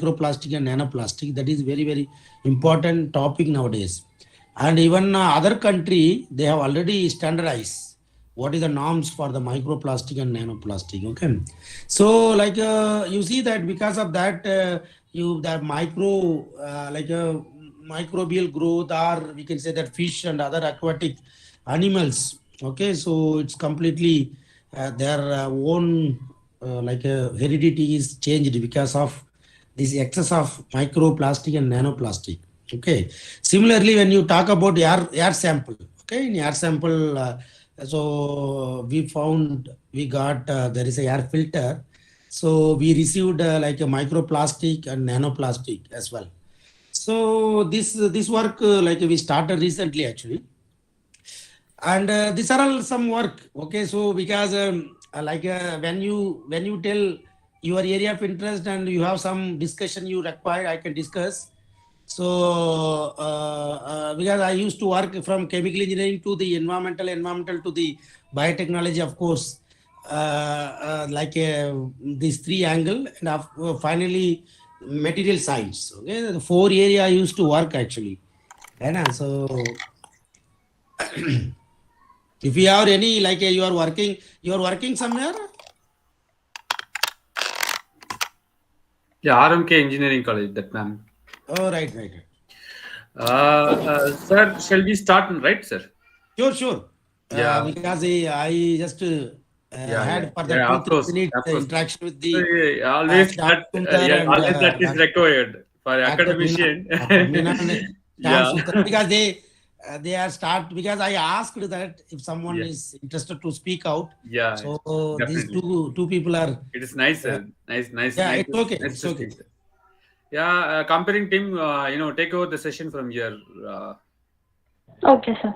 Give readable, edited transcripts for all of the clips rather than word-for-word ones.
microplastic and nanoplastic. That is very, very important topic nowadays. And even other country, they have already standardized what is the norms for the microplastic and nanoplastic. Okay, so like you see that because of that, that micro microbial growth, or we can say that fish and other aquatic animals. Okay, so it's completely their own heredity is changed because of this excess of microplastic and nanoplastic. Okay, similarly when you talk about air sample, okay, in air sample, so we got there is a air filter, so we received like a microplastic and nanoplastic as well. So this work like we started recently actually, and these are all some work. Okay, so because when you tell your area of interest and you have some discussion you require, I can discuss. So because I used to work from chemical engineering to the environmental to the biotechnology, of course, this three angle, and finally material science. Okay, the four area I used to work actually. And so if you have any you are working somewhere. Yeah, RMK Engineering College, that ma'am. Oh, right. Sir, shall we start, right, sir? Sure. Yeah. Because I just had for the 2-3 minutes interaction with the always that always that is required for academician. Yeah. Because they are because I asked that if someone is interested to speak out. Yeah. So definitely. these two people are. It is nice, sir. Nice. Yeah, it's okay. It's okay. Yeah, comparing team, take over the session from here. Okay, sir.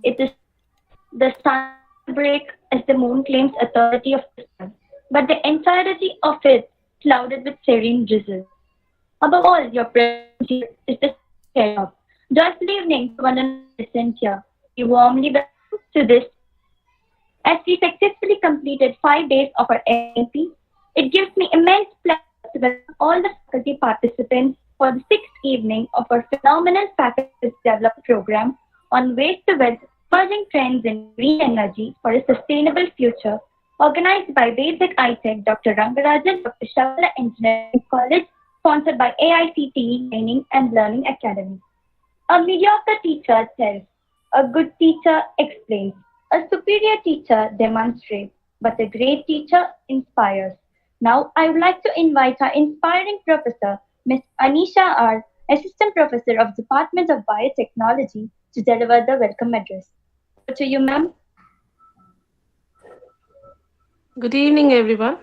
It is the sun break as the moon claims authority of the sun, but the entirety of it clouded with serene drizzle. Above all, your presence here is the care of. Joyful evening to one and present here. We warmly welcome to this. As we successfully completed 5 days of our MP, it gives me immense pleasure to welcome all the faculty participants for the 6th evening of our phenomenal faculty development program on waste to wealth, emerging trends in green energy for a sustainable future, organized by VTHT Dr. Rangarajan, Dr. Shakuntala Engineering College, sponsored by AICTE Training and Learning Academy. A mediocre teacher tells, a good teacher explains, a superior teacher demonstrates, but a great teacher inspires. Now, I would like to invite our inspiring professor, Ms. Anisha R., Assistant Professor of Department of Biotechnology, to deliver the welcome address. Over to you, ma'am. Good evening, everyone.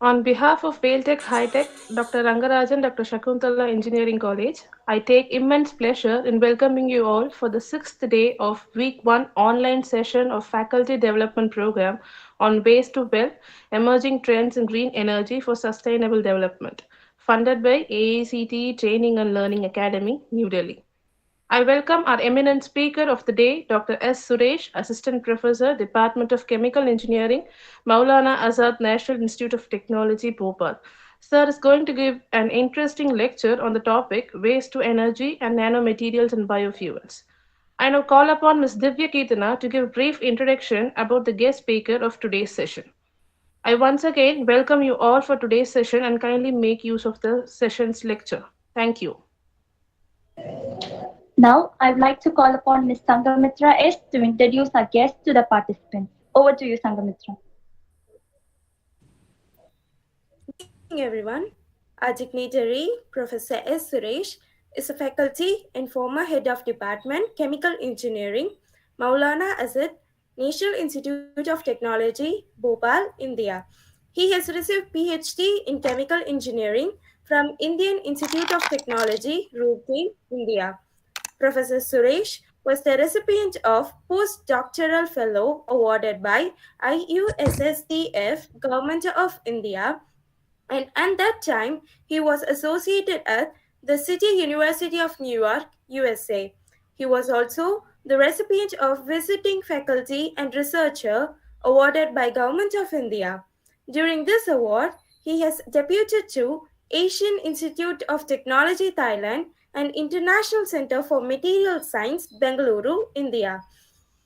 On behalf of Vailtech High Tech, Dr. Rangarajan, Dr. Shakuntala Engineering College, I take immense pleasure in welcoming you all for the 6th day of Week 1 online session of Faculty Development Program on Waste to Wealth, Emerging Trends in Green Energy for Sustainable Development, funded by AICTE Training and Learning Academy, New Delhi. I welcome our eminent speaker of the day, Dr. S. Suresh, Assistant Professor, Department of Chemical Engineering, Maulana Azad National Institute of Technology, Bhopal. Sir is going to give an interesting lecture on the topic Waste to Energy and Nanomaterials and Biofuels. I now call upon Ms. Divya Keetana to give a brief introduction about the guest speaker of today's session. I once again welcome you all for today's session and kindly make use of the session's lecture. Thank you. Now, I would like to call upon Ms. Sangamitra S. to introduce our guests to the participants. Over to you, Sangamitra. Good evening, everyone. Our dignitary, Professor S. Suresh, is a faculty and former head of Department Chemical Engineering, Maulana Azad, National Institute of Technology, Bhopal, India. He has received PhD in Chemical Engineering from Indian Institute of Technology, Roorkee, India. Professor Suresh was the recipient of Postdoctoral Fellow awarded by IUSSTF, Government of India, and at that time he was associated at the City University of New York, USA. He was also the recipient of Visiting Faculty and Researcher awarded by Government of India. During this award, He has deputed to Asian Institute of Technology, Thailand, and International Center for Material Science, Bengaluru, India.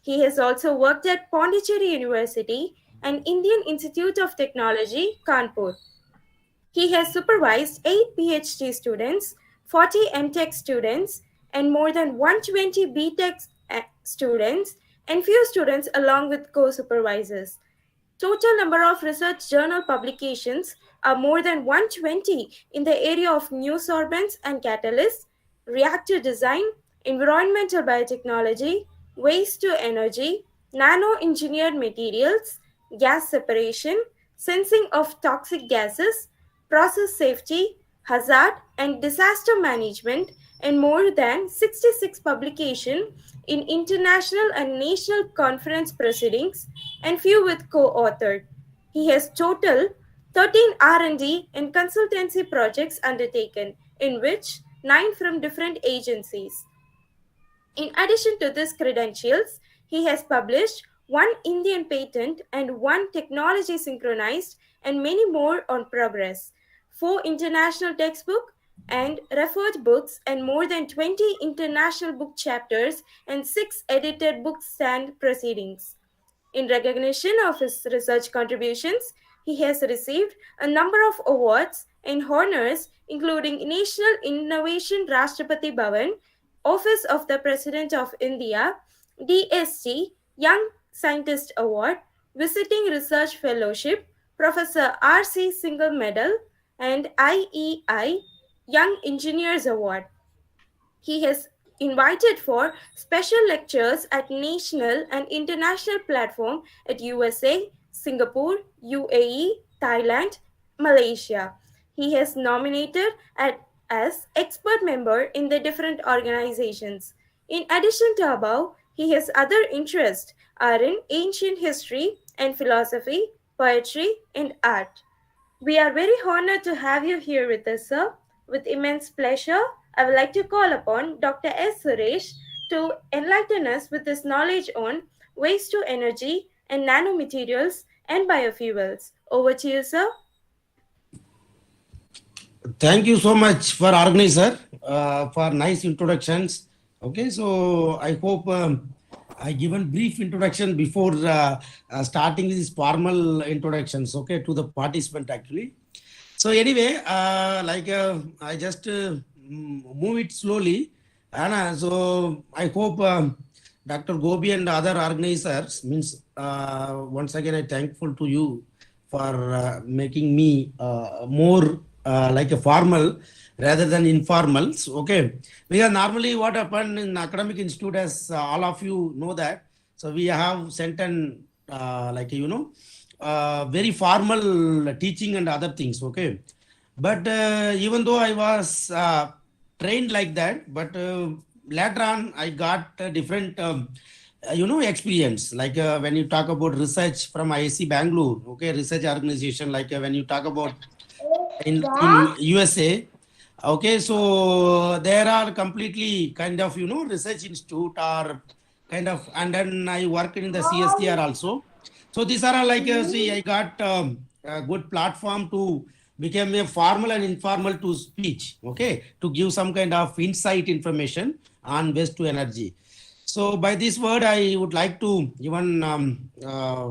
He has also worked at Pondicherry University and Indian Institute of Technology, Kanpur. He has supervised 8 PhD students, 40 MTech students, and more than 120 BTech students, and few students along with co-supervisors. Total number of research journal publications are more than 120 in the area of new sorbents and catalysts, reactor design, environmental biotechnology, waste to energy, nano-engineered materials, gas separation, sensing of toxic gases, process safety, hazard and disaster management, and more than 66 publications in international and national conference proceedings, and few with co-authored. He has total 13 R&D and consultancy projects undertaken, in which 9 from different agencies. In addition to these credentials, he has published one Indian patent and one technology synchronized and many more on progress, 4 international textbooks and referred books and more than 20 international book chapters and 6 edited book stand proceedings. In recognition of his research contributions, he has received a number of awards and honors, including National Innovation Rashtrapati Bhavan, Office of the President of India, DST Young Scientist Award, Visiting Research Fellowship, Professor R.C. Single Medal, and IEI Young Engineers Award. He has invited for special lectures at national and international platform at USA, Singapore, UAE, Thailand, Malaysia. He has nominated as expert member in the different organizations. In addition to above, he has other interests are in ancient history and philosophy, poetry, and art. We are very honored to have you here with us, sir. With immense pleasure, I would like to call upon Dr. S. Suresh to enlighten us with his knowledge on waste to energy and nanomaterials and biofuels. Over to you, sir. Thank you so much for organizer for nice introductions. Okay, so I hope I given brief introduction before starting these formal introductions. Okay, to the participant actually. So anyway, I just move it slowly, and so I hope Dr. Gobi and other organizers means once again I thankful to you for making me more like a formal rather than informals. Okay, because normally what happened in academic institute, as all of you know that, so we have sent an very formal teaching and other things. Okay, but even though I was trained like that, but later on I got a different experience, like when you talk about research from IIC Bangalore, okay, research organization, like when you talk about in USA, okay, so there are completely kind of research institute or kind of, and then I work in the CSTR also. So these are like see, I got a good platform to become a formal and informal to speech, okay, to give some kind of insight information on waste to energy. So by this word, I would like to even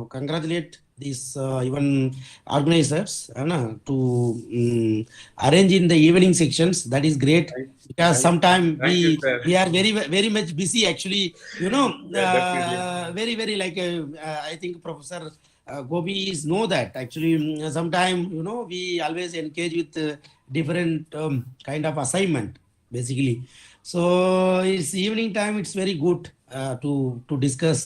congratulate these even organizers to arrange in the evening sections. That is great, because sometimes we are very much busy actually, very like I think Professor Gobi is know that actually sometimes we always engage with different kind of assignment basically. So it's evening time, it's very good to discuss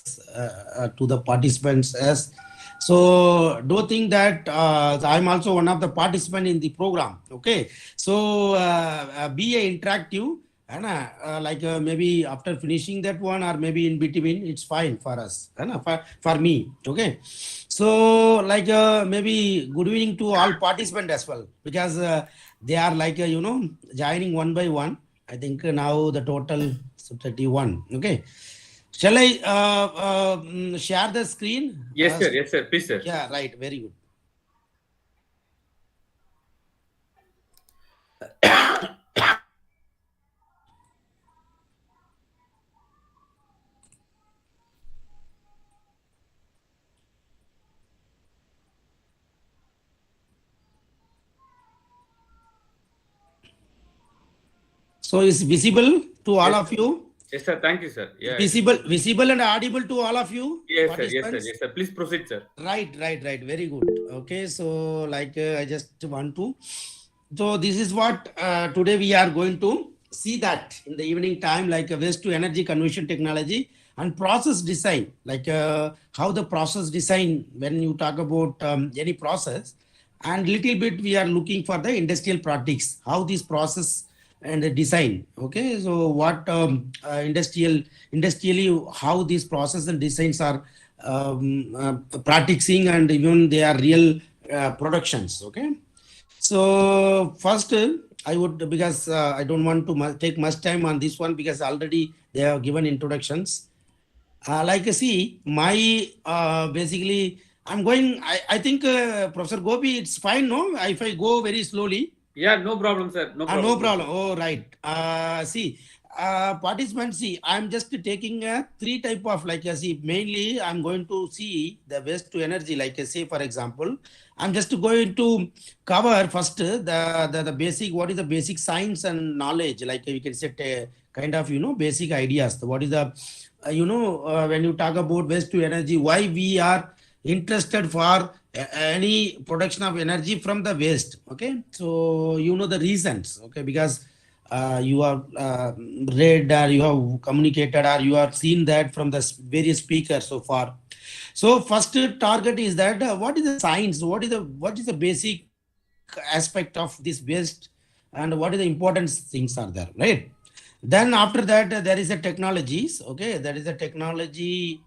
to the participants. As so don't think that I'm also one of the participants in the program. Okay, so be a interactive, and maybe after finishing that one or maybe in between, it's fine for us, for me. Okay, so like maybe good evening to all participants as well, because they are like joining one by one. I think now the total 31. Okay. Shall I share the screen? Yes, sir. Yes, sir. Please, sir. Yeah, right. Very good. So it's visible to all Yes, of sir. you? Yes, sir. Thank you, sir. Yeah. Visible and audible to all of you? Yes, sir. Yes, sir. Participants? Yes, sir. Please proceed, sir. Right. Very good. Okay. So like I just want to. So this is what today we are going to see that in the evening time, like waste to energy conversion technology and process design, like how the process design when you talk about any process, and little bit we are looking for the industrial practice, how this process and the design. Okay, so what industrially how these process and designs are practicing, and even they are real productions. Okay, so first I would, because I don't want to take much time on this one, because already they have given introductions. Like see, my basically I'm going. I think Professor Gopi, it's fine, no? If I go very slowly. Yeah, no problem, sir. No problem. No problem. Oh, right. See, participants, see, I'm just taking three type of, like, see, mainly I'm going to see the waste to energy, like, say, for example, I'm just going to cover first the basic, what is the basic science and knowledge, like we can set a kind of, basic ideas. What is the, when you talk about waste to energy, why we are interested for any production of energy from the waste. Okay, so the reasons. Okay, because you have read, or you have communicated, or you have seen that from the various speakers so far. So first target is that what is the science, what is the basic aspect of this waste, and what is the important things are there, right? Then after that there is a technologies. Okay, there is a technology.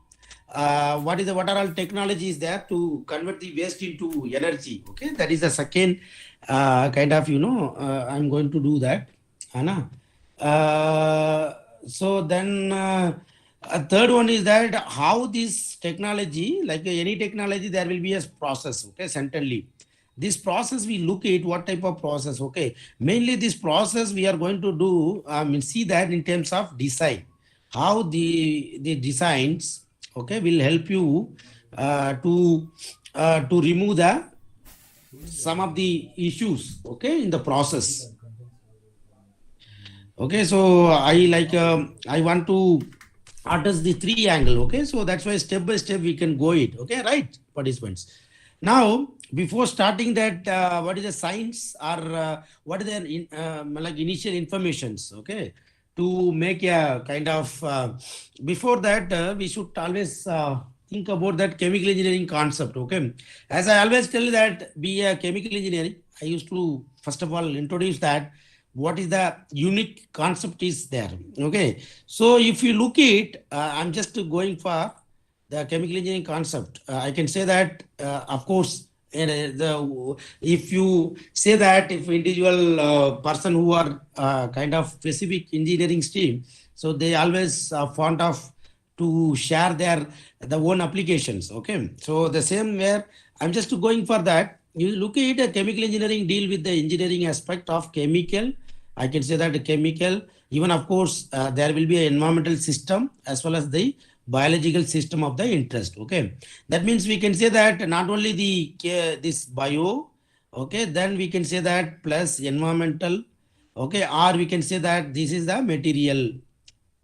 What are all technologies there to convert the waste into energy? Okay, that is the second kind of, I'm going to do that. Anna. So then a third one is that how this technology, like any technology, there will be a process. Okay, certainly this process we look at what type of process. Okay, mainly this process we are going to do, see that in terms of design, how the designs, okay, will help you to remove the some of the issues, okay, in the process. Okay, so I want to address the three angle. Okay, so that's why step by step we can go it. Okay, right, participants. Now, before starting that, what is the science, or what is the like initial informations? Okay, to make a kind of before that we should always think about that chemical engineering concept. Okay, as I always tell that be a chemical engineering, I used to first of all introduce that what is the unique concept is there. Okay, so if you look at I'm just going for the chemical engineering concept. I can say that of course if you say that if individual person who are kind of specific engineering stream, so they always fond of to share the own applications. Okay, so the same where I'm just going for that. You look at a chemical engineering deal with the engineering aspect of chemical. I can say that the chemical, even of course there will be an environmental system as well as the biological system of the interest. Okay, that means we can say that not only this bio, okay, then we can say that plus environmental, okay, or we can say that this is the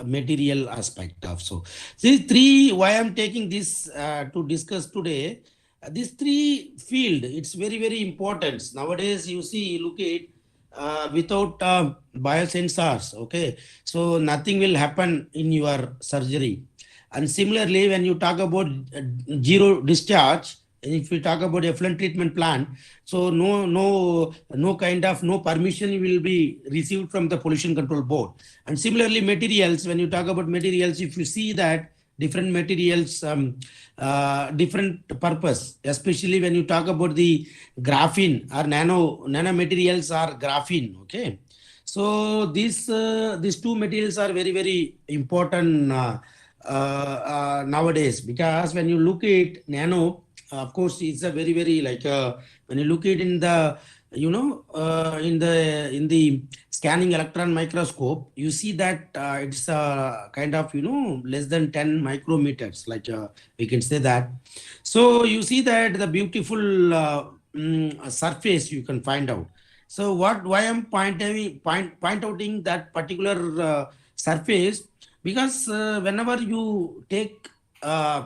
material aspect of. So these three, why I'm taking this to discuss today, these three field, it's very important nowadays. You see, look at without biosensors, okay, so nothing will happen in your surgery. And similarly, when you talk about zero discharge, if we talk about effluent treatment plant, so no kind of no permission will be received from the pollution control board. And similarly, materials, when you talk about materials, if you see that different materials, different purpose, especially when you talk about the graphene or nanomaterials or graphene. Okay, so these two materials are very important nowadays, because when you look at nano, of course it's a very like when you look at in the in the scanning electron microscope, you see that it's kind of less than 10 micrometers, like we can say that. So you see that the beautiful surface you can find out. So why I'm point outing that particular surface, because whenever you take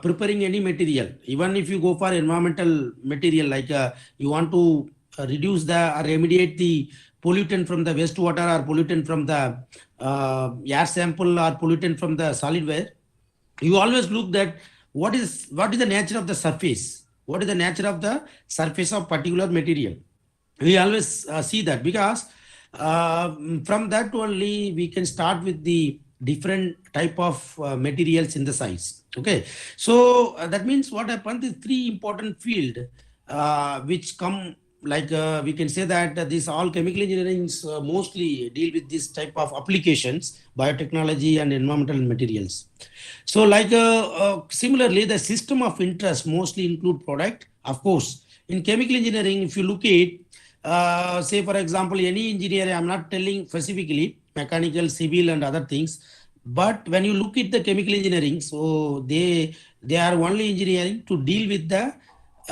preparing any material, even if you go for environmental material, like you want to reduce the or remediate the pollutant from the wastewater or pollutant from the air sample or pollutant from the solid waste, you always look that what is the nature of the surface, what is the nature of the surface of particular material. We always see that, because from that only we can start with the different type of materials in the size. Okay, so that means what happened is three important field which come, like we can say that these all chemical engineering mostly deal with this type of applications, biotechnology and environmental materials. So like similarly, the system of interest mostly include product. Of course, in chemical engineering, if you look at say for example, any engineer, I'm not telling specifically mechanical, civil and other things, but when you look at the chemical engineering, so they are only engineering to deal with the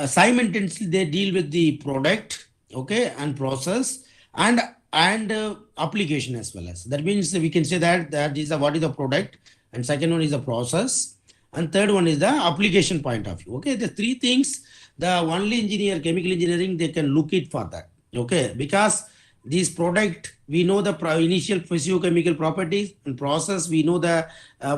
simultaneously they deal with the product, okay, and process and application as well. As that means we can say that that is what is the product, and second one is the process, and third one is the application point of view. Okay, the three things the only engineer, chemical engineering, they can look it for that. Okay, because this product, we know the initial physiochemical properties, and process, we know the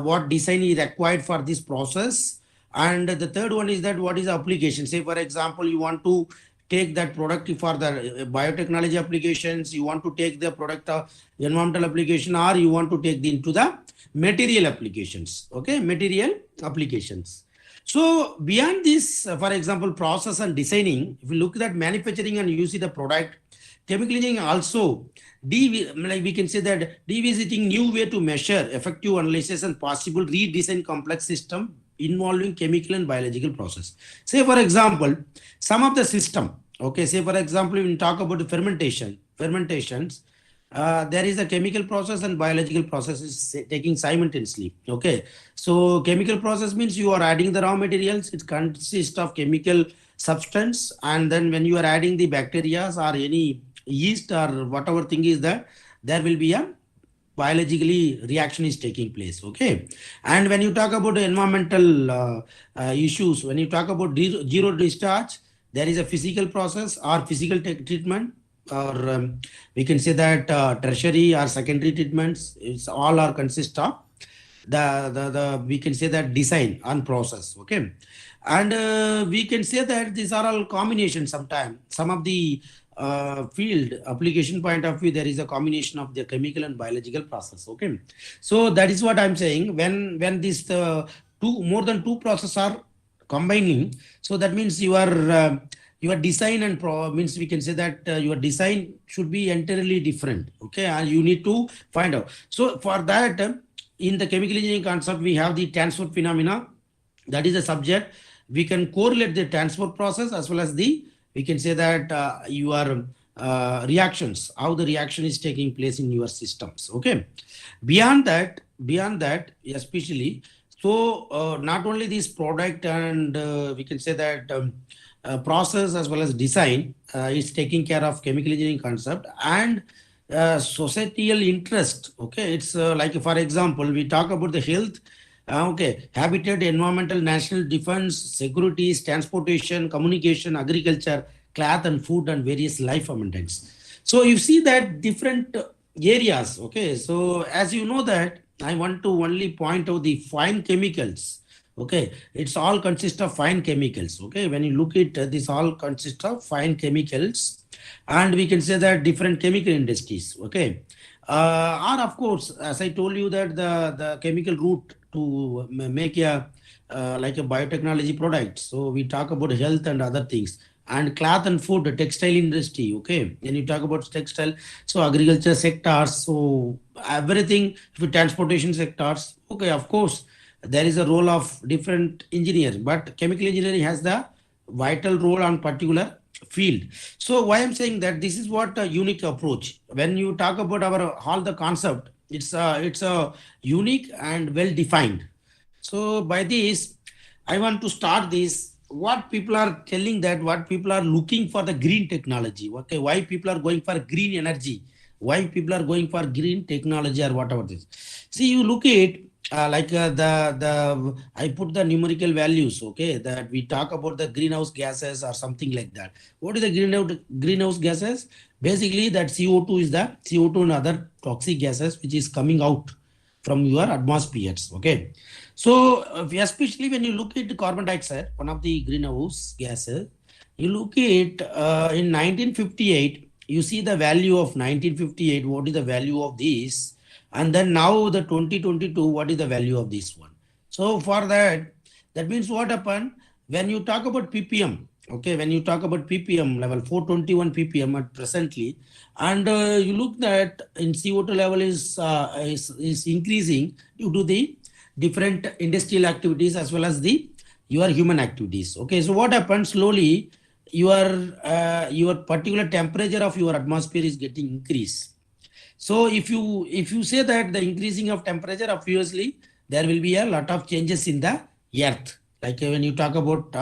what design is required for this process, and the third one is that what is the application. Say for example, you want to take that product for the biotechnology applications, you want to take the product of environmental application, or you want to take the into the material applications. Okay, material applications. So beyond this, for example, process and designing, if you look at manufacturing and you see the product, chemical engineering also, like we can say that revisiting new way to measure, effective analysis and possible redesign complex system involving chemical and biological process. Say for example, some of the system, okay, say for example, when we talk about the fermentations, there is a chemical process and biological process is taking simultaneously. Okay, so chemical process means you are adding the raw materials, it consists of chemical substance, and then when you are adding the bacteria or any yeast or whatever thing is that, there will be a biologically reaction is taking place. Okay, and when you talk about the environmental issues, when you talk about zero discharge, there is a physical process or physical treatment, or we can say that tertiary or secondary treatments, it's all are consist of the we can say that design and process. Okay, and we can say that these are all combinations. Sometimes some of the field application point of view, there is a combination of the chemical and biological process. Okay, so that is what I'm saying. When this more than two processes are combining, so that means your design and means we can say that your design should be entirely different. Okay, and you need to find out. So for that, in the chemical engineering concept, we have the transport phenomena. That is a subject. We can correlate the transport process as well as the, we can say that your reactions, how the reaction is taking place in your systems. Okay, beyond that, especially, so not only this product and we can say that process as well as design is taking care of chemical engineering concept and societal interest. Okay, it's like for example, we talk about the health, okay, habitat, environmental, national defense, securities, transportation, communication, agriculture, cloth and food, and various life abundance. So you see that different areas. Okay, so as you know that I want to only point out the fine chemicals. Okay, it's all consist of fine chemicals. Okay, when you look at this, all consist of fine chemicals, and we can say that different chemical industries. Okay, or of course, as I told you that the chemical route to make a like a biotechnology product. So we talk about health and other things, and cloth and food, the textile industry. Okay, when you talk about textile, so agriculture sectors, so everything, transportation sectors. Okay, of course, there is a role of different engineers, but chemical engineering has the vital role on particular field. So why I'm saying that this is what a unique approach. When you talk about our all the concept, it's a unique and well defined. So by this, I want to start this what people are telling that what people are looking for the green technology. Okay, why people are going for green energy? Why people are going for green technology or whatever this? See, you look at the I put the numerical values. Okay, that we talk about the greenhouse gases or something like that. What is the greenhouse gases? Basically, that CO2 is the CO2 and other toxic gases which is coming out from your atmospheres. Okay, so especially when you look at carbon dioxide, one of the greenhouse gases, you look at in 1958, you see the value of 1958. What is the value of this? And then now the 2022, what is the value of this one? So for that, that means what happened when you talk about ppm. Okay, when you talk about ppm level 421 ppm at presently, and you look that in CO2 level is increasing due to the different industrial activities as well as the your human activities. Okay, so what happens slowly, your particular temperature of your atmosphere is getting increased. So if you say that the increasing of temperature, obviously there will be a lot of changes in the earth. Like when you talk about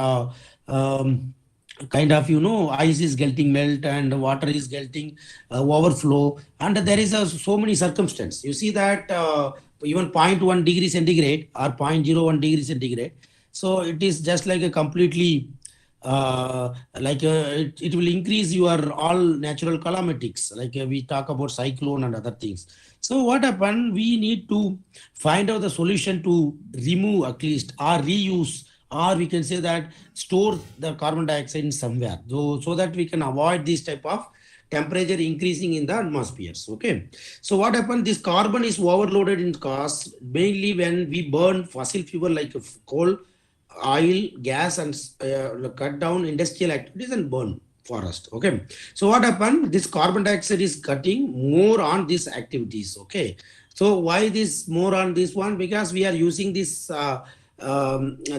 kind of ice is getting melt and water is getting overflow, and there is so many circumstances. You see that even 0.1 degree centigrade or 0.01 degree centigrade, so it is just like a completely it will increase your all natural calamities, like we talk about cyclone and other things. So what happened, we need to find out the solution to remove at least or reuse, or we can say that store the carbon dioxide in somewhere, so that we can avoid this type of temperature increasing in the atmospheres. Okay, so what happened, this carbon is overloaded in cost mainly when we burn fossil fuel like coal, oil, gas, and cut down industrial activities and burn forest. Okay, so what happened, this carbon dioxide is cutting more on these activities. Okay, so why this more on this one? Because we are using this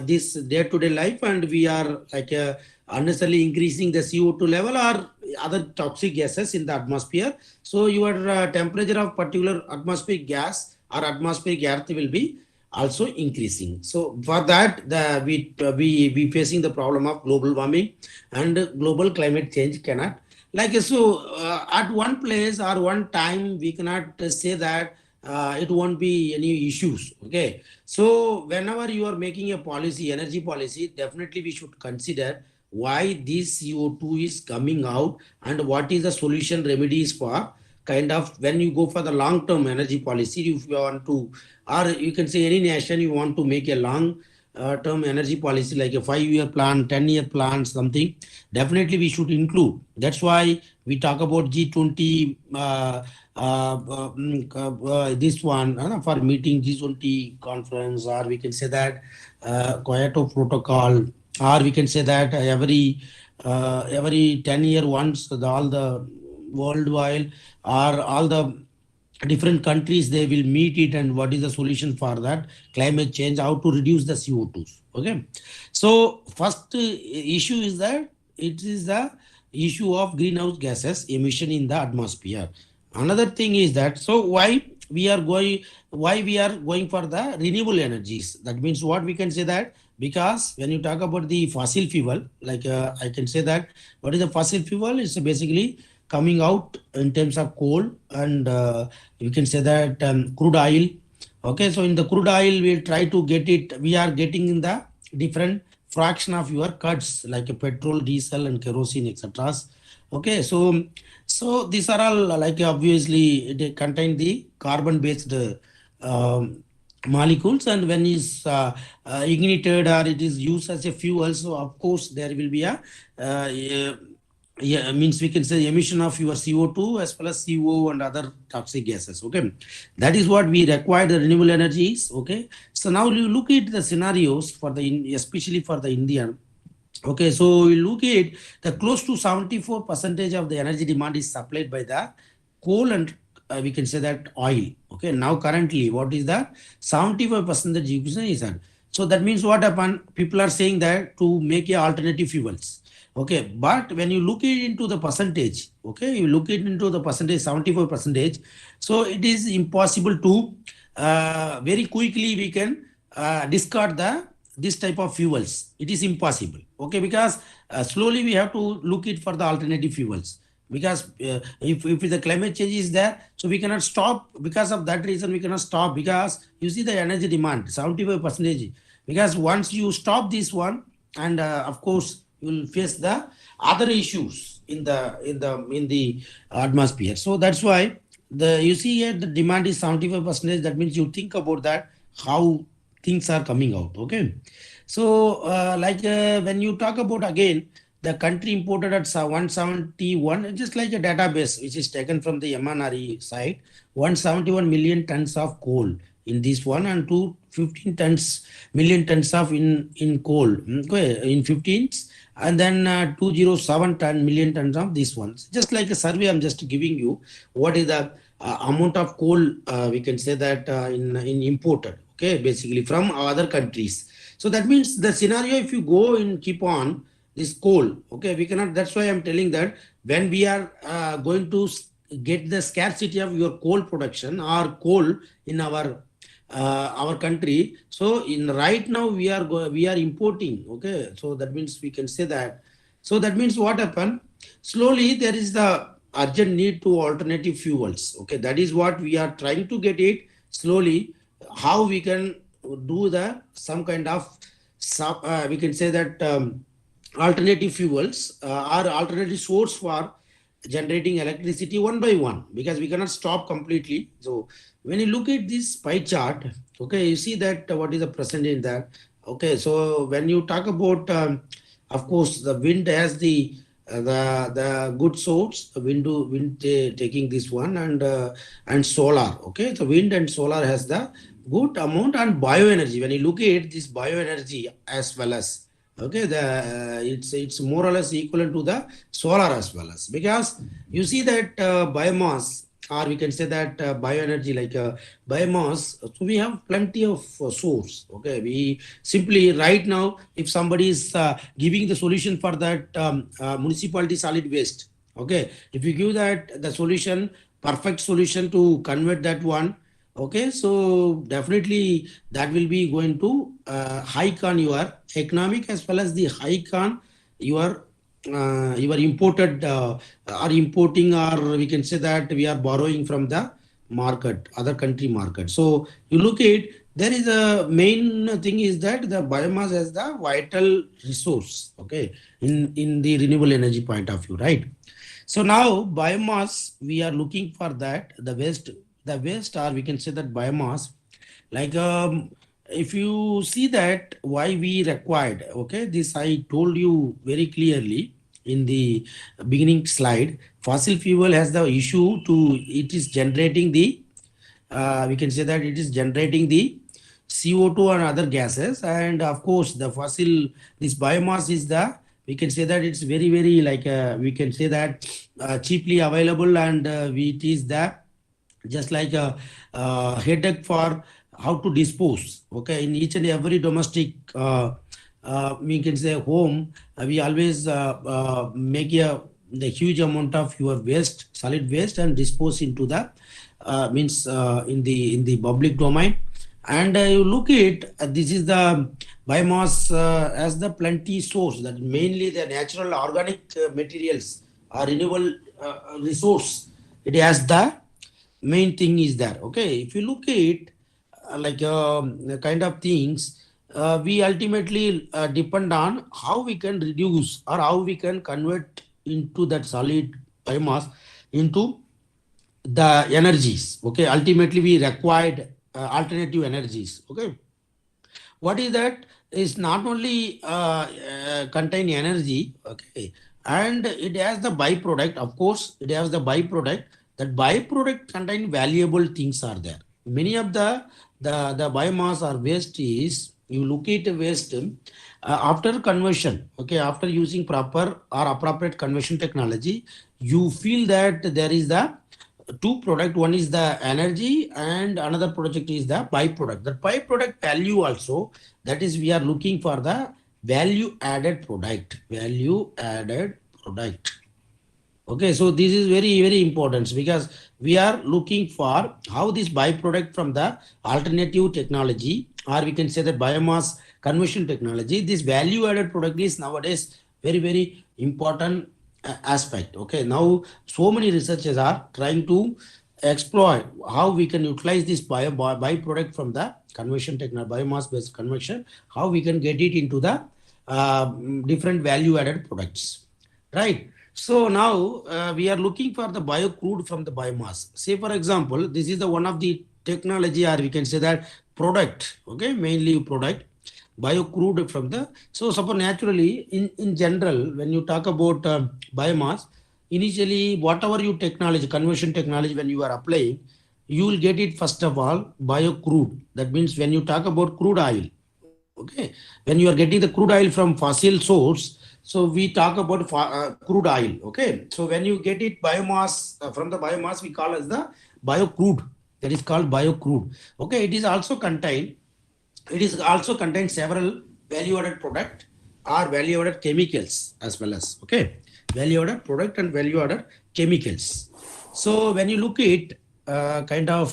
this day-to-day life, and we are like unnecessarily increasing the CO2 level or other toxic gases in the atmosphere. So your temperature of particular atmospheric gas or atmospheric earth will be also increasing. So for that, we facing the problem of global warming and global climate change cannot at one place or one time we cannot say that it won't be any issues. Okay, so whenever you are making a policy, energy policy, definitely we should consider why this CO2 is coming out and what is the solution remedies for kind of when you go for the long-term energy policy. If you want to, or you can say any nation, you want to make a long term energy policy like a 5-year plan, 10-year plan, something, definitely we should include. That's why we talk about G20 this one for meeting G20 conference, or we can say that Kyoto Protocol, or we can say that every 10-year once all the worldwide or all the different countries, they will meet it, and what is the solution for that climate change, how to reduce the CO2s. Okay, so first issue is that it is the issue of greenhouse gases emission in the atmosphere. Another thing is that, so why we are going for the renewable energies. That means what we can say that, because when you talk about the fossil fuel, like I can say that what is the fossil fuel is basically coming out in terms of coal, and you can say that crude oil. Okay, so in the crude oil, we try to get it, we are getting in the different fraction of your cuts like petrol, diesel, and kerosene, etc. Okay, so these are all like obviously they contain the carbon based molecules, and when is ignited or it is used as a fuel, so of course there will be a means we can say emission of your CO2 as well as CO and other toxic gases. Okay, that is what we require the renewable energies. Okay, so now you look at the scenarios for the especially for the Indian. Okay, so we look at the close to 74% of the energy demand is supplied by the coal and we can say that oil. Okay, now currently what is the 75% is that. So that means what happened, people are saying that to make a alternative fuels. Okay, but when you look into the percentage, okay, you look into the percentage 75%, so it is impossible to very quickly we can discard the this type of fuels, it is impossible. Okay, because slowly we have to look it for the alternative fuels. Because if the climate change is there, so we cannot stop. Because of that reason, we cannot stop. Because you see the energy demand 75%. Because once you stop this one, and of course you will face the other issues in the atmosphere. So that's why you see here the demand is 75%. That means you think about that how things are coming out. Okay, so when you talk about again the country imported at 171, just like a database which is taken from the MNRE side, 171 million tons of coal in this one, and 215 million tons of in coal, okay, in 15s, and then 207 million tons of this one. Just like a survey, I'm just giving you what is the amount of coal we can say that in imported, okay, basically from other countries. So that means the scenario, if you go and keep on this coal, okay, we cannot. That's why I'm telling that when we are going to get the scarcity of your coal production or coal in our country, so in right now we are importing, okay, so that means we can say that. So that means what happened, slowly there is the urgent need to alternative fuels, okay, that is what we are trying to get it slowly, how we can do the some kind of we can say that alternative fuels are alternative source for generating electricity one by one, because we cannot stop completely. So when you look at this pie chart, okay, you see that what is the percentage in that. Okay, so when you talk about of course the wind has the good source, wind taking this one, and solar, okay, so wind and solar has the good amount, and bioenergy, when you look at this bioenergy as well as, okay, it's more or less equivalent to the solar as well as, because you see that biomass, or we can say that bioenergy like biomass, so we have plenty of source. Okay, we simply right now, if somebody is giving the solution for that municipality solid waste, okay, if you give that the solution, perfect solution to convert that one, okay, so definitely that will be going to hike on your economic as well as the hike on your imported or importing, or we can say that we are borrowing from the market, other country market. So you look at, there is a main thing is that the biomass as the vital resource, okay, in the renewable energy point of view, right? So now biomass, we are looking for that the waste, or we can say that biomass, like if you see that why we required, okay, this I told you very clearly in the beginning slide. Fossil fuel has the issue to, it is generating the we can say that it is generating the CO2 and other gases, and of course the fossil, this biomass is the, we can say that it's very like we can say that cheaply available, and it is the just like a headache for how to dispose, okay, in each and every domestic we can say home, we always make the huge amount of your waste, solid waste, and dispose into the means in the public domain. And you look at this is the biomass as the plenty source, that mainly the natural organic materials are renewable resource. It has the main thing is there. Okay, if you look at like kind of things, we ultimately depend on how we can reduce or how we can convert into that solid biomass into the energies. Okay, ultimately we required alternative energies. Okay, what is that is not only contain energy, okay, and it has the byproduct. Of course it has the byproduct. That byproduct contain valuable things are there. Many of the biomass or waste is, you look at waste after conversion, okay, after using proper or appropriate conversion technology, you feel that there is the two product. One is the energy and another project is the byproduct. The byproduct value also, that is we are looking for the value added product. Okay, so this is very important, because we are looking for how this byproduct from the alternative technology, or we can say that biomass conversion technology, this value added product is nowadays very, very important aspect. Okay, now so many researchers are trying to explore how we can utilize this byproduct from the conversion technology, biomass based conversion, how we can get it into the different value added products, right? So now we are looking for the bio crude from the biomass. Say for example, this is the one of the technology, or we can say that product, okay, mainly product, bio crude from the, so suppose naturally in general, when you talk about biomass, initially whatever you technology, conversion technology, when you are applying, you will get it first of all bio crude. That means when you talk about crude oil, okay, when you are getting the crude oil from fossil source, so we talk about crude oil, okay. So when you get it biomass, from the biomass, we call as the bio crude, that is called bio crude, okay. It is also contains several value added product or value added chemicals as well as, okay, value added product and value added chemicals. So when you look at kind of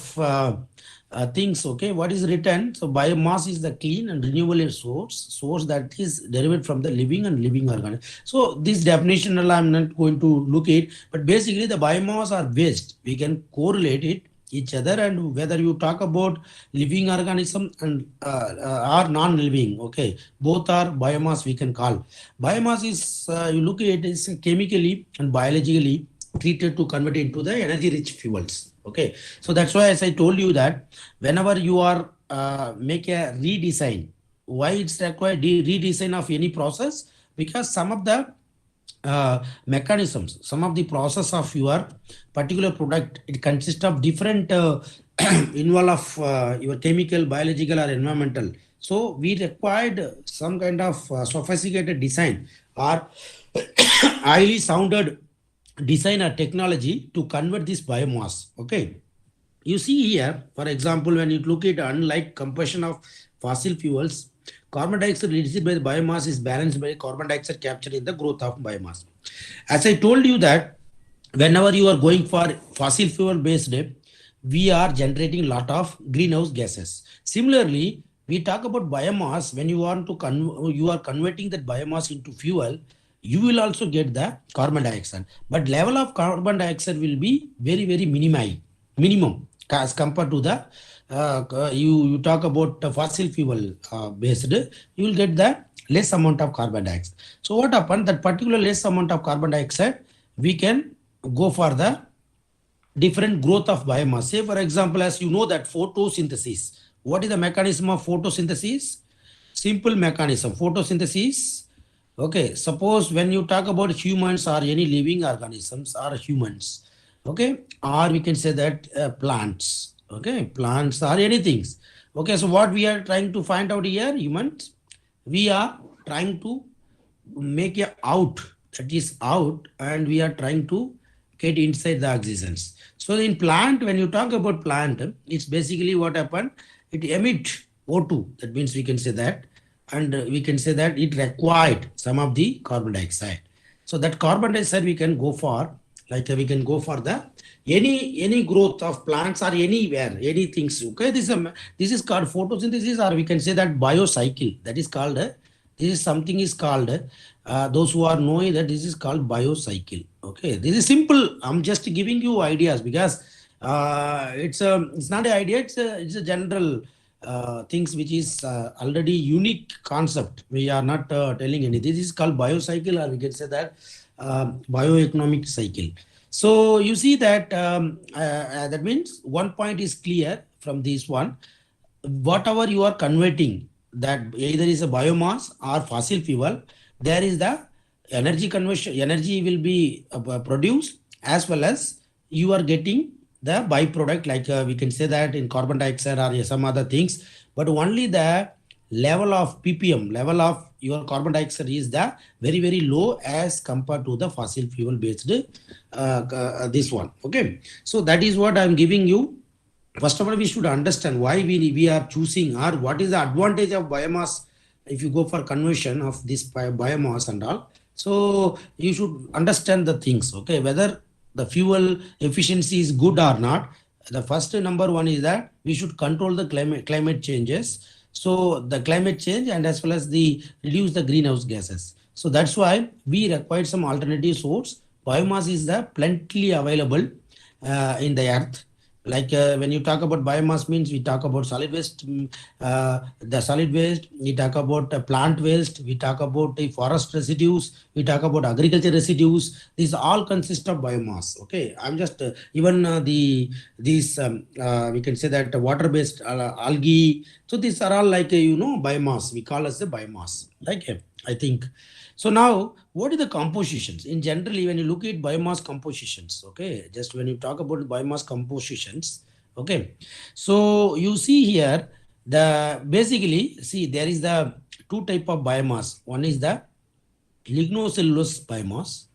things, okay, what is written? So biomass is the clean and renewable source that is derived from the living and living organism. So this definition I'm not going to look at, but basically the biomass are waste. We can correlate it each other, and whether you talk about living organism and or non-living, okay, both are biomass we can call. Biomass is you look at it, is chemically and biologically treated to convert into the energy rich fuels, okay. So that's why, as I told you, that whenever you are make a redesign, why it's required redesign of any process, because some of the mechanisms, some of the process of your particular product, it consists of different involve of your chemical, biological or environmental. So we required some kind of sophisticated design or highly sounded design or technology to convert this biomass, okay. You see here, for example, when you look at, unlike combustion of fossil fuels, carbon dioxide released by the biomass is balanced by carbon dioxide captured in the growth of biomass. As I told you that whenever you are going for fossil fuel based, we are generating a lot of greenhouse gases. Similarly, we talk about biomass. When you want to you are converting that biomass into fuel, you will also get the carbon dioxide, but level of carbon dioxide will be very, very minimum as compared to the you talk about fossil fuel based, you will get the less amount of carbon dioxide. So what happened, that particular less amount of carbon dioxide, we can go for the different growth of biomass. Say for example, as you know that photosynthesis, what is the mechanism of photosynthesis? Simple mechanism, photosynthesis, okay. Suppose when you talk about humans or any living organisms or humans, okay, or we can say that plants, okay, plants or anything, okay. So what we are trying to find out here, humans, we are trying to make a out, that is out, and we are trying to get inside the existence. So in plant, when you talk about plant, it's basically what happened, it emit O2, that means we can say that, and we can say that it required some of the carbon dioxide. So that carbon dioxide we can go for, like we can go for the any growth of plants or anywhere, any things, okay. This is called photosynthesis, or we can say that biocycle, that is called this is something is called those who are knowing that this is called biocycle, okay. This is simple, I'm just giving you ideas, because it's not an idea, it's a general things which is already unique concept. We are not telling anything. This is called biocycle, or we can say that bioeconomic cycle. So you see that that means one point is clear from this one. Whatever you are converting, that either is a biomass or fossil fuel, there is the energy conversion, energy will be produced, as well as you are getting the byproduct, like we can say that in carbon dioxide or some other things, but only the level of ppm, level of your carbon dioxide is the very, very low as compared to the fossil fuel based this one, okay. So that is what I'm giving you. First of all, we should understand why we are choosing, or what is the advantage of biomass if you go for conversion of this biomass and all. So you should understand the things, okay, whether the fuel efficiency is good or not. The first number one is that we should control the climate changes. So the climate change and as well as the reduce the greenhouse gases. So that's why we require some alternative source. Biomass is the plentifully available in the earth. Like when you talk about biomass means we talk about solid waste, the solid waste, we talk about plant waste, we talk about the forest residues, we talk about agriculture residues. These all consist of biomass. Okay, I'm just even these we can say that water based algae. So these are all like biomass. We call as the biomass. Like I think. So now, what are the compositions? In generally, when you look at biomass compositions, okay, just when you talk about biomass compositions, okay, so you see here the basically see there is the two type of biomass. One is the lignocellulose biomass,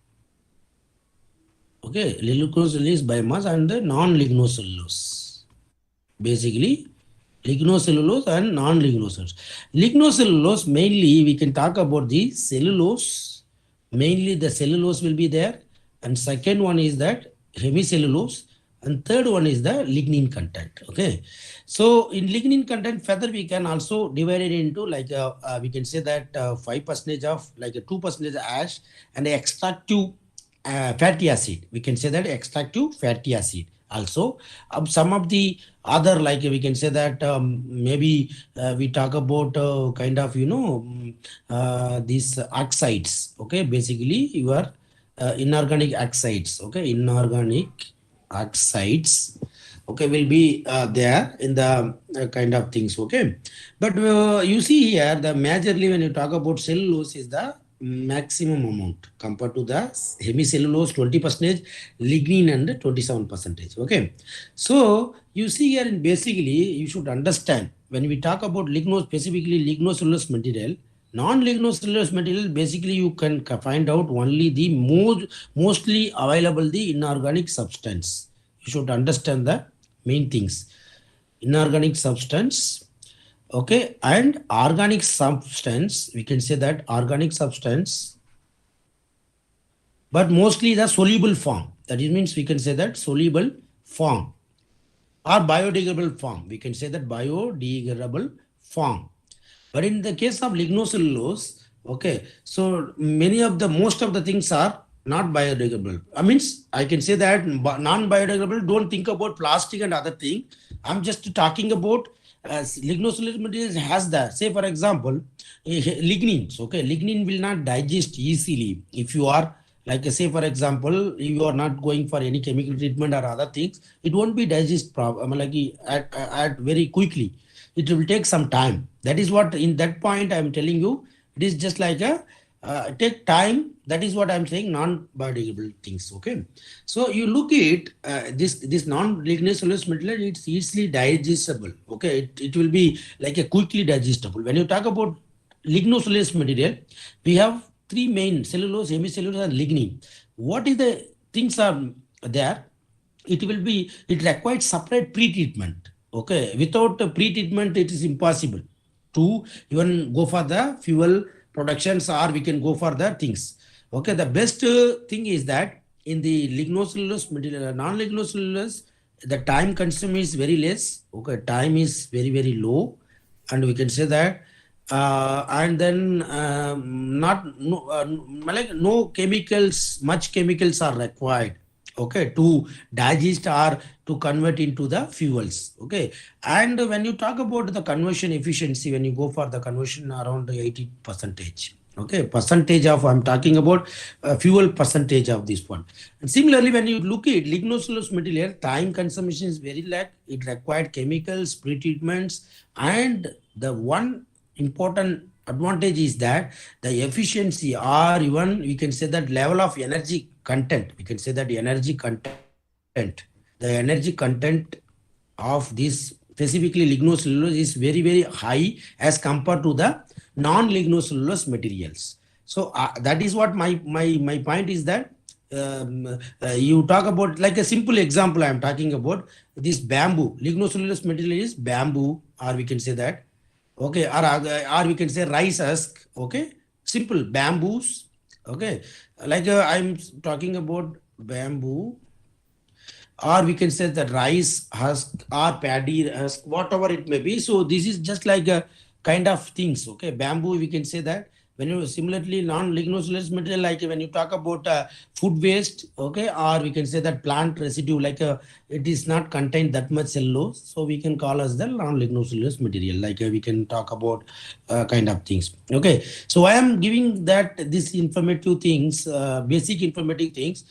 okay, lignocellulose biomass and the non-lignocellulose. Basically, lignocellulose and non-lignocellulose. Lignocellulose, mainly we can talk about the cellulose. Mainly the cellulose will be there. And second one is that hemicellulose. And third one is the lignin content. Okay. So in lignin content, further we can also divide it into like we can say that 5% of like a 2% ash and the extractive fatty acid. We can say that extractive fatty acid. Also, some of the other like we can say that maybe we talk about kind of these oxides. Okay, basically your inorganic oxides. Okay, inorganic oxides. Okay, will be there in the kind of things. Okay, but you see here the majorly when you talk about cellulose is the maximum amount compared to the hemicellulose 20%, lignin and 27%. Okay, so you see here in basically you should understand when we talk about specifically lignocellulose material, non-lignocellulose material, basically you can find out only the mostly available the inorganic substance. You should understand the main things. Inorganic substance, okay, and organic substance, we can say that organic substance, but mostly the soluble form. That means we can say that soluble form or biodegradable form. We can say that biodegradable form. But in the case of lignocellulose, okay, so most of the things are not biodegradable. I can say that non-biodegradable, don't think about plastic and other thing. I'm just talking about lignocellulose materials has the, say for example, lignins. Okay, lignin will not digest easily if you are like say for example, you are not going for any chemical treatment or other things, it won't be digest at very quickly. It will take some time. That is what in that point I'm telling you. It is just like a take time. That is what I'm saying. Non-biodegradable things. Okay. So you look at this non-lignocellulose material. It's easily digestible. Okay. It will be like a quickly digestible. When you talk about lignocellulose material, we have three main: cellulose, hemicellulose, and lignin. What is the things are there? It requires separate pre-treatment. Okay, without pre-treatment, it is impossible to even go for the fuel productions, or we can go for the things. Okay, the best thing is that in the lignocellulose material, non-lignocellulose, the time consumed is very less. Okay, time is very, very low, and we can say that. And then no chemicals, much chemicals are required. Okay, to digest or to convert into the fuels. Okay, and when you talk about the conversion efficiency, when you go for the conversion around 80%. Okay, percentage of, I'm talking about fuel percentage of this one. And similarly, when you look at lignocellulose material, time consumption is very less. It required chemicals, pre-treatments, and the one important advantage is that the efficiency, or even we can say that level of energy content. We can say that the energy content of this specifically lignocellulose is very, very high as compared to the non-lignocellulose materials. So that is what my point is that you talk about like a simple example. I am talking about this bamboo. Lignocellulose material is bamboo, or we can say that. Okay, or we can say rice husk. Okay, simple bamboos. Okay, like I'm talking about bamboo, or we can say the rice husk or paddy husk, whatever it may be. So this is just like kind of things. Okay, bamboo, we can say that. When you similarly non-lignocellulose material, like when you talk about food waste, okay, or we can say that plant residue, like it is not contained that much cellulose, so we can call as the non-lignocellulose material. Like we can talk about kind of things. Okay, so I am giving that this informative things, basic informative things.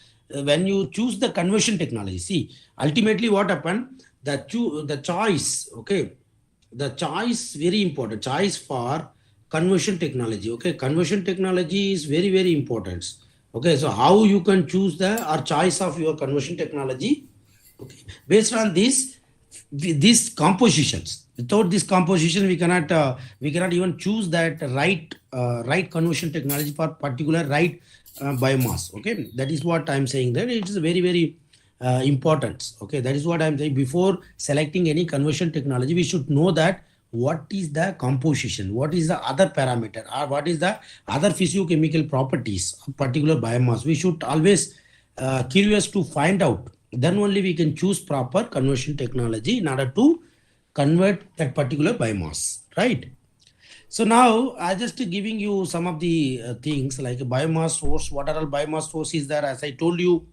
When you choose the conversion technology, see, ultimately what happened, the choice, okay, the choice very important, choice for conversion technology. Okay, conversion technology is very, very important. Okay, so how you can choose the or choice of your conversion technology, okay, based on these compositions. Without this composition, we cannot even choose that right conversion technology for particular right biomass. Okay, that is what I'm saying, that it is very, very important. Okay, that is what I'm saying. Before selecting any conversion technology, we should know that what is the composition, what is the other parameter, or what is the other physiochemical properties of particular biomass. We should always curious to find out. Then only we can choose proper conversion technology in order to convert that particular biomass, right? So now I just giving you some of the things like a biomass source. What are all biomass sources there? As I told you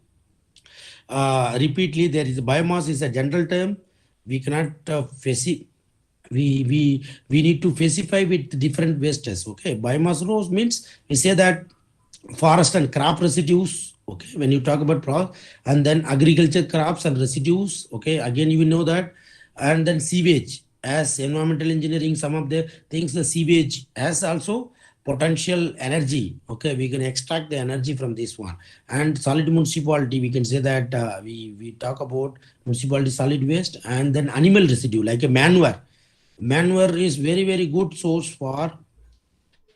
repeatedly, there is biomass is a general term. We cannot we need to specify with different wastes. Okay, biomass source means we say that forest and crop residues. Okay, when you talk about and then agriculture crops and residues. Okay, again you will know that, and then sewage. As environmental engineering, some of the things, the sewage has also potential energy. Okay, we can extract the energy from this one. And solid municipality, we can say that we talk about municipality solid waste, and then animal residue like a manure. Manure is very, very good source for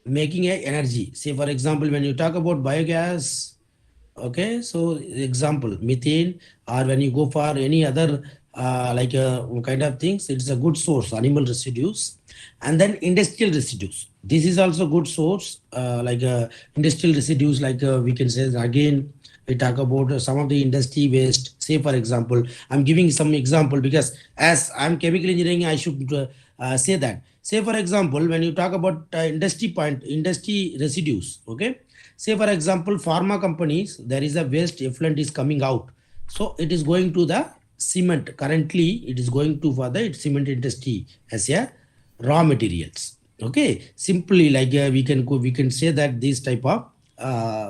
making a energy. Say for example, when you talk about biogas, okay, so example methane, or when you go for any other like kind of things, it's a good source, animal residues. And then industrial residues, this is also good source, like industrial residues, like we can say again, we talk about some of the industry waste. Say for example, I'm giving some example because as I'm chemical engineering, I should say that. Say for example, when you talk about industry residues, okay, say for example, pharma companies, there is a waste effluent is coming out, so it is going to the cement. Currently it is going to for the cement industry as a raw materials. Okay, simply like we can say that this type of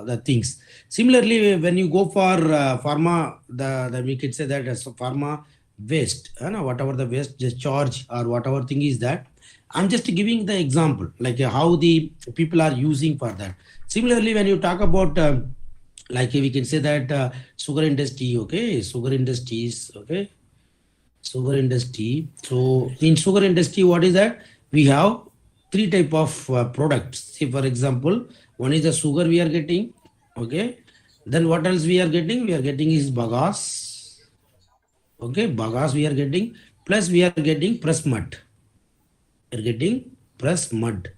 the things. Similarly, when you go for pharma, the we can say that as a pharma waste, whatever the waste discharge or whatever thing is that, I'm just giving the example like how the people are using for that. Similarly, when you talk about like we can say that sugar industry, okay, sugar industries, okay, sugar industry. So in sugar industry, what is that? We have three type of products. Say for example, one is the sugar we are getting, okay. Then what else we are getting? We are getting is bagasse, okay, bagasse we are getting, plus we are getting press mud. We are getting press mud,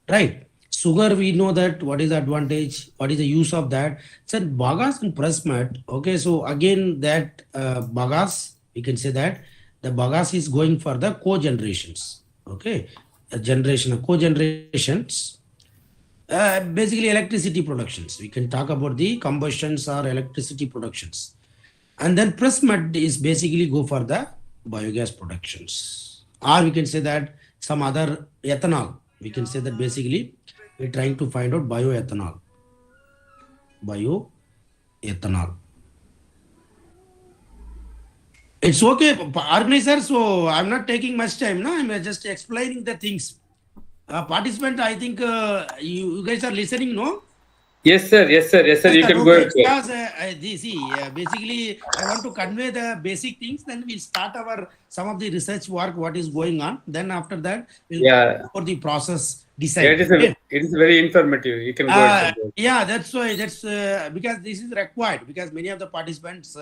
right? Sugar, we know that what is the advantage, what is the use of that. So bagasse and press mud, okay. So again that bagasse, we can say that the bagasse is going for the co-generations, okay, a generation of co-generations. Basically electricity productions, we can talk about the combustions or electricity productions. And then press mud is basically go for the biogas productions, or we can say that some other ethanol. We can say that basically we're trying to find out bioethanol. It's okay, organizer. So I'm not taking much time. No, I'm just explaining the things. Participant, I think you guys are listening, no? Yes, sir. Yes, sir. Yes, sir. You can go ahead, sir. Because basically, I want to convey the basic things. Then we'll start some of the research work, what is going on. Then after that, we'll go for the process design. Yeah, it is very informative. You can go ahead. Yeah, that's why. That's because this is required, because many of the participants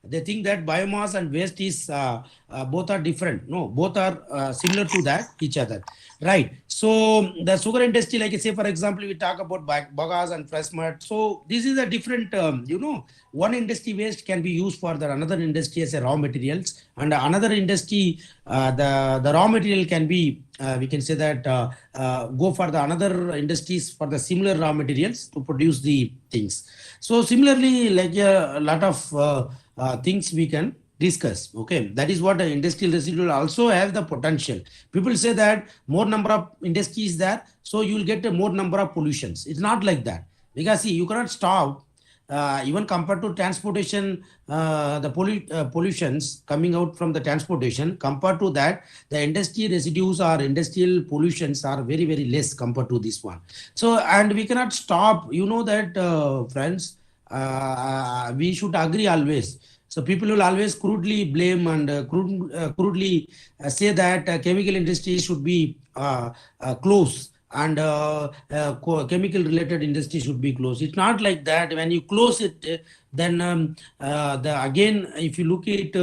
They think that biomass and waste is both are different. No, both are similar to that each other, right? So the sugar industry, like I say, for example, we talk about bagasse and fresh mud. So this is a different, one industry waste can be used for the another industry as a raw materials, and another industry, the raw material can be, we can say that go for the another industries for the similar raw materials to produce the things. So similarly, like a lot of things we can discuss. Okay, that is what the industrial residual also have the potential. People say that more number of industries there, so you will get a more number of pollutions. It's not like that, because see, you cannot stop. Even compared to transportation, the pollutions coming out from the transportation, compared to that, the industry residues or industrial pollutions are very, very less compared to this one. So, and we cannot stop, that, friends, we should agree always. So people will always crudely blame and crudely say that chemical industry should be closed, and chemical related industry should be closed. It's not like that. When you close it, then again, if you look at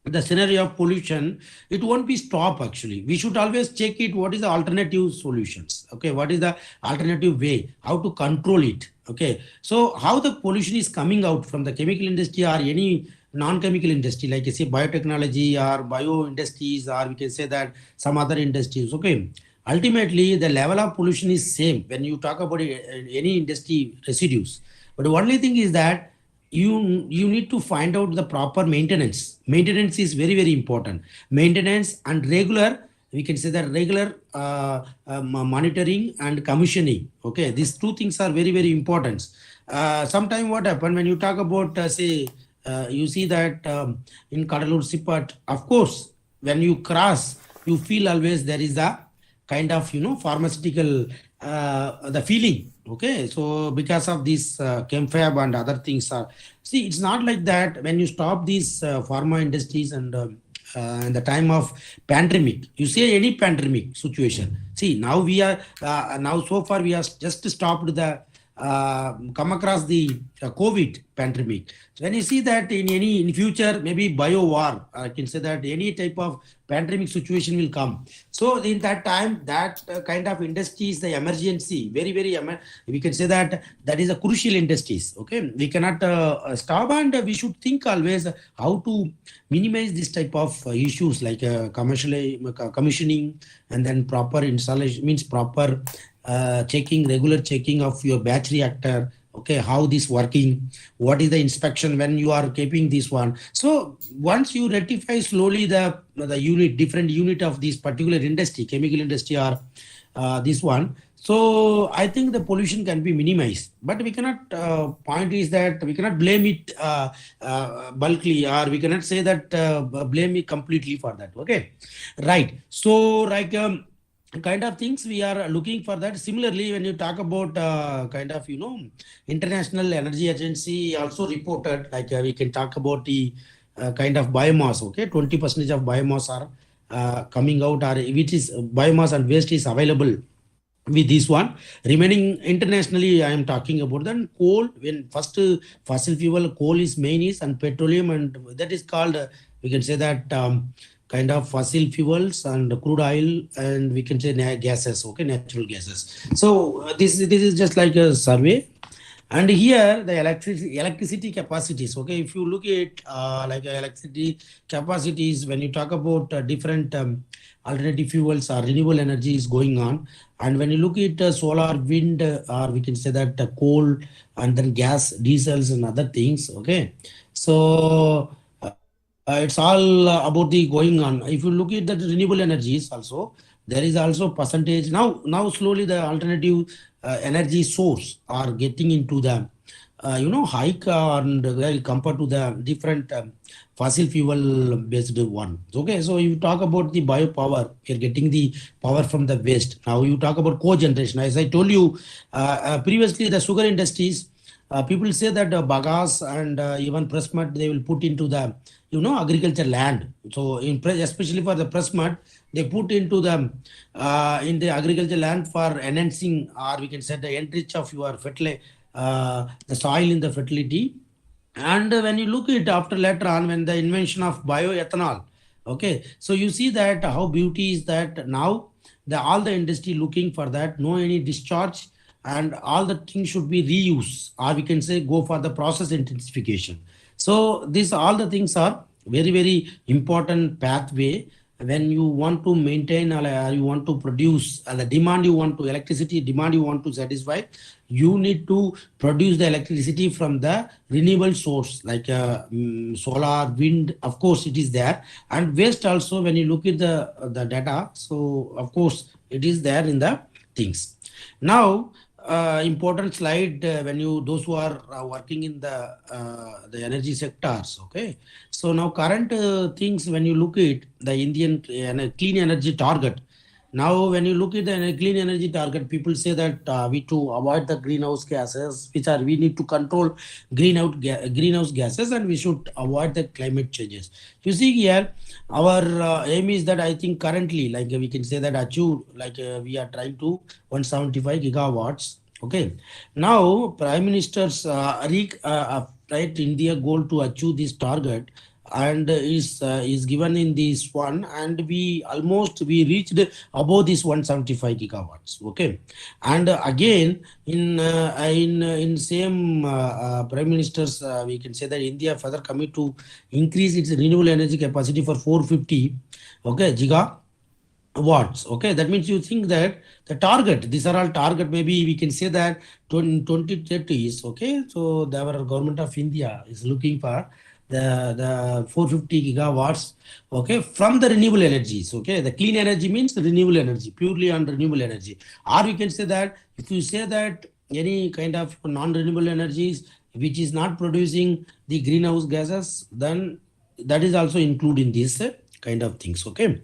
the scenario of pollution, it won't be stop. Actually, we should always check it, what is the alternative solutions. Okay, what is the alternative way, how to control it. Okay, so how the pollution is coming out from the chemical industry or any non-chemical industry, like you say biotechnology or bio industries, or we can say that some other industries. Okay, ultimately the level of pollution is same when you talk about any industry residues. But the only thing is that you need to find out the proper maintenance. Maintenance is very, very important. Maintenance and regular, we can say that regular monitoring and commissioning. Okay, these two things are very, very important. Sometime what happen when you talk about say you see that in Kadalur Sipat, of course, when you cross, you feel always there is a kind of pharmaceutical the feeling. Okay, so because of this chemfab and other things are, see, it's not like that. When you stop these pharma industries and in the time of pandemic, you say any pandemic situation, see, now we are now so far we have just stopped the come across the COVID pandemic. So when you see that in future, maybe bio war, I can say that any type of pandemic situation will come. So in that time, that kind of industries, the emergency, very, very, we can say that that is a crucial industries. Okay, we cannot stop, and we should think always how to minimize this type of issues, like commissioning, and then proper installation, means proper checking, regular checking of your batch reactor. Okay, how this working, what is the inspection when you are keeping this one. So once you rectify slowly the unit, different unit of this particular industry, chemical industry, or this one, so I think the pollution can be minimized. But we cannot point is that we cannot blame it bulkily, or we cannot say that blame it completely for that. Okay, right. So like kind of things we are looking for that. Similarly, when you talk about kind of International Energy Agency also reported, like we can talk about the kind of biomass. Okay, 20% of biomass are coming out, or which is biomass and waste is available with this one. Remaining internationally, I am talking about then coal. When first fossil fuel, coal is main is, and petroleum, and that is called we can say that kind of fossil fuels and crude oil, and we can say gases. Okay, natural gases. So this is just like a survey. And here the electricity capacities. Okay, if you look at like electricity capacities, when you talk about different alternative fuels or renewable energy is going on, and when you look at solar, wind, or we can say that coal, and then gas, diesels, and other things. Okay, so it's all about the going on. If you look at the renewable energies also, there is also percentage now slowly the alternative energy source are getting into the hike, and compared to the different fossil fuel based one. Okay, so you talk about the biopower, you're getting the power from the waste. Now you talk about cogeneration. As I told you previously, the sugar industries, people say that bagasse and even press mud they will put into the agriculture land. So especially for the press mud, they put into the in the agriculture land for enhancing, or we can say the enrich of your fertility, the soil in the fertility. And when you look at after later on, when the invention of bioethanol, okay, so you see that how beauty is that now all the industry looking for that, no any discharge, and all the things should be reused, or we can say go for the process intensification. So these all the things are very important pathway when you want to maintain or you want to produce the demand, you want to electricity demand you want to satisfy, you need to produce the electricity from the renewable source like solar, wind, of course it is there, and waste also. When you look at the data, so of course it is there in the things. Now important slide when you those who are working in the energy sectors, okay. So now current things, when you look at the Indian clean energy target. Now, when you look at the clean energy target, people say that we to avoid the greenhouse gases, which are we need to control greenhouse gases, and we should avoid the climate changes. You see here, our aim is that I think currently, like we can say that achieve, like we are trying to 175 gigawatts. Okay, now Prime Minister's right India goal to achieve this target, and is given in this one, and we reached above this 175 gigawatts. Okay, and again in same Prime Minister's we can say that India further commit to increase its renewable energy capacity for 450 okay gigawatts. Okay, that means you think that the target, these are all target, maybe we can say that 2030s. Okay, so our government of India is looking for the 450 gigawatts, okay, from the renewable energies. Okay, the clean energy means renewable energy, purely on renewable energy. Or we can say that if you say that any kind of non-renewable energies which is not producing the greenhouse gases, then that is also included in this kind of things. Okay,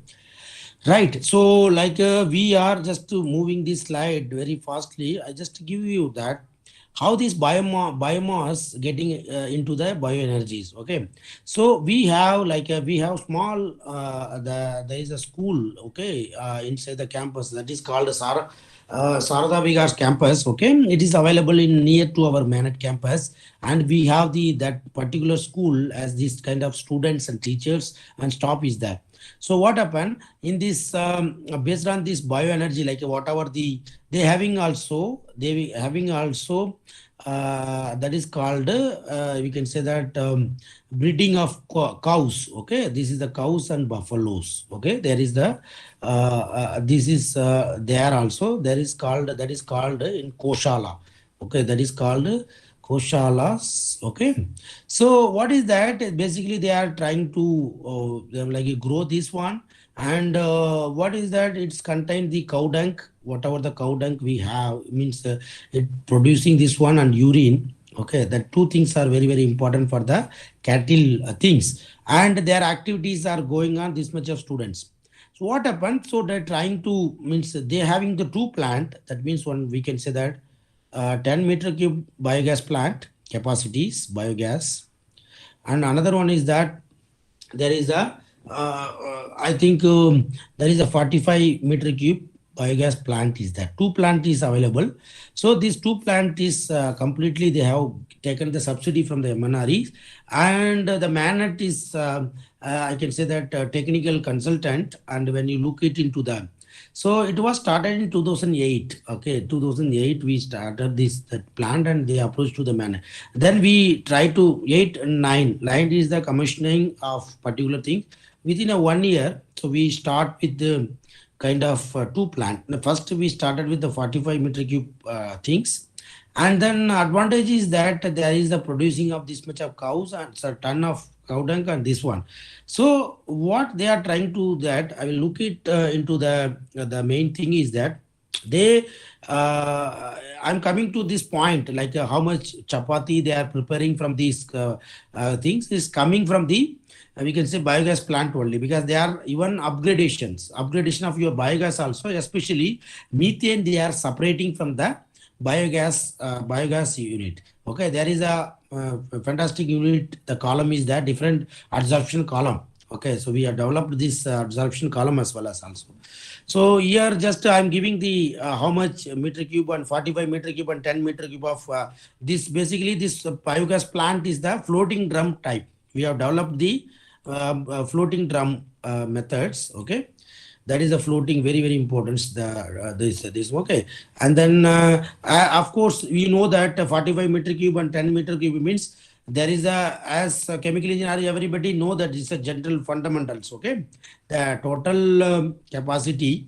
right. So like we are just moving this slide very fastly. I just give you that how this biomass getting into the bioenergies. Okay, so we have like we have small there is a school, okay, inside the campus, that is called Sarada Vigas campus. Okay, it is available in near to our Manat campus, and we have that particular school as this kind of students and teachers and staff is there. So what happened in this based on this bioenergy, like whatever they having also that is called we can say that breeding of cows. Okay, this is the cows and buffaloes. Okay, there is the this is there also, there is called, that is called in Koshala. Okay, that is called Koshalas. Okay, so what is that? Basically, they are trying to like grow this one, and what is that? It's contain the cow dung, whatever the cow dung we have means it producing this one and urine. Okay, the two things are very important for the cattle things, and their activities are going on this much of students. So what happened? So they're trying to means they're having the two plant. That means one we can say that 10 meter cube biogas plant capacities biogas, and another one is that there is a I think there is a 45 meter cube biogas plant is there. Two plant is available. So these two plant is completely they have taken the subsidy from the MNREs, and the Manat is I can say that technical consultant. And when you look it into the, so it was started in 2008. Okay, 2008 we started this that plant, and they approached to the man. Then we try to 8 and 9. 9 is the commissioning of particular thing within a 1 year. So we start with the kind of two plant. First we started with the 45 meter cube things, and then advantage is that there is the producing of this much of cows and a ton of cow dung and this one. So what they are trying to that, I will look it into the main thing is that they I'm coming to this point like how much chapati they are preparing from these things is coming from the we can say biogas plant only, because they are even upgradation of your biogas also, especially methane they are separating from the biogas unit. Okay, there is a fantastic unit, the column is there, different absorption column. Okay, so we have developed this absorption column as well as also. So here just I'm giving the how much meter cube and 45 meter cube and 10 meter cube of this. Basically, this biogas plant is the floating drum type. We have developed the floating drum methods. Okay, that is a floating, very important. The this okay, and then of course we know that 45 meter cube and 10 meter cube means there is a, as a chemical engineer, everybody know that it's a general fundamentals. Okay, the total capacity,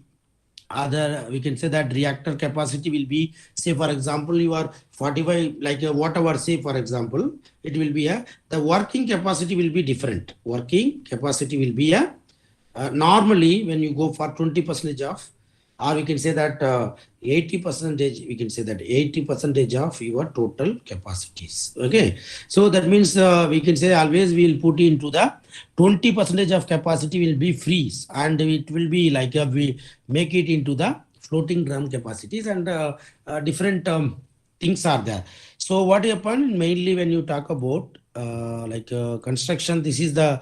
other we can say that reactor capacity will be, say for example you are 45 like whatever, say for example it will be a, the working capacity will be different. Working capacity will be a normally when you go for 20% of, or we can say that 80%, we can say that 80% of your total capacities. Okay, so that means we can say always we will put into the 20% of capacity will be freeze, and it will be like we make it into the floating drum capacities, and different things are there. So what happened mainly when you talk about construction, this is the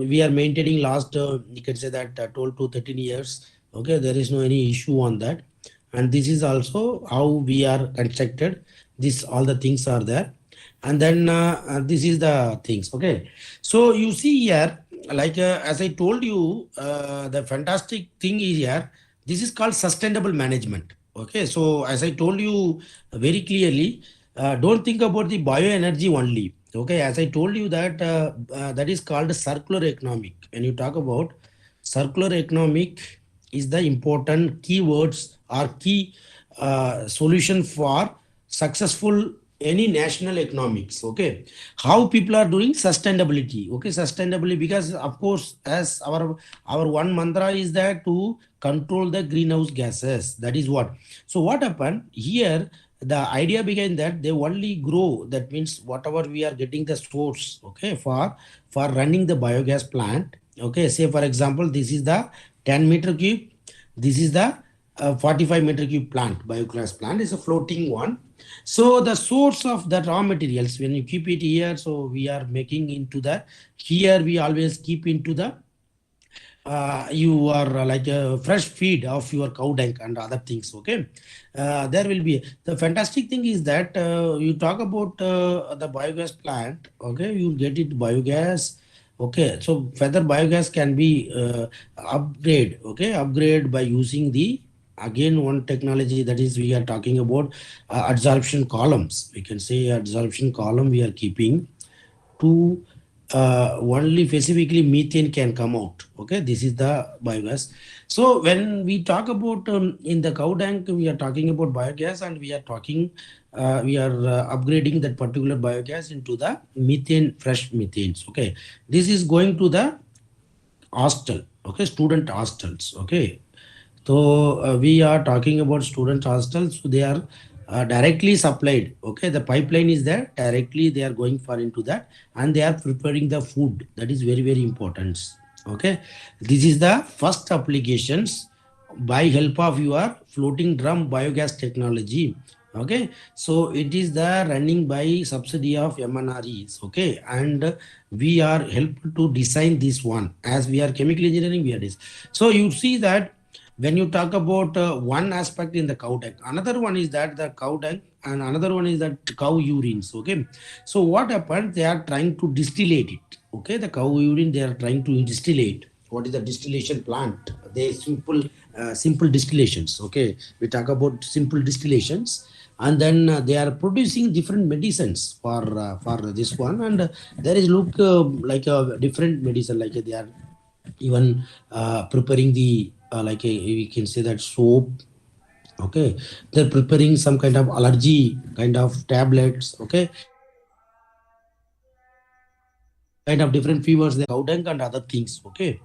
we are maintaining last you can say that 12 to 13 years. Okay, there is no any issue on that, and this is also how we are constructed. This all the things are there, and then this is the things. Okay, so you see here, like as I told you, the fantastic thing is here, this is called sustainable management. Okay, so as I told you very clearly, don't think about the bioenergy only. Okay, as I told you that that is called circular economic. When you talk about circular economic is the important keywords or key solution for successful any national economics. Okay, how people are doing sustainability. Okay, sustainability, because of course as our one mantra is that to control the greenhouse gases. That is what. So what happened here, the idea began that they only grow, that means whatever we are getting the source, okay, for running the biogas plant. Okay, say for example this is the 10 meter cube, this is the 45 meter cube plant. Biogas plant is a floating one. So the source of the raw materials, when you keep it here, so we are making into the, here we always keep into the you are like a fresh feed of your cow dung and other things. Okay, there will be, the fantastic thing is that you talk about the biogas plant. Okay, you get it biogas. Okay, so further biogas can be upgrade. Okay, upgrade by using the, again one technology, that is we are talking about adsorption columns. We can say adsorption column we are keeping to only specifically methane can come out. Okay, this is the biogas. So when we talk about in the cow tank, we are talking about biogas, and we are talking we are upgrading that particular biogas into the methane, fresh methanes. Okay, this is going to the hostel. Okay, student hostels. Okay, so we are talking about student hostels. So they are directly supplied. Okay, the pipeline is there, directly they are going for into that, and they are preparing the food. That is very important. Okay, this is the first applications by help of your floating drum biogas technology. Okay, so it is the running by subsidy of MNREs. Okay, and we are helped to design this one, as we are chemical engineering, we are this. So you see that when you talk about one aspect in the cow tank, another one is that the cow tank, and another one is that cow urines. Okay, so what happened, they are trying to distillate it. Okay, the cow urine they are trying to distillate. What is the distillation plant? They simple distillations. Okay, we talk about simple distillations, and then they are producing different medicines for this one, and there is look like a different medicine, like they are even preparing the like we can say that soap. Okay, they're preparing some kind of allergy kind of tablets. Okay, kind of different fevers, the cow dung and other things. Okay,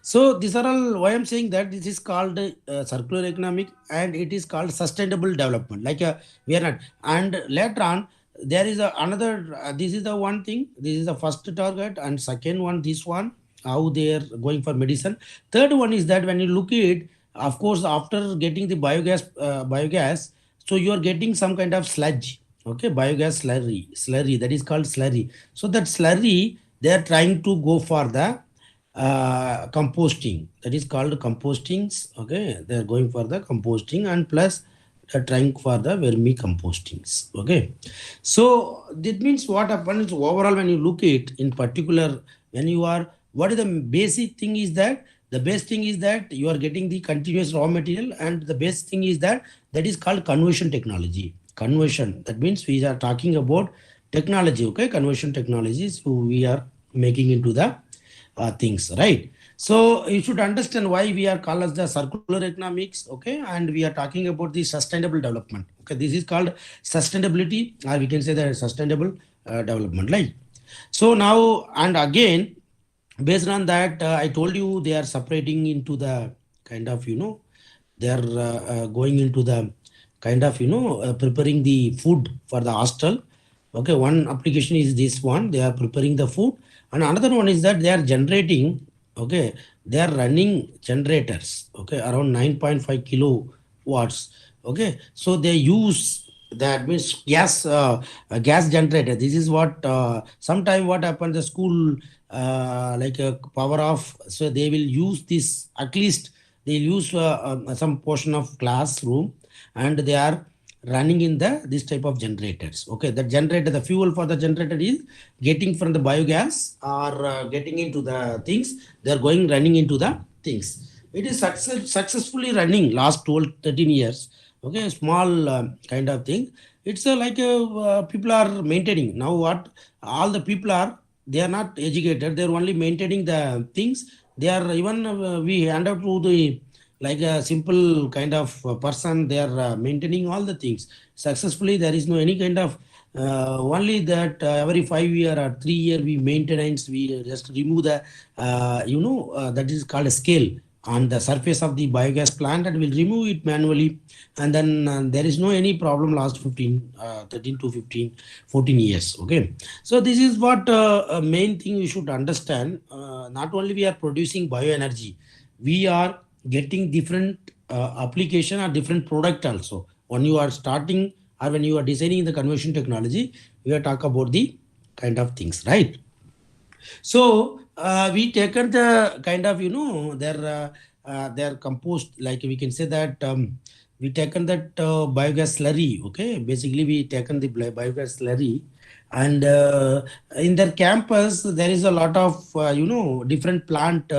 so these are all why I'm saying that this is called circular economic, and it is called sustainable development. Like we are not, and later on there is another. This is the one thing. This is the first target, and second one, this one, how they are going for medicine. Third one is that when you look at it, of course, after getting the biogas, so you are getting some kind of sludge. Okay, biogas slurry, that is called slurry. So that slurry they are trying to go for the composting. That is called compostings. Okay, they are going for the composting, and plus they are trying for the vermi compostings. Okay, so that means what happens overall when you look at in particular, when you are, what is the basic thing is that the best thing is that you are getting the continuous raw material, and the best thing is that that is called conversion technology. Conversion, that means we are talking about technology. Okay, conversion technologies, so we are making into the things, right? So you should understand why we are called as the circular economics. Okay, and we are talking about the sustainable development. Okay, this is called sustainability, or we can say that sustainable development, right? So now, and again, based on that, I told you they are separating into the kind of, they are going into the kind of, preparing the food for the hostel. Okay, one application is this one, they are preparing the food, and another one is that they are generating. Okay, they are running generators. Okay, around 9.5 kilowatts. Okay, so they use, that means gas, gas generator. This is what sometime what happened, the school like a power off, so they will use this, at least they use some portion of classroom, and they are running in the this type of generators. Okay, the generator, the fuel for the generator is getting from the biogas, or getting into the things, they are going running into the things. It is successfully running last 12 13 years. Okay, small kind of thing. It's like people are maintaining now. What all the people are, they are not educated, they are only maintaining the things. They are even we hand out to the, like a simple kind of person, they are maintaining all the things successfully. There is no any kind of only that every 5 year or 3 year we maintenance, we just remove the that is called a scale on the surface of the biogas plant, and will remove it manually. And then there is no any problem last 13 to 15 14 years. Okay, so this is what main thing you should understand. Not only we are producing bioenergy, we are getting different application or different product also. When you are starting or when you are designing the conversion technology, we are talk about the kind of things, right? So we taken the kind of, their compost, like we can say that we taken that biogas slurry. Okay, basically we taken the biogas slurry, and in their campus there is a lot of different plant,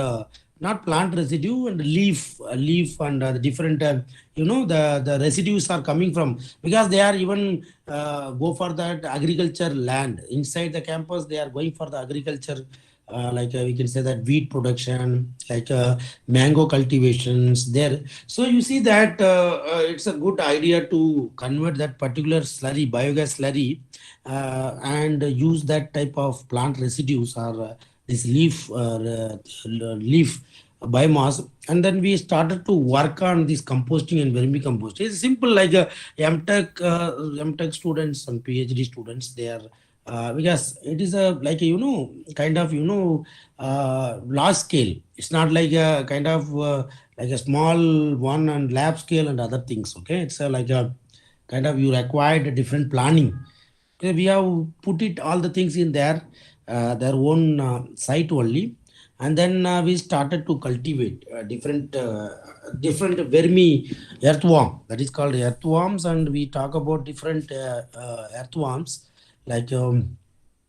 not plant residue, and leaf and the different the residues are coming from, because they are even go for that agriculture land inside the campus, they are going for the agriculture, like we can say that wheat production, like mango cultivations there. So you see that it's a good idea to convert that particular slurry, biogas slurry, and use that type of plant residues, or this leaf biomass. And then we started to work on this composting and vermicompost. It's simple, like MTech students and PhD students, they are because it is a like kind of large scale. It's not like a kind of like a small one and lab scale and other things. Okay, it's like a kind of, you required a different planning. Okay, we have put it all the things in their own site only, and then we started to cultivate different vermi earthworm, that is called earthworms, and we talk about different earthworms, like the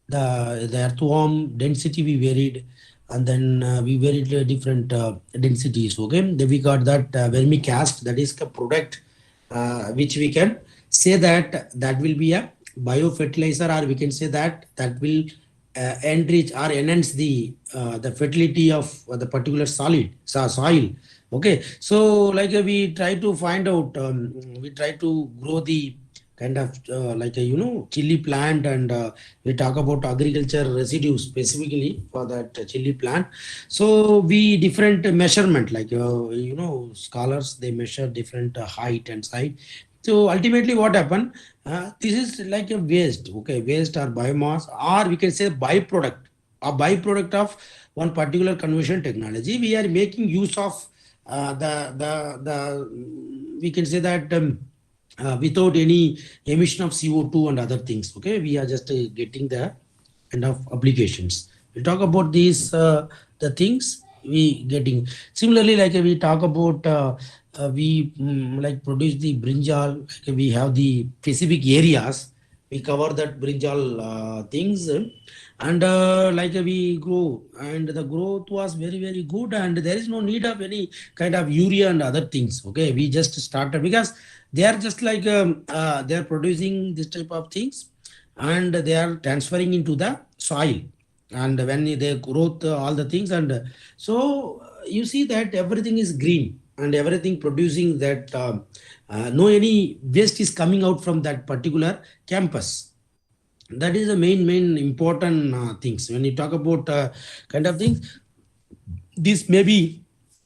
earthworm density we varied, and then we varied different densities. Okay, then we got that vermicast, that is the product which we can say that that will be a biofertilizer, or we can say that that will enrich or enhance the fertility of the particular soil. Okay, so like we try to find out, we try to grow the kind of like a chili plant, and we talk about agriculture residues specifically for that chili plant. So we different measurement, like scholars, they measure different height and size. So ultimately what happened, this is like a waste. Okay, waste or biomass, or we can say byproduct, a byproduct of one particular conversion technology. We are making use of the we can say that without any emission of CO2 and other things. Okay, we are just getting the kind of applications. We talk about these the things we getting. Similarly, like we talk about we like produce the brinjal. Like we have the specific areas. We cover that brinjal things, and like we grow, and the growth was very good, and there is no need of any kind of urea and other things. Okay, we just started because they are just like they are producing this type of things, and they are transferring into the soil, and when they growth all the things, and so you see that everything is green and everything producing that no any waste is coming out from that particular campus. That is the main important things when you talk about kind of things. This maybe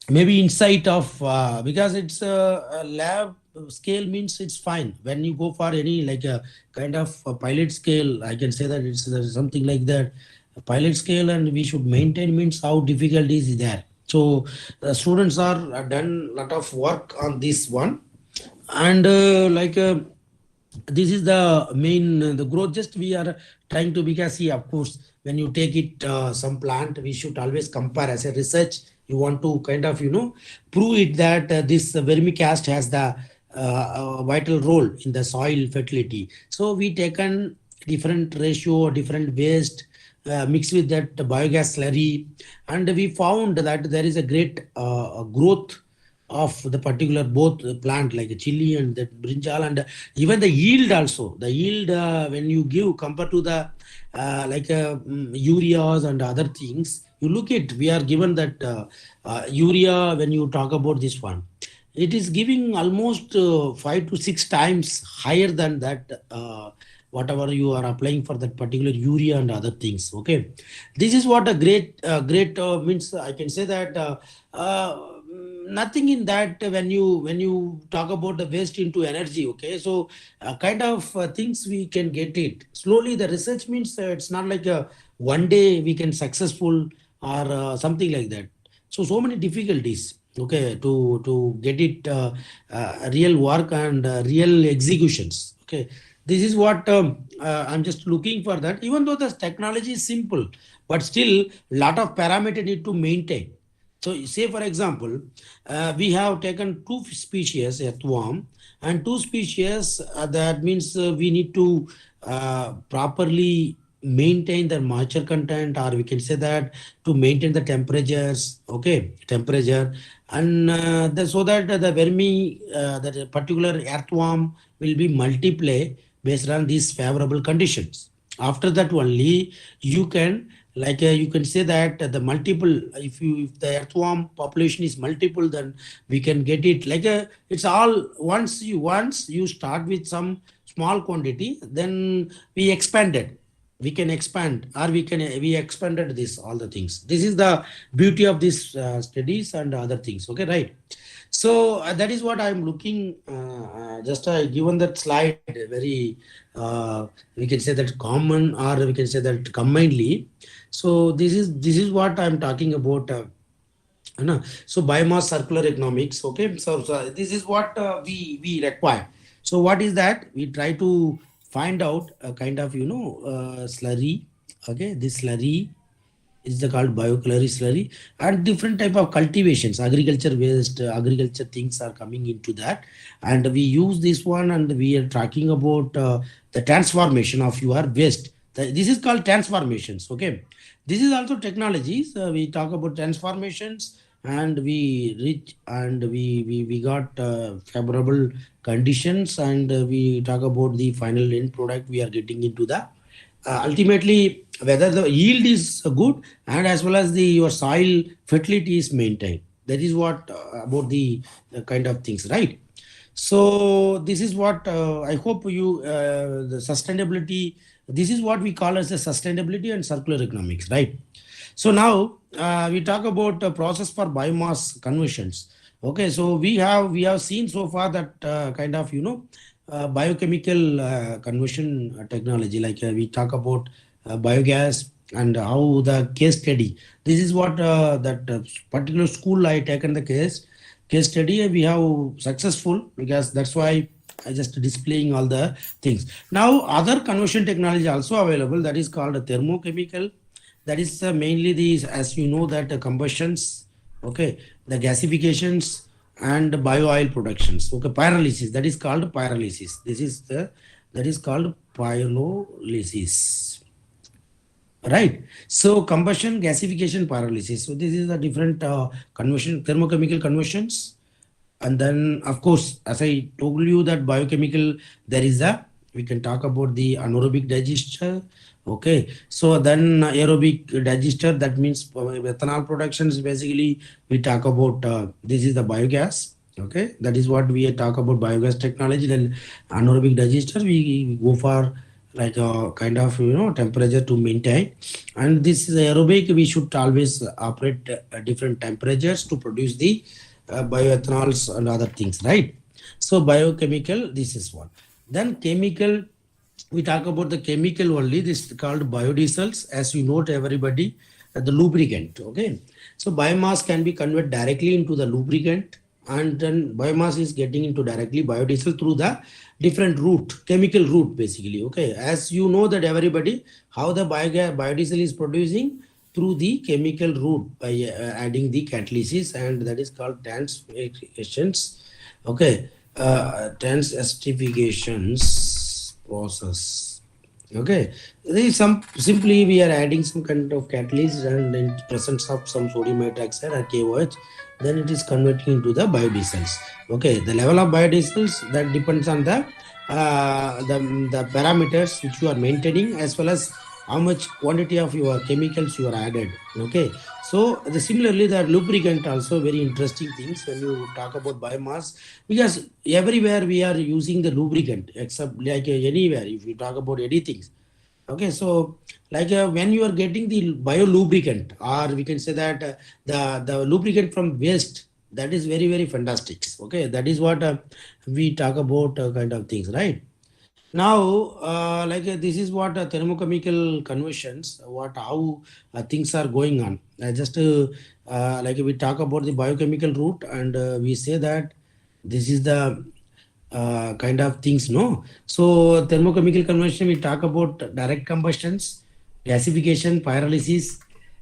insight of because it's a lab scale means it's fine. When you go for any like a kind of a pilot scale, I can say that it's something like that, a pilot scale, and we should maintain means how difficult is there. So the students are done lot of work on this one, and this is the main the growth just we are trying to, because see, of course, when you take it some plant, we should always compare as a research. You want to kind of prove it that this vermicast has the vital role in the soil fertility. So we taken different ratio, different waste, mixed with that biogas slurry, and we found that there is a great growth of the particular both plant like a chili and the brinjal, and even the yield also. The yield when you give compared to the ureas and other things, you look at, we are given that urea, when you talk about this one, it is giving almost 5 to 6 times higher than that whatever you are applying for that particular urea and other things. Okay, this is what a great means. I can say that nothing in that when you talk about the waste into energy. Okay, so kind of things we can get it slowly. The research means it's not like a one day we can successful or something like that. So many difficulties, okay, to get it real work and real executions. Okay, this is what I'm just looking for that. Even though the technology is simple, but still lot of parameter need to maintain. So say for example, we have taken two species earthworm and two species, that means we need to properly maintain the moisture content, or we can say that to maintain the temperatures. Okay, temperature, and so that the vermi that particular earthworm will be multiply based on these favorable conditions. After that only you can you can say that the multiple, if the earthworm population is multiple, then we can get it it's all once you start with some small quantity, then we can expand, or we expanded this all the things. This is the beauty of these studies and other things. Okay, right? So that is what I'm looking. Just given that slide, very we can say that common, or we can say that combinedly. So this is what I'm talking about. So biomass circular economics. Okay, so this is what we require. So what is that? We try to find out a kind of slurry. Okay, this slurry is the called biocaloric slurry, and different type of cultivations, agriculture waste, agriculture things are coming into that, and we use this one, and we are talking about the transformation of your waste. This is called transformations. Okay, this is also technologies. We talk about transformations, and we reach, and we got favorable conditions, and we talk about the final end product we are getting into the ultimately whether the yield is good, and as well as the your soil fertility is maintained. That is what about the kind of things, right? So this is what I hope you the sustainability. This is what we call as the sustainability and circular economics, right? So now we talk about process for biomass conversions. Okay, so we have seen so far that kind of biochemical conversion technology, we talk about biogas, and how the case study. This is what that particular school I taken the case study. We have successful, because that's why I just displaying all the things. Now other conversion technology also available, that is called a thermochemical, that is mainly these, as you know, that combustions, okay, the gasifications and bio oil productions, okay, pyrolysis, that is called pyrolysis. That is called pyrolysis, right? So combustion, gasification, pyrolysis. So this is the different conversion, thermochemical conversions. And then, of course, as I told you that biochemical, there is a, we can talk about the anaerobic digester. Okay. So then aerobic digester, that means ethanol productions. Basically, we talk about, this is the biogas. Okay. That is what we talk about biogas technology. Then anaerobic digester, we go for like a kind of, temperature to maintain. And this is aerobic, we should always operate different temperatures to produce the bioethanols and other things, right? So biochemical, this is one. Then chemical, we talk about the chemical only. This is called biodiesels, as you note everybody, the lubricant. Okay, so biomass can be converted directly into the lubricant, and then biomass is getting into directly biodiesel through the different route, chemical route, basically. Okay, as you know that everybody, how the biodiesel is producing through the chemical route by adding the catalysis, and that is called transactions. Okay, transesterifications process. Okay, there is some, simply we are adding some kind of catalyst, and in presence of some sodium hydroxide or KOH, then it is converting into the biodiesels. Okay, the level of biodiesels, that depends on the parameters which you are maintaining, as well as how much quantity of your chemicals you are added. Okay, so similarly the lubricant also very interesting things when you talk about biomass, because everywhere we are using the lubricant, except like anywhere if you talk about anything. Okay, so like when you are getting the biolubricant, or we can say that the lubricant from waste, that is very, very fantastic. Okay, that is what we talk about kind of things, right? Now, this is what thermochemical conversions, what how things are going on. Just like we talk about the biochemical route, and we say that this is the kind of things, no? So thermochemical conversion, we talk about direct combustions, gasification, pyrolysis,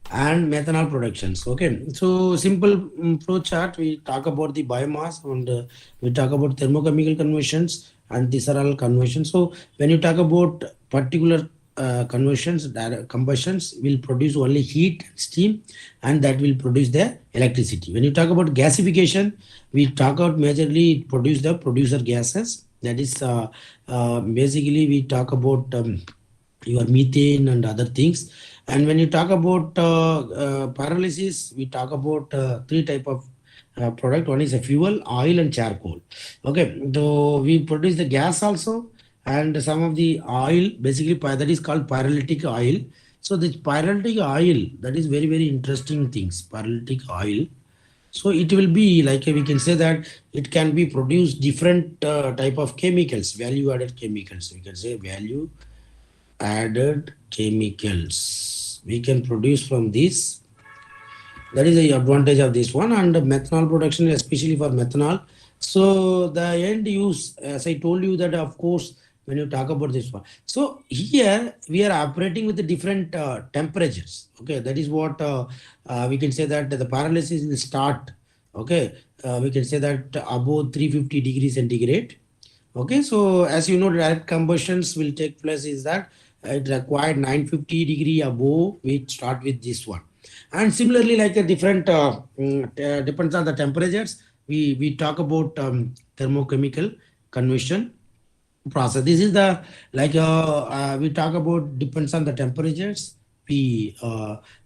and methanol productions. Okay, so simple flow chart, we talk about the biomass, and we talk about thermochemical conversions, and these are all conversions. So when you talk about particular conversions, direct combustions will produce only heat, steam, and that will produce the electricity. When you talk about gasification, we talk about majorly produce the producer gases. That is basically we talk about your methane and other things. And when you talk about pyrolysis, we talk about three type of product. One is a fuel, oil, and charcoal. Okay, so we produce the gas also, and some of the oil, basically that is called pyrolytic oil. So this pyrolytic oil, that is very, very interesting things, pyrolytic oil. So it will be like we can say that it can be produced different type of chemicals, value added chemicals. We can say value added chemicals we can produce from this. That is the advantage of this one. And methanol production, especially for methanol. So the end use, as I told you that, of course, when you talk about this one. So here we are operating with the different temperatures. Okay, that is what we can say that the pyrolysis will start. Okay, we can say that above 350 degrees centigrade. Okay, so as you know, direct combustions will take place is that it required 950 degree above. We start with this one, and similarly, like a different depends on the temperatures. We talk about thermochemical conversion process. This is the like we talk about depends on the temperatures. We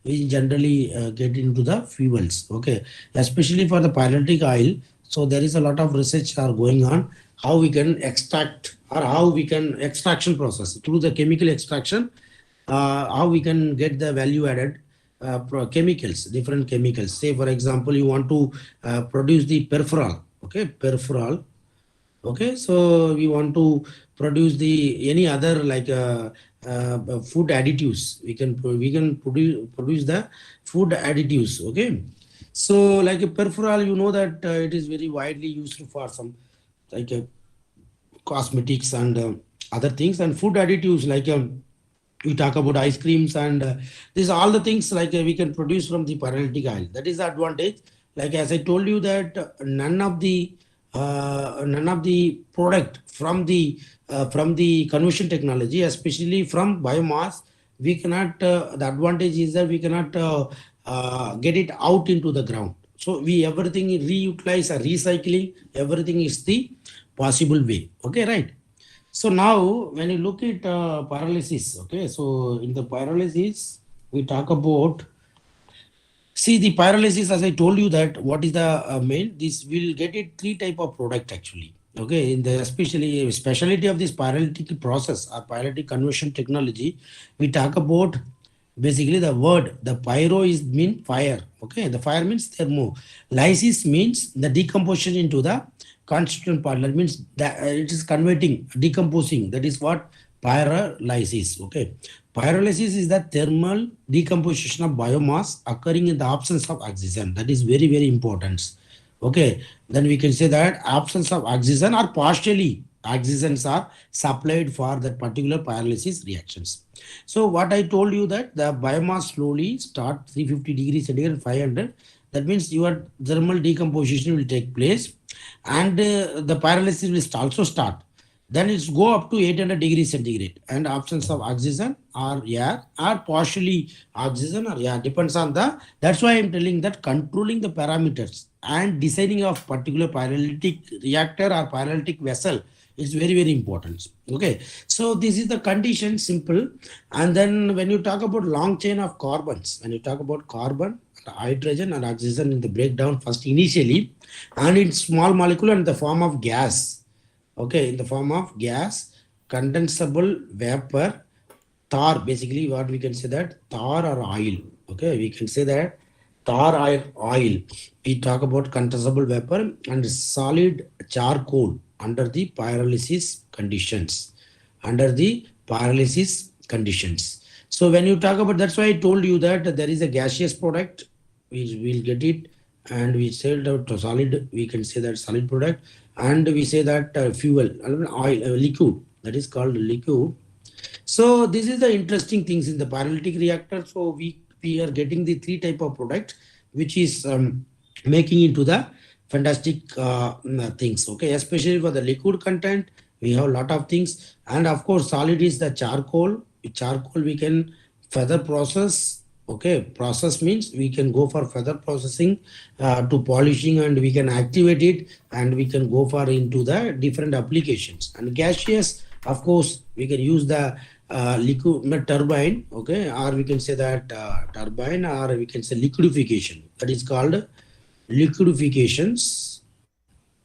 generally get into the fuels. Okay, especially for the pyrolytic oil. So there is a lot of research are going on how we can extract, or how we can extraction process through the chemical extraction, how we can get the value added chemicals, different chemicals. Say for example, you want to produce the perforol. Okay, perforol. Okay, so we want to produce the any other like food additives. We can produce the food additives. Okay, so like a perforol, you know that it is very widely used for some like cosmetics and other things, and food additives like We talk about ice creams, and these all the things like we can produce from the pyrolytic oil. That is the advantage. Like as I told you that none of the product from the conversion technology, especially from biomass, we cannot. The advantage is that we cannot get it out into the ground. So we everything reutilize or recycling. Everything is the possible way. Okay, right? So now, when you look at paralysis, okay, so in the paralysis, we talk about, see the paralysis, as I told you that what is the main, this will get it three type of product actually. Okay, in the especially specialty of this paralytic process or paralytic conversion technology, we talk about basically the word, the pyro is mean fire. Okay, the fire means thermo. Lysis means the decomposition into the constituent part. That means that it is converting, decomposing. That is what pyrolysis. Okay, pyrolysis is the thermal decomposition of biomass occurring in the absence of oxygen. That is very, very important. Okay, then we can say that absence of oxygen or partially oxygens are supplied for that particular pyrolysis reactions. So what I told you that the biomass slowly start 350 degrees centigrade 500. That means your thermal decomposition will take place, and the pyrolysis will also start. Then it's go up to 800 degrees centigrade, and absence of oxygen or air or partially oxygen or air depends on the. That's why I'm telling that controlling the parameters and designing of particular pyrolytic reactor or pyrolytic vessel is very, very important. Okay, so this is the condition, simple. And then when you talk about long chain of carbons, when you talk about carbon, hydrogen and oxygen in the breakdown first initially, and in small molecule and the form of gas. Okay, in the form of gas, condensable vapor, tar, basically what we can say that tar or oil. Okay, we can say that tar or oil. We talk about condensable vapor and solid charcoal under the pyrolysis conditions. Under the pyrolysis conditions. So when you talk about, that's why I told you that there is a gaseous product, we will get it, and we said out to solid, we can say that solid product, and we say that fuel, oil, liquid, that is called liquid. So this is the interesting things in the pyrolytic reactor. So we are getting the three type of product, which is making into the fantastic things. Okay, especially for the liquid content, we have a lot of things, and of course solid is the charcoal. With charcoal we can further process. Okay, process means we can go for further processing to polishing, and we can activate it, and we can go for into the different applications. And gaseous, of course, we can use the liquid turbine. Okay, or we can say that turbine, or we can say liquidification. That is called liquidifications,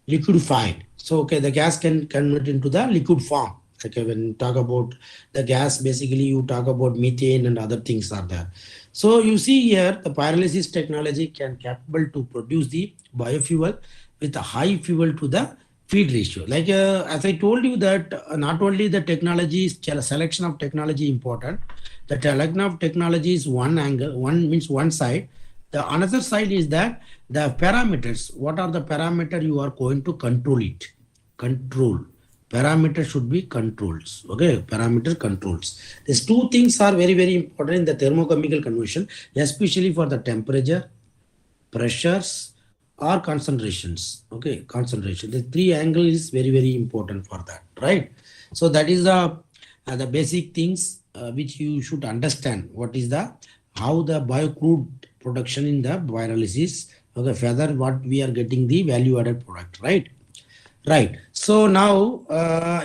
liquefied. So okay, the gas can convert into the liquid form. Okay, when you talk about the gas, basically you talk about methane and other things are there. So you see here, the pyrolysis technology can capable to produce the biofuel with a high fuel to the feed ratio. Like as I told you that not only the technology selection of technology important, the selection of technology is one angle, one means one side. The another side is that the parameters, what are the parameter you are going to control it? Control. Parameter should be controls. Okay, parameter controls. These two things are very, very important in the thermochemical conversion, especially for the temperature, pressures, or concentrations. Okay, concentration. The three angle is very, very important for that, right? So that is the basic things which you should understand. What is the how the biocrude production in the pyrolysis. Okay, further what we are getting the value added product, right? Right. So now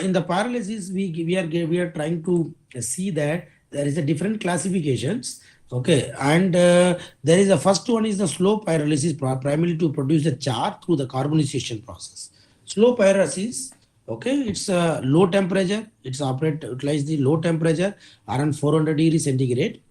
in the pyrolysis, we are trying to see that there is a different classifications. Okay, and there is the first one is the slow pyrolysis, primarily to produce the char through the carbonization process. Slow pyrolysis, okay, it's a low temperature. It's utilize the low temperature around 400 degrees centigrade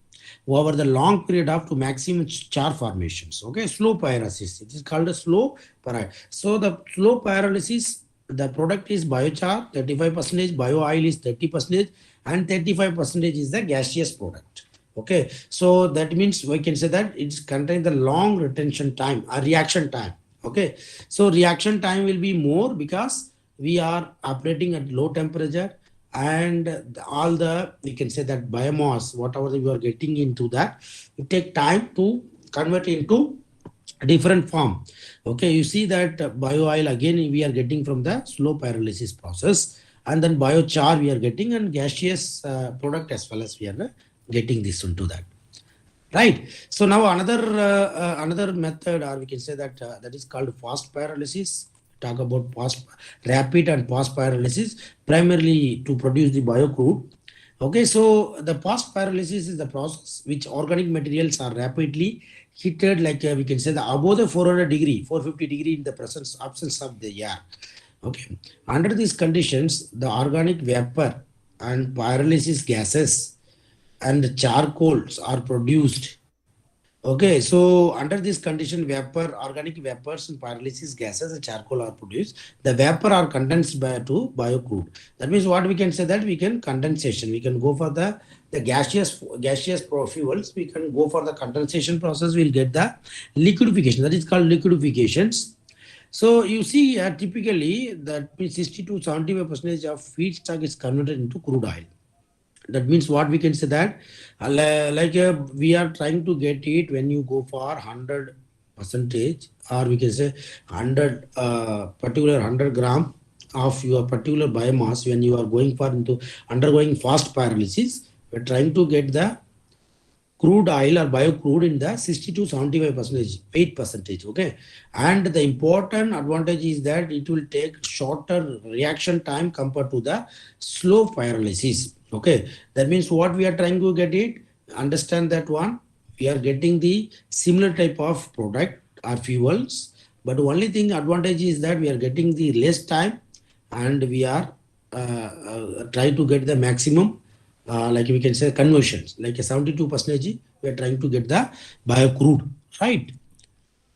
over the long period of to maximum char formations. Okay, slow pyrolysis. It is called a slow pyrolysis. So the slow pyrolysis, the product is biochar, 35%, bio oil is 30%, and 35% is the gaseous product. Okay, so that means we can say that it's contain the long retention time or reaction time. Okay, so reaction time will be more because we are operating at low temperature and all the, we can say that biomass, whatever you are getting into that, it take time to convert into different form. Okay, you see that bio oil again we are getting from the slow pyrolysis process, and then biochar we are getting, and gaseous product as well as we are getting this into that. Right. So now another method, or we can say that that is called fast pyrolysis. Talk about rapid and fast pyrolysis, primarily to produce the biocrude. Okay, so the fast pyrolysis is the process which organic materials are rapidly heated, like we can say the above the 400 degree, 450 degree in the presence absence of the air. Okay, under these conditions, the organic vapor and pyrolysis gases and charcoals are produced. Okay, so under this condition, vapor, organic vapors and pyrolysis gases and charcoal are produced. The vapor are condensed to biocrude. That means what we can say, that we can condensation. We can go for the gaseous fuels. We can go for the condensation process. We'll get the liquidification. That is called liquidifications. So you see, typically that means 60 to 75% of feedstock is converted into crude oil. That means what we can say, that we are trying to get it when you go for 100 percentage, or we can say 100 particular 100 gram of your particular biomass. When you are going for into undergoing fast pyrolysis, we are trying to get the crude oil or biocrude in the 60 to 75% weight. Okay, and the important advantage is that it will take shorter reaction time compared to the slow pyrolysis. Okay, that means what we are trying to get it, understand that one, we are getting the similar type of product or fuels, but only thing advantage is that we are getting the less time, and we are trying to get the maximum, like we can say conversions, like a 72%, we are trying to get the biocrude, right?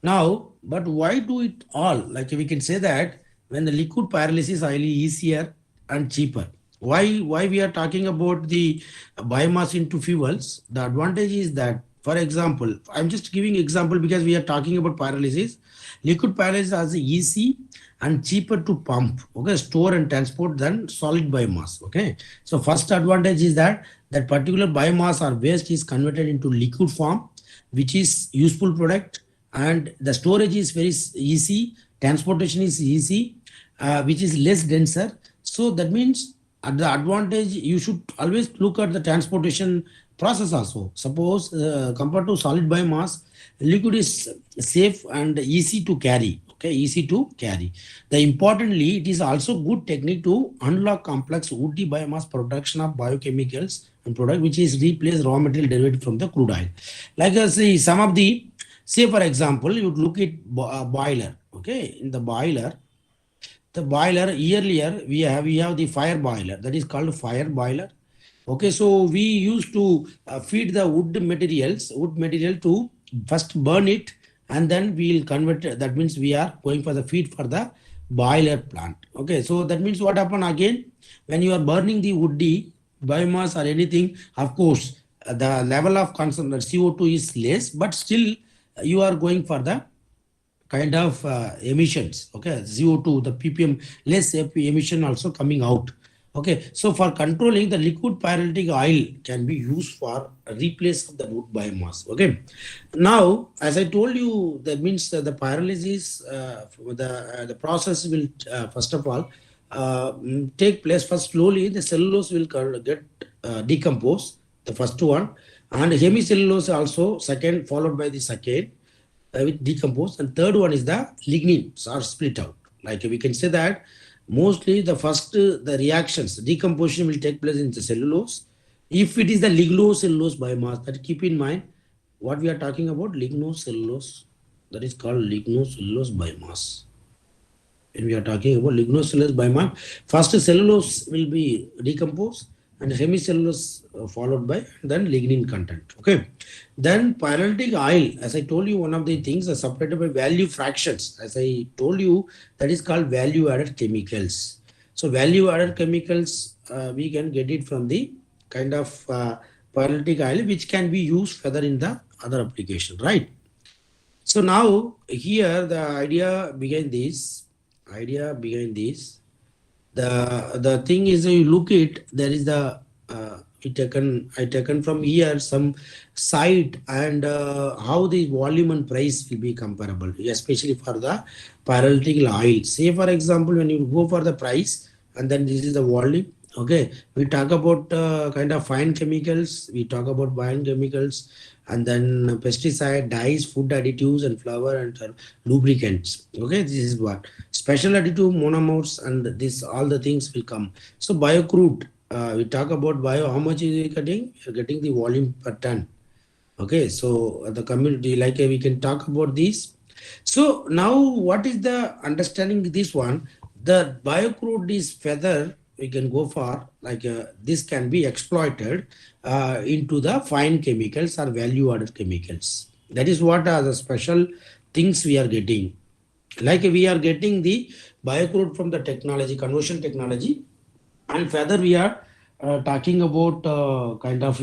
Now, but why do it all? Like we can say that when the liquid pyrolysis oil is easier and cheaper. Why we are talking about the biomass into fuels? The advantage is that, for example, I'm just giving example because we are talking about pyrolysis. Liquid pyrolysis is easy and cheaper to pump, okay, store and transport than solid biomass. Okay, so first advantage is that particular biomass or waste is converted into liquid form, which is useful product, and the storage is very easy, transportation is easy, which is less denser. So that means at the advantage, you should always look at the transportation process also. Suppose compared to solid biomass, liquid is safe and easy to carry. Okay, easy to carry. The importantly, it is also good technique to unlock complex woody biomass production of biochemicals and product which is replace raw material derived from the crude oil. Like I say, some of the, say for example, you look at boiler. Okay, in the boiler earlier we have the fire boiler, that is called fire boiler. Okay, so we used to feed the wood material to first burn it, and then we will convert it. That means we are going for the feed for the boiler plant. Okay, so that means what happen again, when you are burning the woody biomass or anything, of course the level of CO2 is less, but still you are going for the kind of emissions. Okay, CO2, the ppm less emission also coming out. Okay, so for controlling, the liquid pyrolytic oil can be used for replace of the wood biomass. Okay, now as I told you, that means the pyrolysis, the process will first of all take place. First, slowly the cellulose will get decomposed, the first one, and hemicellulose also second, followed by the second with decompose, and third one is the lignins are split out. Like we can say that mostly the first the reactions, decomposition will take place in the cellulose. If it is the lignocellulose biomass, that keep in mind what we are talking about, lignocellulose, that is called lignocellulose biomass. When we are talking about lignocellulose biomass, first cellulose will be decomposed and hemicellulose followed by then lignin content. Okay, then pyrolytic oil, as I told you, one of the things are separated by value fractions. As I told you, that is called value added chemicals. So value added chemicals, we can get it from the kind of pyrolytic oil, which can be used further in the other application, right? So now here the idea behind this The thing is, you look it, there is the I taken from here some site, and how the volume and price will be comparable, especially for the pyrolytic oil. Say for example, when you go for the price, and then this is the volume. Okay, we talk about kind of fine chemicals, we talk about fine chemicals, and then pesticide, dyes, food additives, and flour and lubricants. Okay, this is what special additive monomers, and this all the things will come. So biocrude, we talk about bio, how much is it getting? You're getting the volume per ton. Okay, so the community, like we can talk about this. So now what is the understanding this one? The biocrude is feather, we can go for, like this can be exploited into the fine chemicals or value added chemicals. That is what are the special things we are getting. Like we are getting the biocrude from the technology, conversion technology, and further we are talking about kind of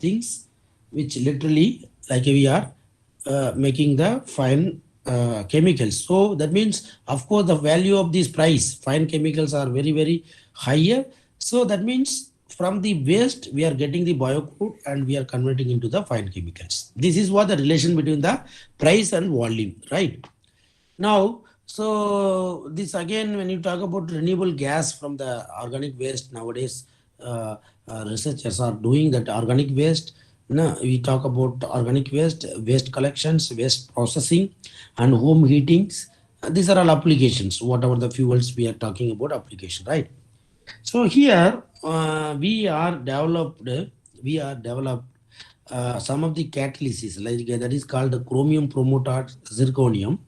things which literally, like we are making the fine chemicals. So that means, of course, the value of this price, fine chemicals are very, very higher. So that means from the waste, we are getting the biocrude and we are converting into the fine chemicals. This is what the relation between the price and volume, right? Now, so this again, when you talk about renewable gas from the organic waste nowadays, researchers are doing that organic waste. No, we talk about organic waste, waste collections, waste processing, and home heatings. These are all applications. Whatever the fuels we are talking about, application, right? So here we are developed some of the catalysis, like that is called the chromium promoter zirconium.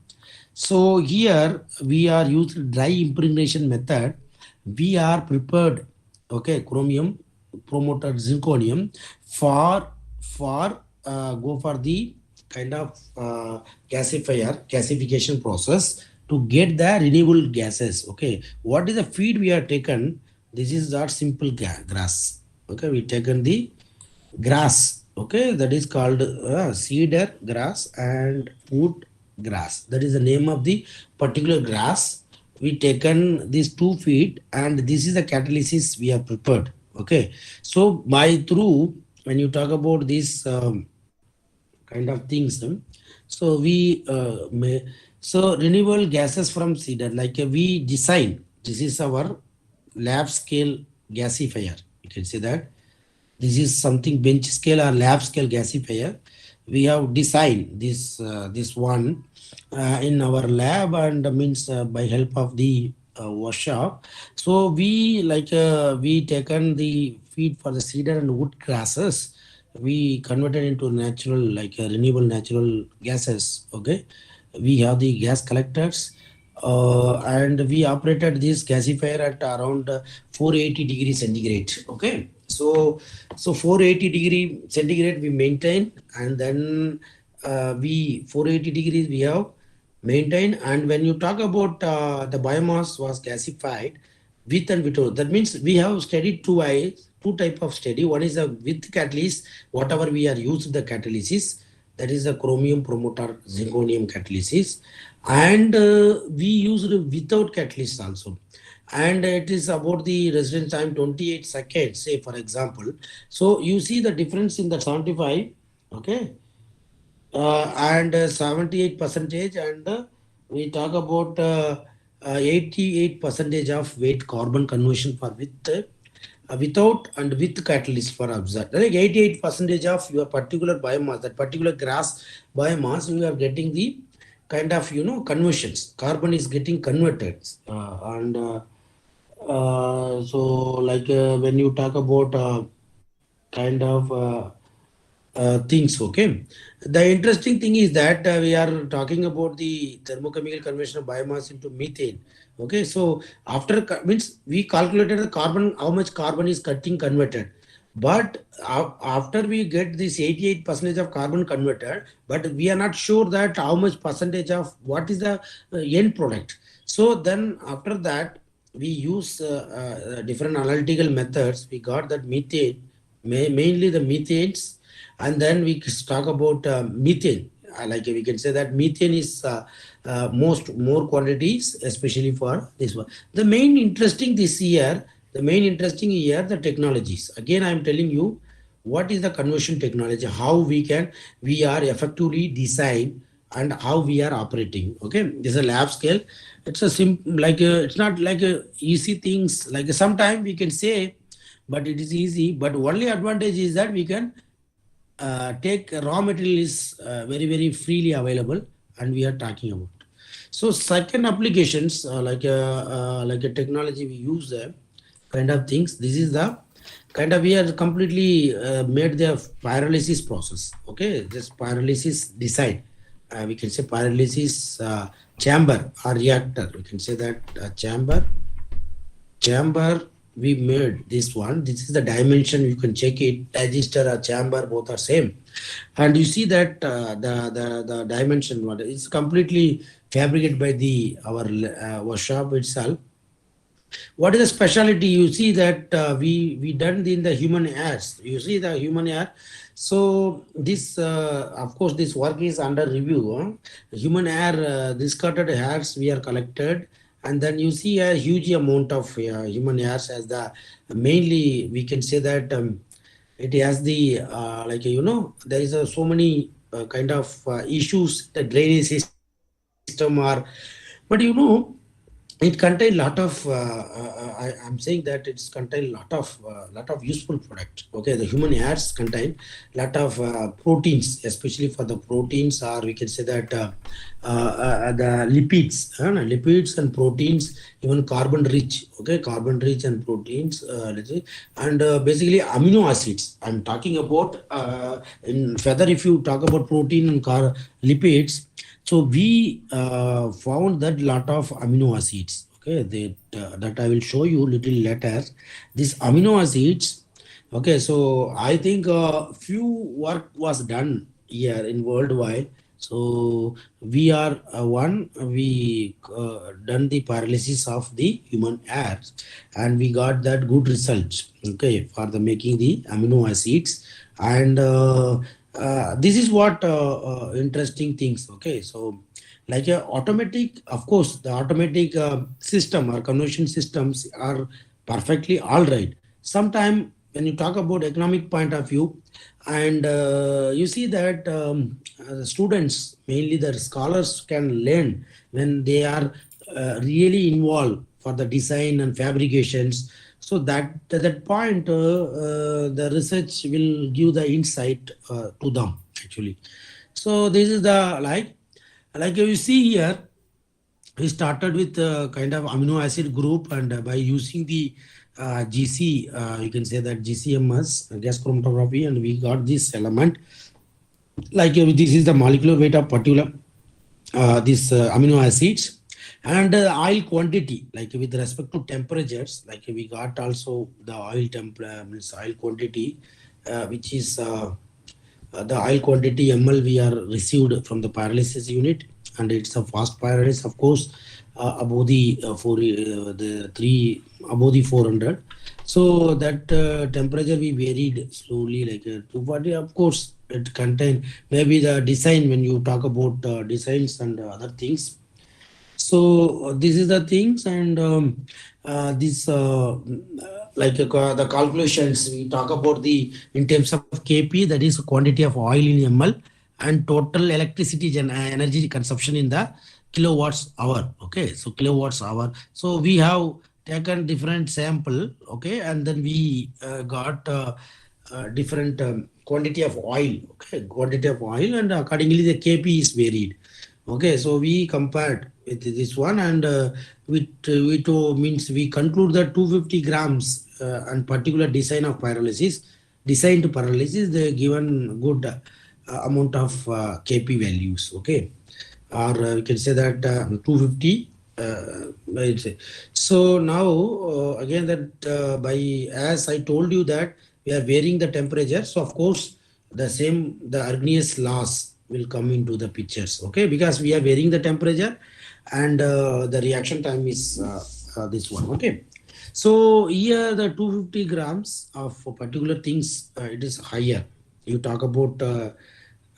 So here we are used dry impregnation method. We are prepared, okay, chromium promoter zirconium for go for the kind of gasification process to get the renewable gases. Okay, what is the feed we are taken? This is not simple grass. Okay, we taken the grass. Okay, that is called cedar grass and wood grass. That is the name of the particular grass. We taken these 2 feet, and this is the catalysis we have prepared. Okay, so by through, when you talk about these kind of things, so we so renewable gases from cedar, like we design. This is our lab scale gasifier. You can say that this is something bench scale or lab scale gasifier. We have designed this one in our lab, and means by help of the workshop. So we we taken the feed for the cedar and wood grasses. We converted into natural, like renewable natural gases. Okay, we have the gas collectors. And we operated this gasifier at around 480 degrees centigrade. Okay, so 480 degree centigrade we maintain, and then we 480 degrees we have maintained. And when you talk about the biomass was gasified with and without, that means we have studied two type of study. One is the with catalyst, whatever we are used the catalysis, that is the chromium promoter zirconium catalysis, and we used without catalyst also, and it is about the residence time 28 seconds, say for example. So you see the difference in the 75, okay, and 78 percentage, and we talk about 88 percentage of weight carbon conversion for without and with catalyst for observed. Like 88 percentage of your particular biomass, that particular grass biomass, you are getting the kind of conversions. Carbon is getting converted, and so like when you talk about kind of things. Okay, the interesting thing is that we are talking about the thermochemical conversion of biomass into methane. Okay, so after means we calculated the carbon, how much carbon is getting converted, but after we get this 88% of carbon converted, but we are not sure that how much percentage of what is the end product. So then after that we use different analytical methods. We got that methane, mainly the methanes, and then we talk about methane. like we can say that methane is more quantities, especially for this one. The main interesting year, the technologies. Again, I'm telling you, what is the conversion technology, how we are effectively design and how we are operating. Okay, this is a lab scale. It's a it's not like a easy things, like sometime we can say, but it is easy. But only advantage is that we can take raw material is very freely available, and we are talking about. So second applications, like a technology we use there, kind of things. This is the kind of, we are completely made the pyrolysis process. Okay, this pyrolysis design. We can say pyrolysis chamber or reactor. We can say that chamber we made this one. This is the dimension, you can check it. Digester or chamber, both are same, and you see that the dimension what is completely fabricated by the our workshop itself. What is the specialty? You see that we done in the human hairs. You see the human hair. So this of course this work is under review. Human hair, this cutted hairs we are collected, and then you see a huge amount of human hairs as the mainly we can say that it has the like there is so many kind of issues, the drainage system are, but it contains lot of I'm saying that it's contain lot of useful product. Okay, the human hairs contain lot of proteins, especially for the proteins, or we can say that the lipids and proteins, even carbon rich. Okay, carbon rich and proteins, let's say, and basically amino acids. I'm talking about in further, if you talk about protein and lipids. So we found that lot of amino acids. Okay, that I will show you little later. These amino acids. Okay, so I think few work was done here in worldwide. So we are we done the paralysis of the human hairs, and we got that good results. Okay, for the making the amino acids, and this is what interesting things. Okay, so like a automatic, of course, the automatic system or conversion systems are perfectly all right. Sometime when you talk about economic point of view, and you see that students, mainly the scholars, can learn when they are really involved for the design and fabrications. So that at that point, the research will give the insight to them actually. So this is the like you see here, we started with a kind of amino acid group, and by using the GC, you can say that GCMS, gas chromatography, and we got this element. Like this is the molecular weight of particular these amino acids, and oil quantity, like with respect to temperatures, like we got also the oil quantity, which is the oil quantity ml we are received from the pyrolysis unit, and it's a fast pyrolysis, of course, above the above the 400. So that temperature we varied slowly, like 240. Of course, it contain maybe the design when you talk about designs and other things. So this is the things, and this the calculations we talk about the in terms of Kp, that is quantity of oil in ml, and total electricity energy consumption in the kilowatts hour. Okay, so kilowatts hour. So we have taken different sample. Okay, and then we got different quantity of oil. Okay, quantity of oil, and accordingly the Kp is varied. Okay, so we compared with this one, and means we conclude that 250 grams and particular design of pyrolysis, designed pyrolysis, they given good amount of Kp values. Okay, or we can say that 250. So now again that by, as I told you that we are varying the temperature, so of course the Arrhenius laws will come into the pictures. Okay, because we are varying the temperature, and the reaction time is this one. Okay, so here the 250 grams of particular things, it is higher. You talk about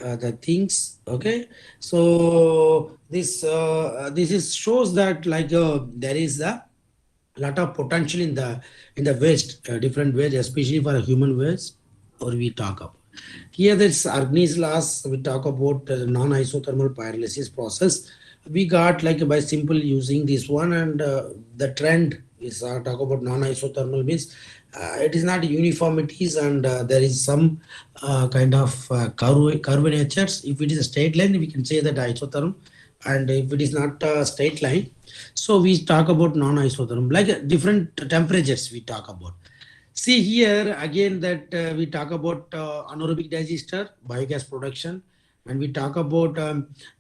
the things. Okay, so this is shows that like there is a lot of potential in the waste, different waste, especially for human waste, or we talk about. Here, this Argnis laws, we talk about non-isothermal pyrolysis process. We got like by simple using this one, and the trend is talk about non-isothermal means it is not uniformities, and there is some kind of curvatures. If it is a straight line, we can say that isotherm, and if it is not a straight line, so we talk about non-isotherm, like different temperatures we talk about. See here again that we talk about anaerobic digester, biogas production, and we talk about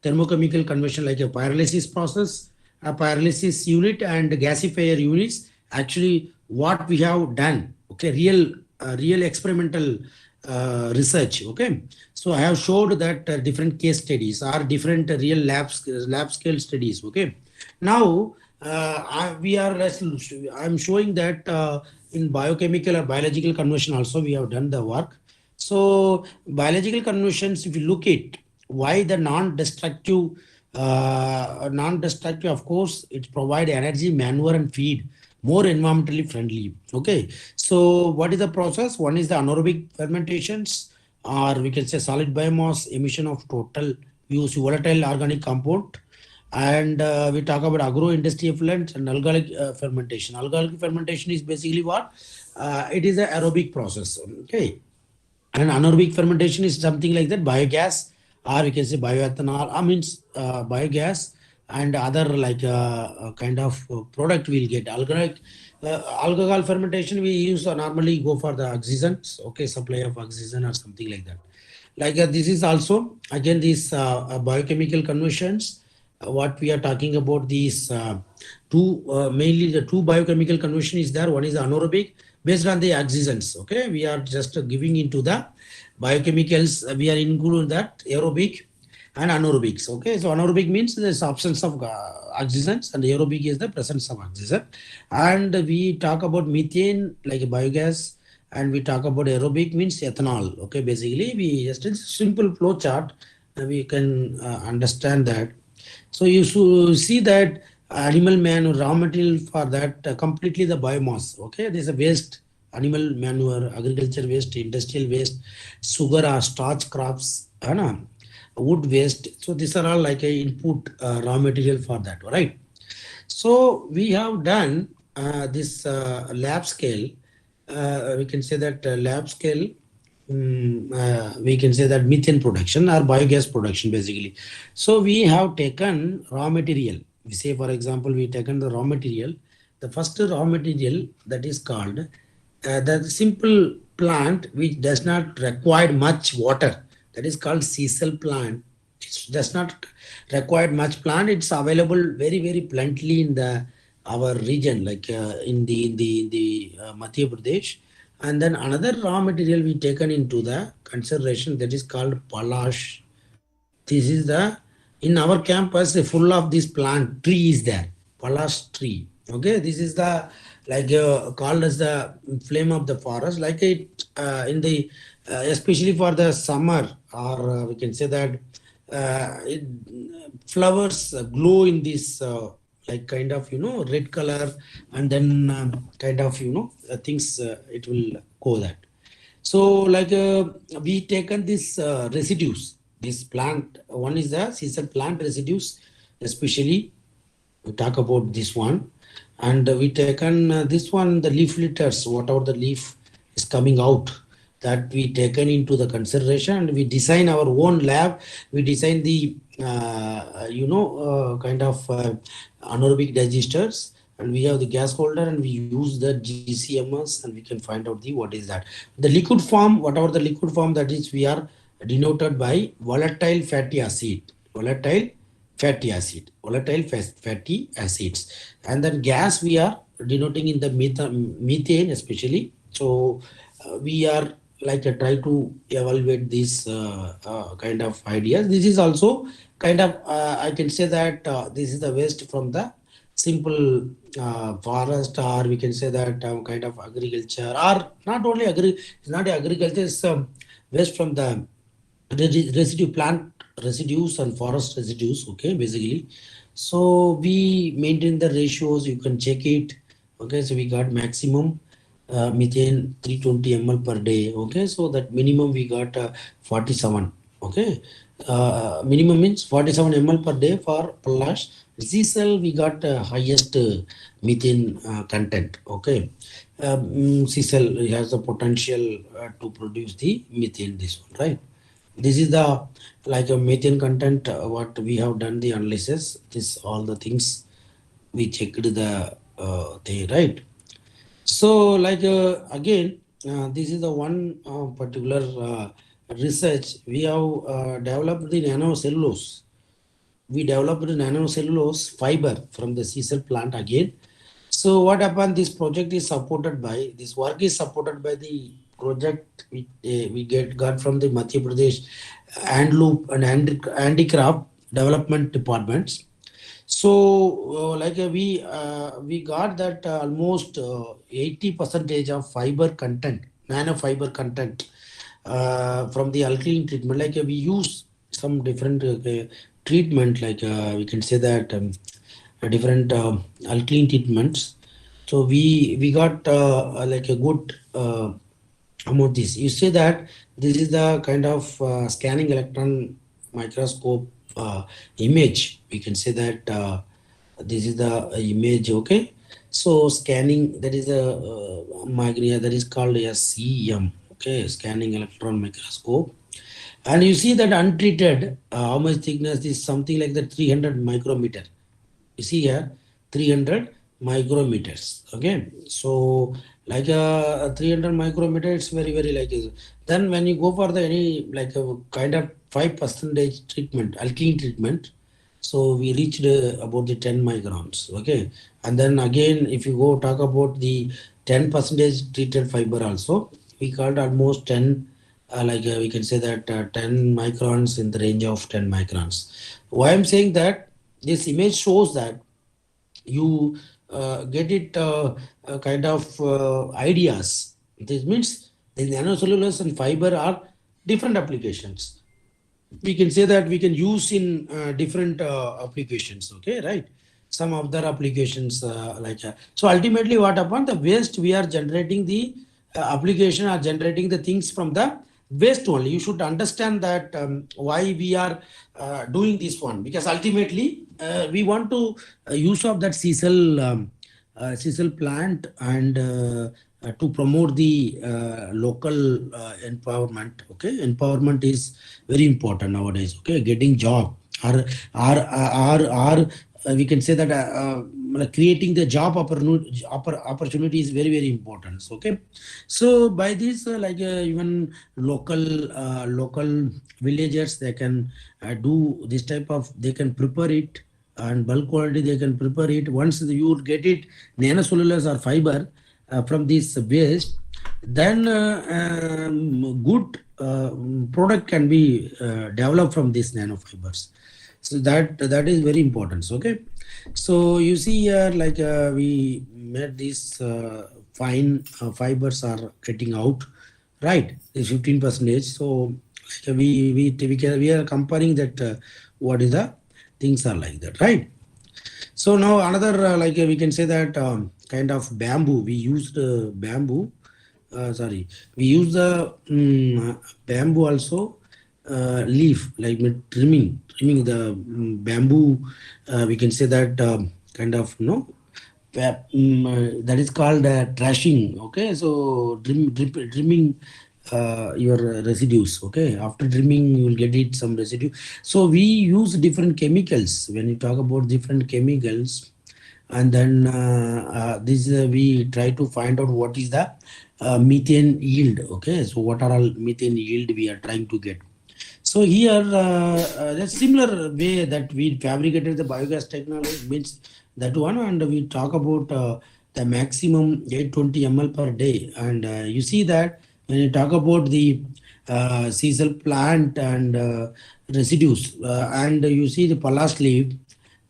thermochemical conversion like a pyrolysis process, a pyrolysis unit and gasifier units. Actually, what we have done, okay, real experimental research, okay. So I have showed that different case studies are different real lab scale studies, okay. Now I'm showing that in biochemical or biological conversion also we have done the work. So biological conversions, if you look at why the non-destructive, of course, it provide energy, manure, and feed more environmentally friendly. Okay, so what is the process? One is the anaerobic fermentations, or we can say solid biomass emission of total use volatile organic compound, and we talk about agro-industry effluent and alcoholic fermentation. Alcoholic fermentation is basically what? It is an aerobic process. Okay. And anaerobic fermentation is something like that, biogas, or we can say bioethanol, I means biogas and other like kind of product we'll get. Alcohol fermentation, we use normally go for the oxygens, okay, supply of oxygen or something like that. Like this is also, again, these biochemical conversions. What we are talking about, these mainly the two biochemical conversion is there. One is anaerobic based on the oxygens. Okay, we are just giving into the biochemicals. We are including that aerobic and anaerobics. Okay, so anaerobic means the absence of oxygens, and aerobic is the presence of oxygen. And we talk about methane like biogas, and we talk about aerobic means ethanol. Okay, basically we just a simple flow chart, we can understand that. So you see that animal manure, raw material for that completely the biomass. Okay, there's a waste, animal manure, agriculture waste, industrial waste, sugar or starch crops, wood waste. So these are all like a input raw material for that, right? So we have done this lab scale. We can say that lab scale. We can say that methane production or biogas production basically. So we have taken raw material. We say, for example, we taken the raw material. The first raw material that is called the simple plant which does not require much water. That is called sisal plant. It does not require much plant. It's available very plentifully in the our region, like in the Madhya Pradesh. And then another raw material we taken into the consideration, that is called palash. This is the, in our campus, full of this plant tree is there, palash tree. Okay, this is the like called as the flame of the forest, like it in the especially for the summer, or we can say that it, flowers glow in this like kind of red color, and then kind of things it will go that. So like we taken this residues, this plant, one is the seasonal plant residues, especially we talk about this one, and we taken this one, the leaf litters, whatever the leaf is coming out, that we taken into the consideration, and we design our own lab. We design the kind of anaerobic digesters, and we have the gas holder, and we use the GCMS, and we can find out the what is that. The liquid form, whatever the liquid form, that is we are denoted by volatile fatty acid, volatile fatty acids, and then gas we are denoting in the methane especially. So we are like try to evaluate these kind of ideas. This is also kind of I can say that this is the waste from the simple forest, or we can say that kind of agriculture, or not only it's not agriculture, it's waste from the residue, plant residues and forest residues, okay, basically. So we maintain the ratios, you can check it, okay. So we got maximum methane 320 ml per day, okay. So that minimum we got 47, okay. Minimum means 47 ml per day for Polash. Diesel we got highest methane content, okay. Diesel has the potential to produce the methane, this one, right? This is the like a methane content, what we have done the analysis. This all the things we checked the thing, right? So like again, this is the one particular research we have developed the nanocellulose. We developed the nanocellulose fiber from the sisal plant again. So what happened? This project is supported by, this work is supported by the project we got from the Madhya Pradesh Handloom and Handicraft Development Departments. So we got that almost 80 percentage of fiber content, nanofiber content from the alkaline treatment. Like we use some different treatment, like we can say that different alkaline treatments. So we got like a good about this. You say that this is the kind of scanning electron microscope image. We can say that this is the image, okay. So scanning, that is a magnia, that is called a CEM, okay, scanning electron microscope. And you see that untreated, how much thickness is something like the 300 micrometer. You see here 300 micrometers, okay. So like 300 micrometer, it's very like then when you go for the any like a kind of 5% treatment, alkene treatment, so we reached about the 10 microns, okay. And then again, if you go talk about the 10% treated fiber also, we called almost 10 we can say that 10 microns, in the range of 10 microns. Why I'm saying that, this image shows that you get it kind of ideas. This means the nanocellulose and fiber are different applications. We can say that we can use in different applications, okay, right? Some other applications so ultimately what happened, the waste we are generating, the application are generating the things from the waste only. You should understand that why we are doing this one, because ultimately we want to use of that sisal plant and to promote the local empowerment, okay. Empowerment is very important nowadays, okay. Getting job or we can say that creating the job opportunity is very important, okay. So by this even local villagers, they can do this type of, they can prepare it, and bulk quality they can prepare it. Once you get it nanocellulose or fiber from this waste, then good product can be developed from these nanofibers. So that is very important, okay. So you see here we made these fine fibers are getting out, right, is 15%. So we are comparing that what is the things are like that, right? So now another we can say that kind of bamboo, we used bamboo we use the bamboo also leaf, like trimming the bamboo, we can say that kind of that is called trashing, okay. So trimming your residues, okay. After trimming you will get it some residue. So we use different chemicals. When you talk about different chemicals, and then this we try to find out what is the methane yield, okay. So what are all methane yield we are trying to get. So here the similar way that we fabricated the biogas technology means that one, and we talk about the maximum 820 ml per day. And you see that when you talk about the sisal plant and residues, and you see the Palace leaf,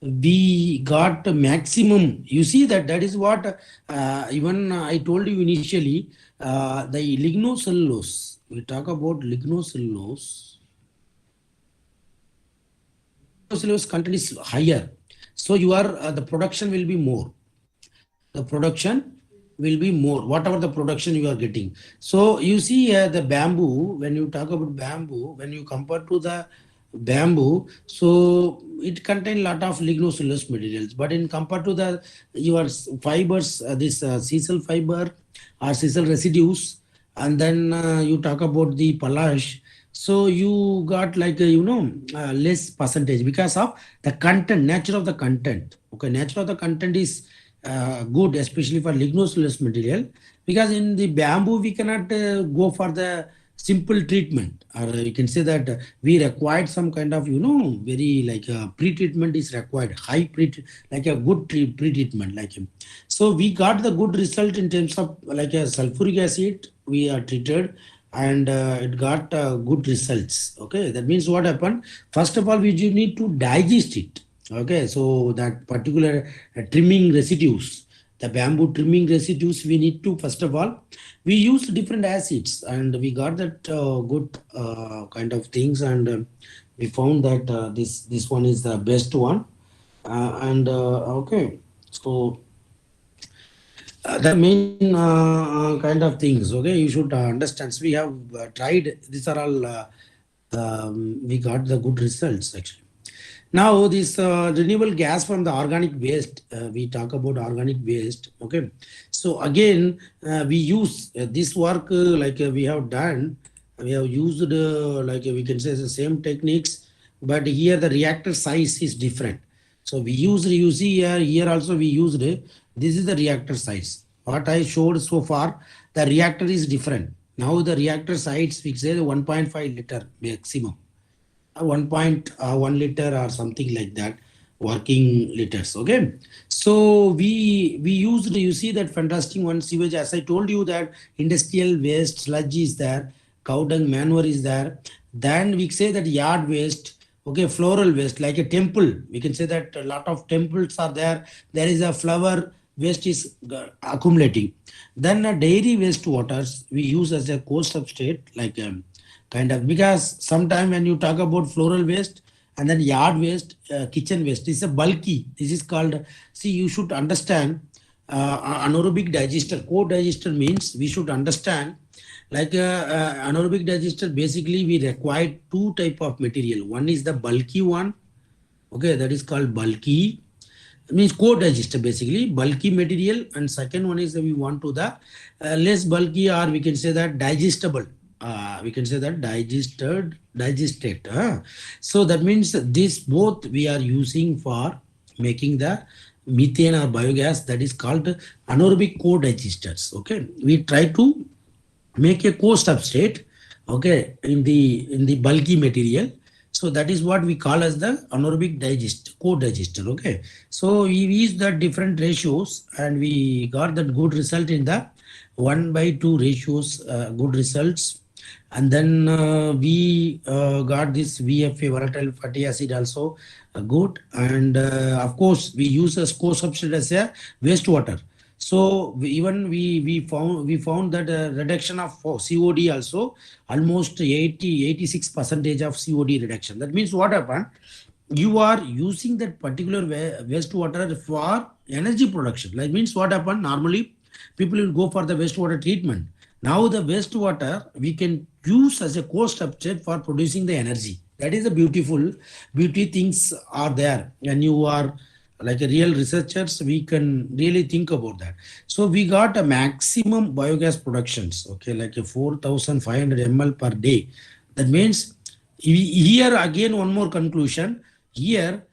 we got maximum. You see that is what even I told you initially, the lignocellulose. We talk about lignocellulose. lignocellulose content is higher, so your the production will be more. The production will be more, whatever the production you are getting. So you see the bamboo, when you talk about bamboo, when you compare to the bamboo, so it contains lot of lignocellulose materials, but in compared to the your fibers, this sisal fiber or sisal residues, and then you talk about the palash, so you got like less percentage because of the content, nature of the content. Okay, nature of the content is good, especially for lignocellulose material, because in the bamboo we cannot go for the simple treatment, or you can say that we required some kind of very like pre-treatment is required, high like a good pre-treatment like so we got the good result in terms of like a sulfuric acid we are treated, and it got good results. Okay, that means what happened, first of all we do need to digest it. Okay, so that particular trimming residues, the bamboo trimming residues, we need to, first of all, we use different acids, and we got that good kind of things, and we found that this one is the best one. Okay, so the main kind of things, okay, you should understand. So we have tried, these are all, we got the good results actually. Now, this renewable gas from the organic waste, we talk about organic waste. Okay, so again, we use this work like we have done. We have used like we can say the same techniques, but here the reactor size is different. So we used, you see here also we used, this is the reactor size. What I showed so far, the reactor is different. Now the reactor size, we say 1.5 liter maximum. 1.1 liter or something like that, working liters. Okay, so we used, you see that fantastic one, sewage, as I told you that industrial waste sludge is there, cow dung manure is there, then we say that yard waste. Okay, floral waste, like a temple, we can say that a lot of temples are there, there is a flower waste is accumulating. Then dairy waste waters we use as a co-substrate, like kind of, because sometimes when you talk about floral waste and then yard waste, kitchen waste, this is a bulky, this is called, see, you should understand anaerobic digester. Co-digester means we should understand like anaerobic digester, basically we require two type of material. One is the bulky one, okay, that is called bulky, means co-digester, basically bulky material, and second one is we want to the less bulky, or we can say that digestible. We can say that digested. So that means this both we are using for making the methane or biogas, that is called anaerobic co-digesters. Okay, we try to make a co-substrate, okay, in the bulky material. So that is what we call as the anaerobic co-digester. Okay, so we use the different ratios, and we got that good result in the 1:2 ratios, good results. And then we got this VFA, volatile fatty acid, also good. And of course, we use as co-substrate as a wastewater. So we found that reduction of COD also almost 86% of COD reduction. That means what happened? You are using that particular wastewater for energy production. That means what happened? Normally, people will go for the wastewater treatment. Now the wastewater we can use as a co-substrate for producing the energy. That is the beauty things are there. And you are like a real researchers, we can really think about that. So we got a maximum biogas productions, okay, like a 4,500 ml per day. That means here again one more conclusion. Here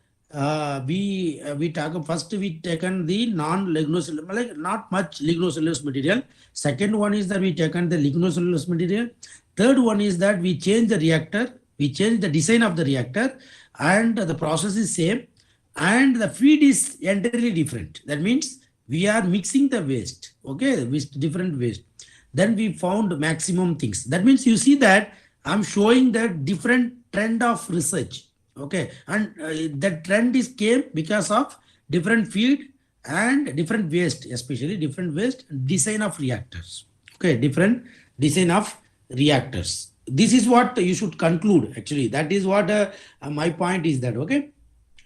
we talk, first we taken the non-lignocellulose, like not much lignocellulose material. Second one is that we taken the lignocellulose material. Third one is that we change the reactor, we change the design of the reactor, and the process is same, and the feed is entirely different. That means we are mixing the waste, okay, with different waste. Then we found maximum things. That means you see that I'm showing the different trend of research. Okay, and that trend is came because of different feed and different waste, especially different waste, design of reactors. Okay, different design of reactors. This is what you should conclude actually. That is what my point is that, okay.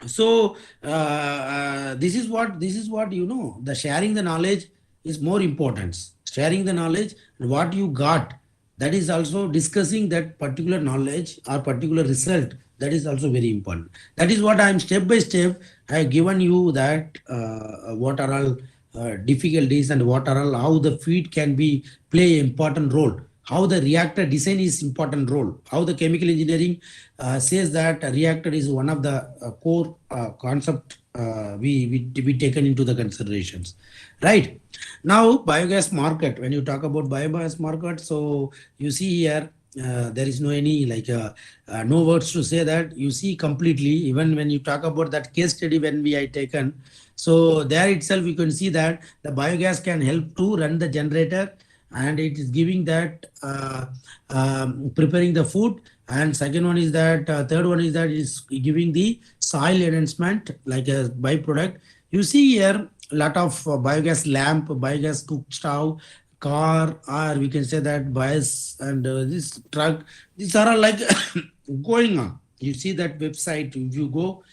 So this is what the sharing the knowledge is more important. Sharing the knowledge and what you got, that is also discussing that particular knowledge or particular result, that is also very important. That is what I am step by step I have given you, that what are all difficulties and what are all, how the feed can be play important role, how the reactor design is important role, how the chemical engineering says that a reactor is one of the core concept we taken into the considerations, right? Now biogas market, when you talk about biogas market, so you see here there is no any no words to say that. You see completely, even when you talk about that case study when we had taken, so there itself you can see that the biogas can help to run the generator, and it is giving that preparing the food. And second one is that third one is that is giving the soil enhancement like a byproduct. You see here a lot of biogas lamp, biogas cook stove, car, or we can say that bias, and this truck, these are all like going on. You see that website, if you go,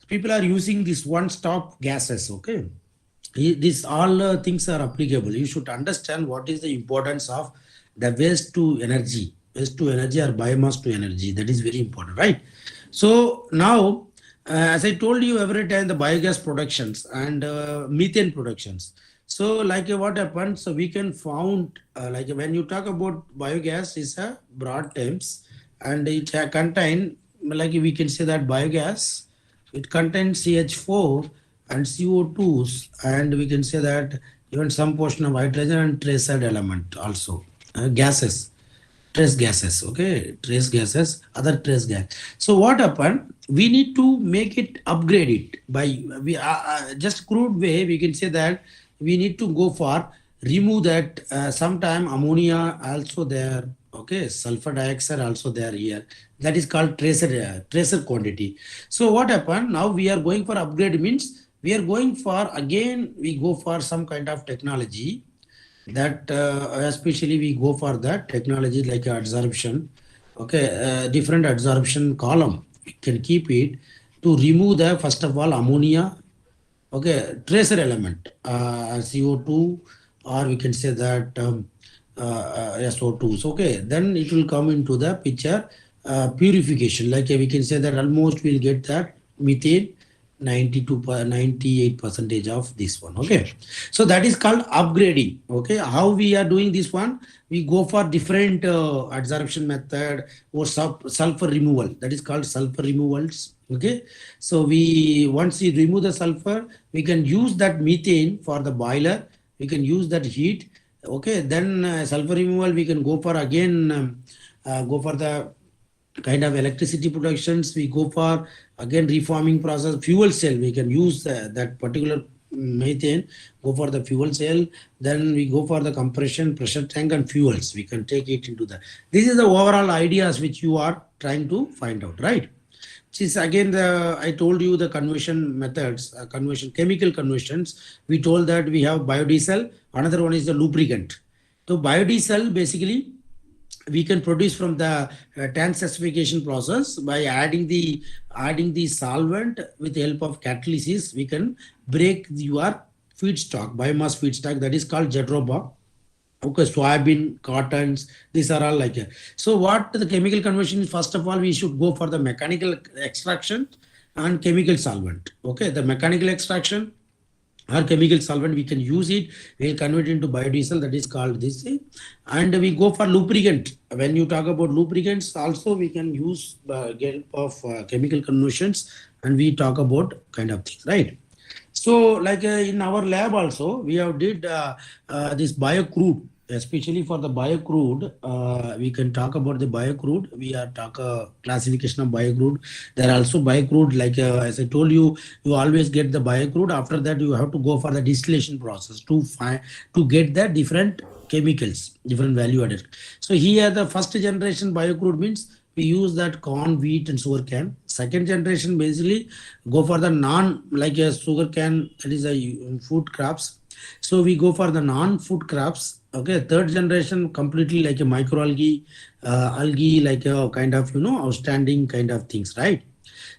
people are using this one stop gases, okay? These all things are applicable. You should understand what is the importance of the waste to energy or biomass to energy. That is very important, right? So now, as I told you every time, the biogas productions and methane productions. So like what happens, so we can found like when you talk about biogas is a broad terms, and it contain, like we can say that biogas, it contains CH4 and CO2s, and we can say that even some portion of hydrogen and trace element also, gases, trace gases, okay, trace gases, other trace gas. So what happened? We need to make it, upgrade it by we just crude way. We can say that we need to go for remove that sometime ammonia also there, okay, sulfur dioxide also there here. That is called tracer quantity. So what happened? Now we are going for upgrade, means we are going for, again we go for some kind of technology that especially we go for that technology like adsorption, okay, different adsorption column we can keep it to remove the first of all ammonia, okay, tracer element, CO2, or we can say that SO2s, okay, then it will come into the picture, purification, like we can say that almost we'll get that methane 98% of this one, okay. So that is called upgrading, okay. How we are doing this one? We go for different adsorption method or sulfur removal, that is called sulfur removals, okay. So we, once we remove the sulfur, we can use that methane for the boiler, we can use that heat, okay. Then sulfur removal we can go for, again go for the kind of electricity productions. We go for again reforming process, fuel cell, we can use that particular methane, go for the fuel cell. Then we go for the compression, pressure tank, and fuels, we can take it into that. This is the overall ideas which you are trying to find out, right? Which is again I told you the conversion methods, chemical conversions. We told that we have biodiesel, another one is the lubricant. So biodiesel basically we can produce from the tank acidification process by adding the solvent with the help of catalysis. We can break your feedstock, biomass feedstock, that is called jadroba, okay, soybean, cottons, these are all like so what the chemical conversion is, first of all we should go for the mechanical extraction and chemical solvent, okay. The mechanical extraction or chemical solvent, we can use it, we'll convert it into biodiesel, that is called this thing. And we go for lubricant. When you talk about lubricants also, we can use help of chemical conversions, and we talk about kind of things, right? So like in our lab also we have did this biocrude, especially for the biocrude. We can talk about the biocrude. We are talk classification of biocrude. There are also biocrude, like as I told you, you always get the biocrude. After that, you have to go for the distillation process to get the different chemicals, different value added. So here the first generation biocrude means we use that corn, wheat, and sugar cane. Second generation basically go for the like a sugar cane, that is a food crops. So we go for the non-food crops. Okay, third generation completely like a microalgae, algae, like a kind of outstanding kind of things, right?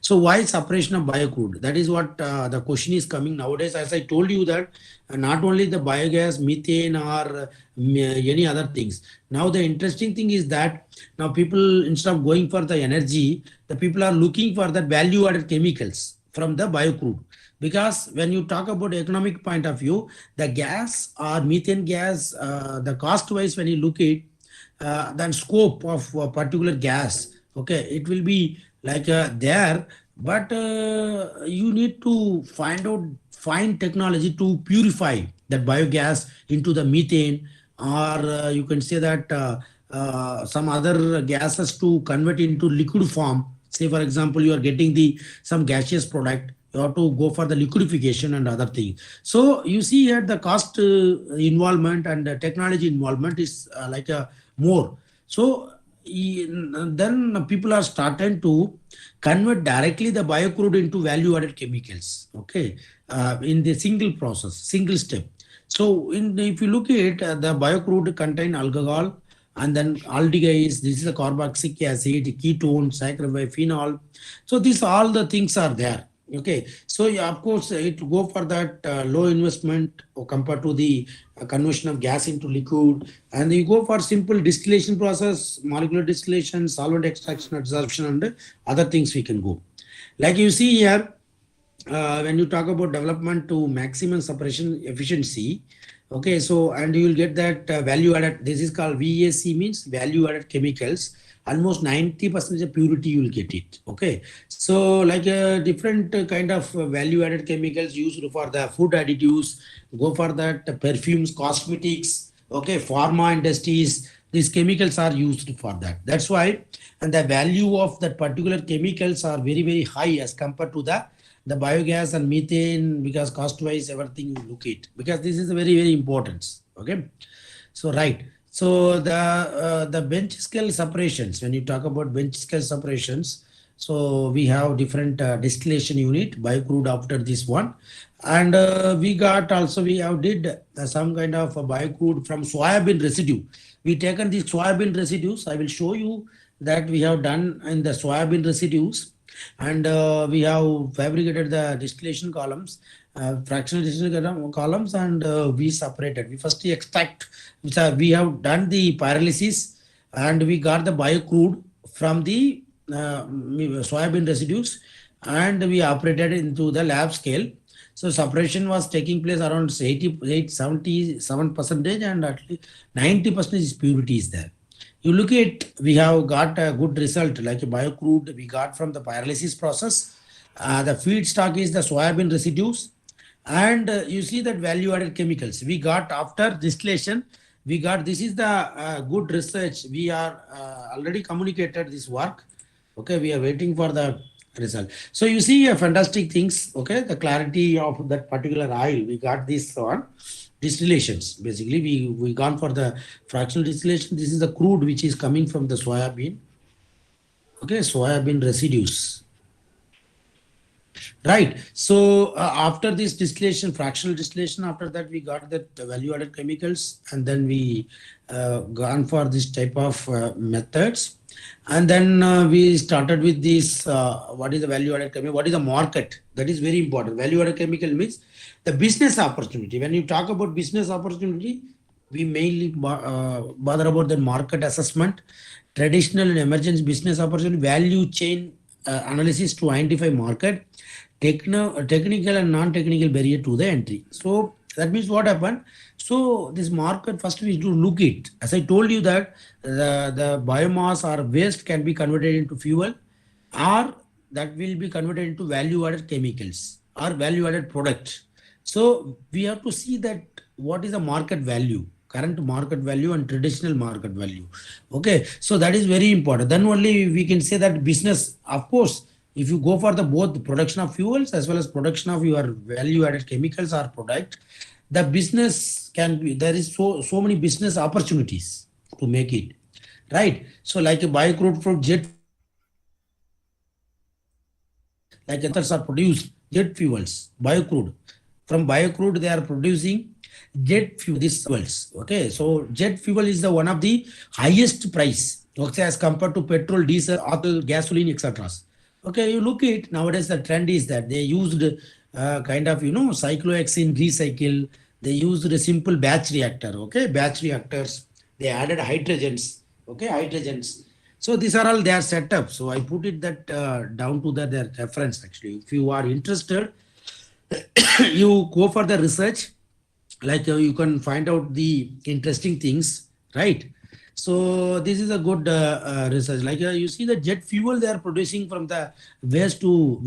So why separation of biocrude? That is what the question is coming nowadays. As I told you that not only the biogas, methane, or any other things. Now the interesting thing is that now people, instead of going for the energy, the people are looking for the value-added chemicals from the biocrude. Because when you talk about economic point of view, the gas or methane gas, the cost wise, when you look at then scope of a particular gas, okay, it will be like there, but you need to find technology to purify that biogas into the methane, or you can say that some other gases to convert into liquid form. Say for example, you are getting the some gaseous product, you have to go for the liquefaction and other things. So you see here the cost involvement and technology involvement is like a more. So then people are starting to convert directly the biocrude into value added chemicals, okay, in the single process, single step. So if you look at the biocrude contain alcohol, and then aldehydes, this is the carboxylic acid, ketone, cyclophenol. So these all the things are there. Okay, so yeah, of course it go for that low investment compared to the conversion of gas into liquid, and you go for simple distillation process, molecular distillation, solvent extraction, adsorption, and other things we can go. Like you see here, when you talk about development to maximum separation efficiency, okay, so and you will get that value added. This is called VAC, means value added chemicals. Almost 90% of purity you will get it. Okay, so like a different kind of value added chemicals used for the food additives, go for that perfumes, cosmetics, okay, pharma industries. These chemicals are used for that. That's why, and the value of that particular chemicals are very, very high as compared to the biogas and methane, because cost wise everything you look at, because this is very, very important. Okay, so right. So the bench scale separations, when you talk about bench scale separations, so we have different distillation unit, biocrude after this one. And we got also, we have did some kind of a biocrude from soybean residue. We taken these soybean residues. I will show you that we have done in the soybean residues. And we have fabricated the distillation columns, fractional distillation columns, and we separated. We first extract, we have done the pyrolysis, and we got the biocrude from the soybean residues, and we operated into the lab scale. So separation was taking place around 77%, and at least 90% is purity is there. You look at, we have got a good result, like a biocrude we got from the pyrolysis process. The feedstock is the soybean residues, and you see that value added chemicals we got after distillation. We got, this is the good research. We are already communicated this work. Okay, we are waiting for the result. So you see fantastic things. Okay, the clarity of that particular oil, we got this one. Distillations, basically we gone for the fractional distillation. This is the crude which is coming from the soybean, okay, soybean residues, right? So after this distillation, fractional distillation, after that we got the value added chemicals, and then we gone for this type of methods. And then we started with this, what is the value added chemical, what is the market? That is very important. Value added chemical means the business opportunity. When you talk about business opportunity, we mainly bother about the market assessment, traditional and emerging business opportunity, value chain analysis to identify market, technical and non-technical barrier to the entry. So that means what happened? So this market, first we need to look it. As I told you that the biomass or waste can be converted into fuel, or that will be converted into value-added chemicals or value-added product. So we have to see that what is the market value, current market value and traditional market value. Okay, so that is very important. Then only we can say that business, of course, if you go for the both production of fuels as well as production of your value-added chemicals or product, the business can be, there is so many business opportunities to make it, right? So like a biocrude from jet, like others are produced jet fuels, biocrude. From biocrude, they are producing jet fuel, these fuels. Okay, so jet fuel is the one of the highest price, okay, as compared to petrol, diesel, oil, gasoline, etc. Okay, you look it nowadays. The trend is that they used kind of cyclohexane recycle. They used a simple batch reactor. Okay, batch reactors. They added hydrogens. Okay, hydrogens. So these are all their setup. So I put it that down to their reference. Actually, if you are interested, you go for the research. Like you can find out the interesting things, right? So this is a good research. Like you see the jet fuel they are producing from the waste or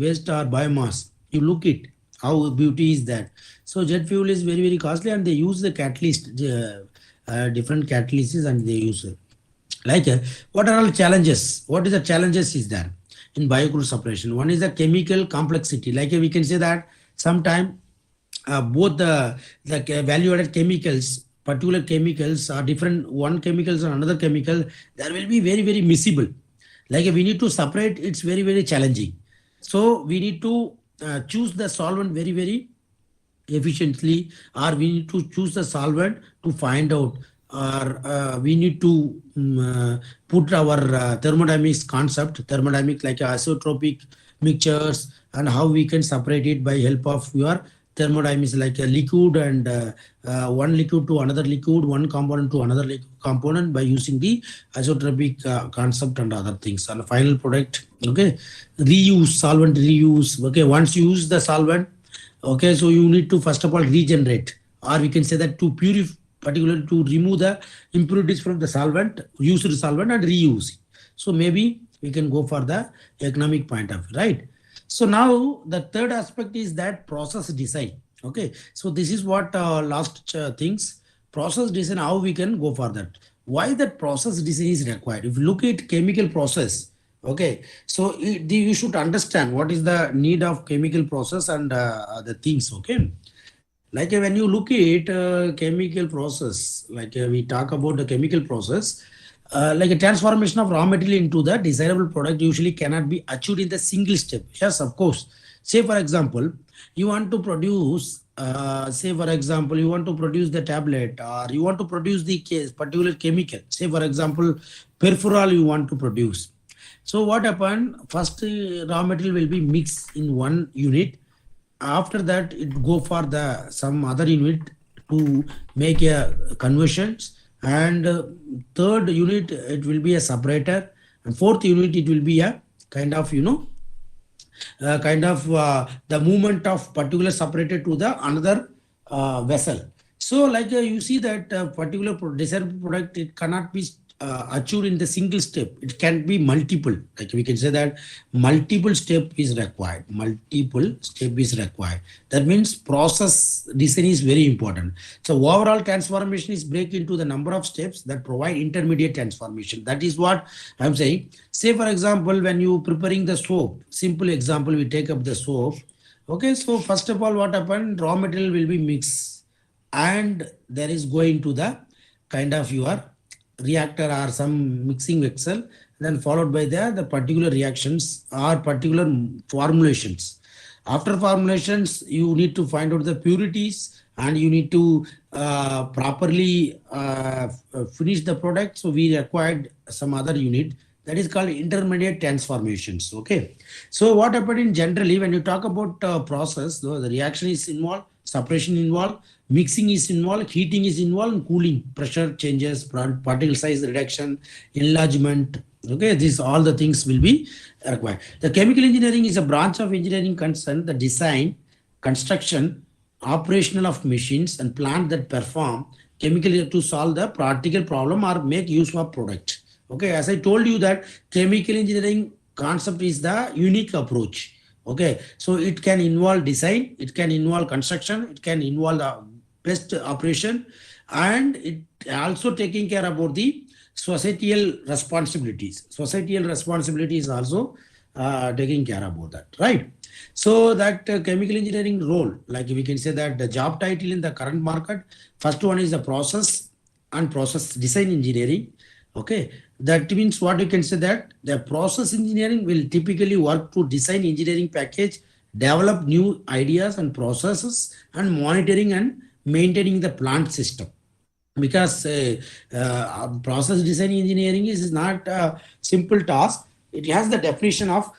biomass. You look it, how beauty is that. So jet fuel is very costly, and they use the catalyst, different catalysts, and they use it. Like what are all challenges? What is the challenges is there in biocrude separation? One is the chemical complexity. Like we can say that sometime both the value added chemicals, particular chemicals are different. One chemicals and another chemical, there will be very miscible. Like we need to separate, it's very challenging. So we need to choose the solvent very efficiently, or we need to choose the solvent to find out, or we need to put our thermodynamics concept, thermodynamic like isotropic mixtures, and how we can separate it by help of your thermodynamics, like a liquid and one liquid to another liquid, one component to another component, by using the isotropic concept and other things. And the final product, okay, reuse, solvent reuse. Okay, once you use the solvent, okay, so you need to first of all regenerate, or we can say that to purify, particularly to remove the impurities from the solvent, use the solvent and reuse it. So maybe we can go for the economic point of view, right? So now the third aspect is that process design. Okay, so this is what last things, process design, how we can go for that. Why that process design is required? If you look at chemical process, okay, so you should understand what is the need of chemical process and the things. Okay, like when you look at chemical process, like we talk about the chemical process, like a transformation of raw material into the desirable product usually cannot be achieved in the single step. Yes, of course. Say for example, you want to produce, say for example, you want to produce the tablet, or you want to produce the particular chemical. Say for example, perforol you want to produce. So what happened? First, raw material will be mixed in one unit. After that, it go for the some other unit to make a conversions, and third unit it will be a separator, and fourth unit it will be a kind of the movement of particular separator to the another vessel. So like you see that particular desirable product, it cannot be achieved in the single step. It can be multiple. Like we can say that multiple step is required. Multiple step is required. That means process design is very important. So overall transformation is break into the number of steps that provide intermediate transformation. That is what I'm saying. Say for example, when you preparing the soap, simple example, we take up the soap. Okay, so first of all, what happened? Raw material will be mixed, and there is going to the kind of your reactor or some mixing vessel, then followed by the particular reactions or particular formulations. After formulations, you need to find out the purities, and you need to properly finish the product. So we required some other unit that is called intermediate transformations. Okay, so what happened in generally when you talk about process, the reaction is involved, separation involved, mixing is involved, heating is involved, and cooling, pressure changes, particle size reduction, enlargement. Okay, these all the things will be required. The chemical engineering is a branch of engineering concerned the design, construction, operational of machines and plant that perform chemically to solve the practical problem or make use of product. Okay, as I told you that chemical engineering concept is the unique approach. Okay, so it can involve design, it can involve construction, it can involve the best operation, and it also taking care about the societal responsibilities. Societal responsibilities also taking care about that, right? So that chemical engineering role, like we can say that the job title in the current market, first one is the process and process design engineering. Okay, that means what you can say that the process engineering will typically work to design engineering package, develop new ideas and processes, and monitoring and maintaining the plant system. Because process design engineering is not a simple task. It has the definition of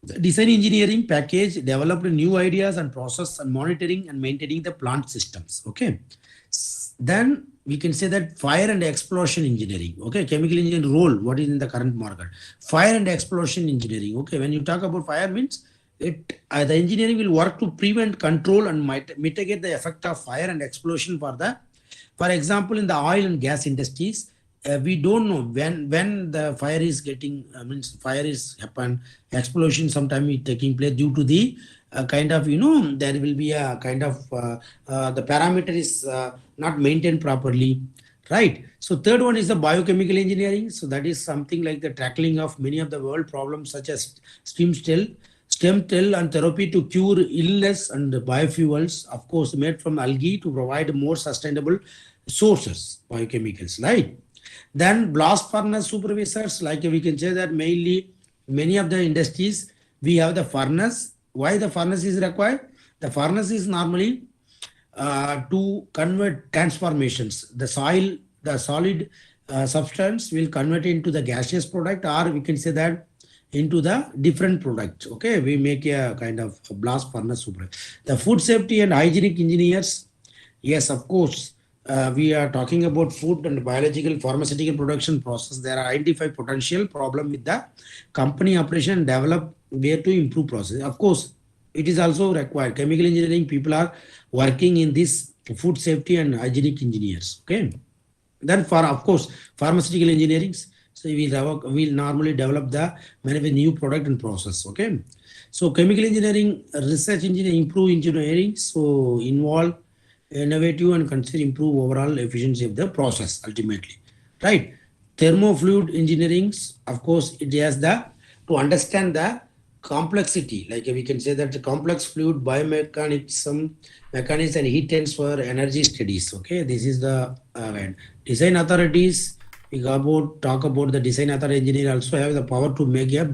The design engineering package developed new ideas and process and monitoring and maintaining the plant systems. Okay. Then we can say that fire and explosion engineering. Okay, chemical engineering role, what is in the current market? Fire and explosion engineering. Okay, when you talk about fire means the engineering will work to prevent, control, and mitigate the effect of fire and explosion for example, in the oil and gas industries. We don't know when the fire is getting means fire is happen, explosion sometime is taking place due to the kind of there will be a kind of the parameter is not maintained properly, right? So third one is the biochemical engineering. So that is something like the tackling of many of the world problems such as stem cell and therapy to cure illness, and biofuels, of course, made from algae to provide more sustainable sources, biochemicals, right? Then blast furnace supervisors, like we can say that mainly many of the industries, we have the furnace. Why the furnace is required? The furnace is normally to convert transformations. The solid substance will convert into the gaseous product, or we can say that into the different products. Okay, we make a kind of a blast furnace supervisor. The food safety and hygienic engineers, yes, of course. We are talking about food and biological pharmaceutical production process. There are identified potential problem with the company operation and develop where to improve process. Of course, it is also required. Chemical engineering people are working in this food safety and hygienic engineers. Okay. Then for, of course, pharmaceutical engineering. So we'll normally develop the new product and process. Okay. So chemical engineering, research engineering, improve engineering. So involve innovative and consider improve overall efficiency of the process ultimately, right? Thermofluid engineering, of course, it has to understand the complexity, like we can say that the complex fluid biomechanics, mechanics and heat transfer energy studies. Okay, this is the design authorities. We talk about the design authority engineer also have the power to make a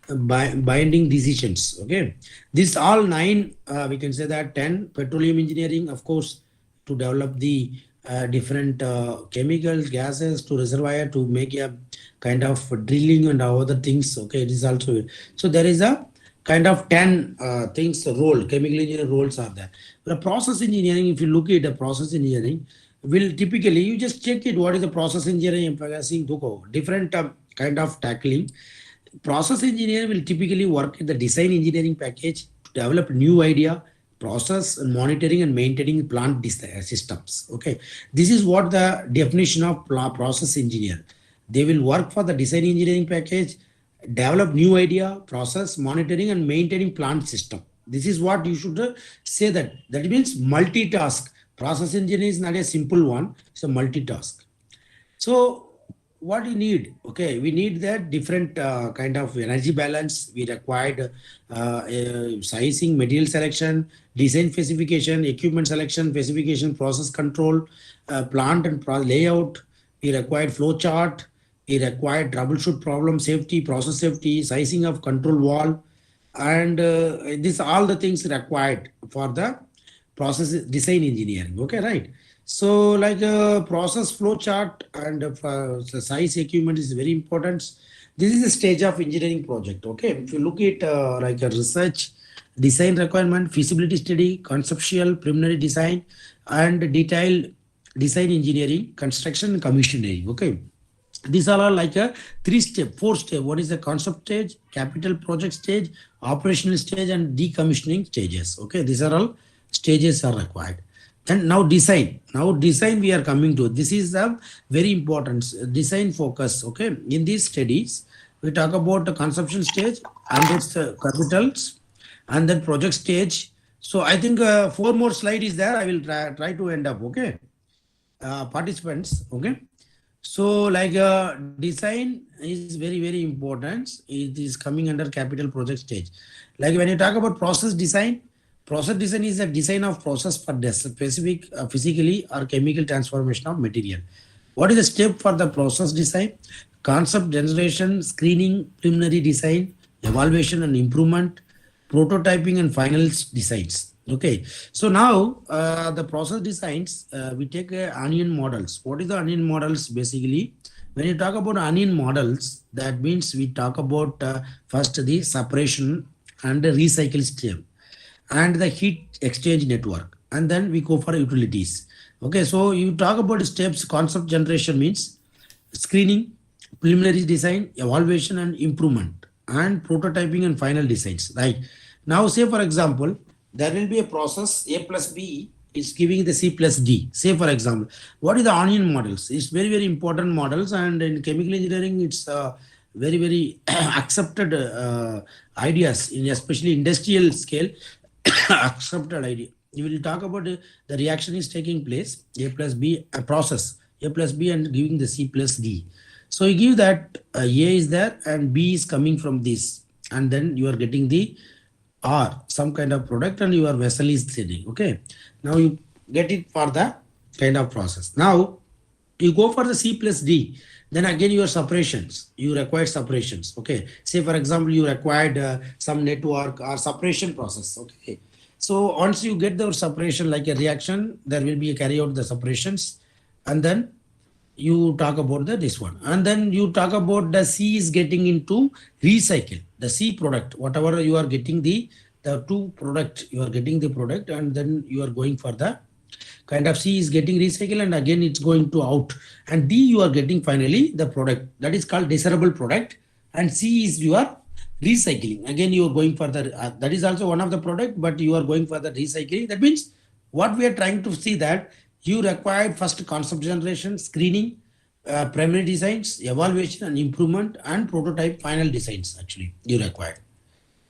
binding decisions. Okay, this all 9 we can say that 10 petroleum engineering, of course, to develop the different chemicals, gases to reservoir to make a kind of drilling and other things. Okay, it is also, so there is a kind of 10 things role, chemical engineering roles are there. The process engineering, if you look at the process engineering, will typically, you just check it, what is the process engineering different kind of tackling. Process engineer will typically work in the design engineering package to develop new idea, process, and monitoring and maintaining plant systems. Okay, this is what the definition of process engineer. They will work for the design engineering package, develop new idea, process, monitoring, and maintaining plant system. This is what you should say that. That means multitask. Process engineering is not a simple one, it's a multitask. So what we need? Okay, we need that different kind of energy balance. We required sizing, material selection, design specification, equipment selection, specification, process control, plant and layout. We required flow chart. We required troubleshoot problem, safety, process safety, sizing of control valve, and this all the things required for the process design engineering. Okay, right? So like a process flow chart and the size equipment is very important. This is the stage of engineering project. Okay, if you look at like a research, design requirement, feasibility study, conceptual, preliminary design, and detailed design engineering, construction, and commissioning. Okay, these all are like a 3-step, 4-step. What is the concept stage, capital project stage, operational stage, and decommissioning stages. Okay, these are all stages are required. And now design. Now design we are coming to. This is a very important design focus. Okay, in these studies we talk about the conception stage and its capitals, and then project stage. So I think 4 more slide is there. I will try to end up. Okay, participants. Okay, so like design is very important. It is coming under capital project stage. Like when you talk about process design is a design of process for the specific physically or chemical transformation of material. What is the step for the process design? Concept generation, screening, preliminary design, evaluation and improvement, prototyping, and final designs. Okay, so now the process designs, we take onion models. What is the onion models? Basically, When you talk about onion models, that means we talk about first the separation and the recycle stream and the heat exchange network, and then we go for utilities. Okay, so you talk about steps. Concept generation means screening, preliminary design, evaluation and improvement, and prototyping and final designs. Right now, say for example, there will be a process A plus B is giving the C plus D. Say for example, what is the onion models? It's very very important models, and in chemical engineering, it's very very accepted ideas in especially industrial scale. Accepted idea. You will talk about the reaction is taking place A plus B, a process A plus B and giving the C plus D. So you give that A is there and B is coming from this, and then you are getting the R, some kind of product, and your vessel is thinning. Okay, now you get it for the kind of process. Now you go for the C plus D, then again your separations, you require separations. Okay, say for example you required some network or separation process. Okay, so once you get the separation like a reaction, there will be a carry out the separations, and then you talk about this one, and then you talk about the C is getting into recycle, the C product, whatever you are getting the two product, you are getting the product, and then you are going for the kind of C is getting recycled, and again it's going to out, and D you are getting finally the product that is called desirable product, and C is your recycling. Again you are going for the that is also one of the product, but you are going for the recycling. That means what we are trying to see that you required first concept generation, screening, primary designs, evaluation and improvement, and prototype final designs actually you required.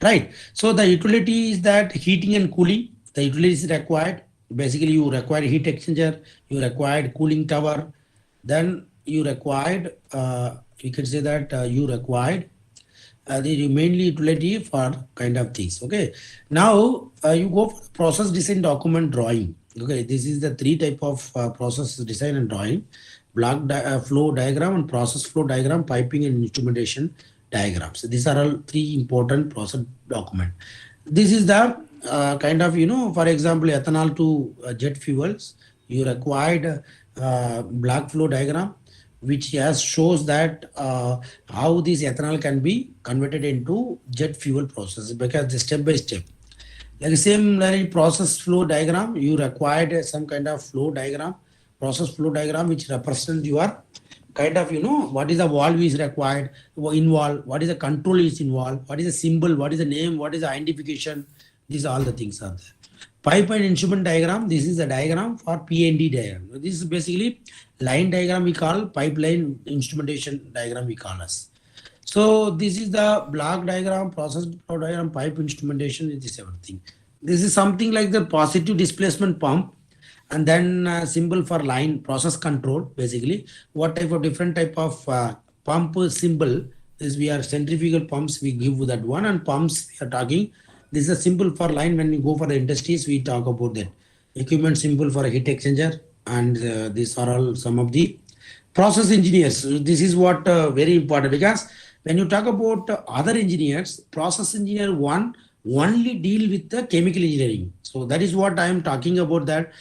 Right. So the utility is that heating and cooling, the utility is required. Basically you require heat exchanger, you required cooling tower, then you required, you can say that you required the mainly utility for kind of things. Okay. Now you go for process design document drawing. Okay, this is the three type of process design and drawing: flow diagram and process flow diagram, piping and instrumentation diagrams. So these are all three important process document. This is the kind of, for example, ethanol to jet fuels. You required black flow diagram, which shows that how this ethanol can be converted into jet fuel process, because the step by step. Like same like process flow diagram, you required some kind of flow diagram, process flow diagram, which represents your kind of, what is the valve is required, involved, what is the control is involved, what is the symbol, what is the name, what is the identification. These all the things are there. Pipe and instrument diagram, this is the diagram for P&D diagram. This is basically line diagram we call, pipeline instrumentation diagram we call as. So this is the block diagram, process flow diagram, pipe instrumentation, it is everything. This is something like the positive displacement pump, and then symbol for line process control. Basically, what type of different type of pump symbol is, we are centrifugal pumps, we give that one, and pumps we are talking. This is a symbol for line. When we go for the industries, we talk about that. Equipment symbol for a heat exchanger, and these are all some of the process engineers. This is what very important, because when you talk about other engineers, process engineer one only deal with the chemical engineering. So that is what I am talking about, that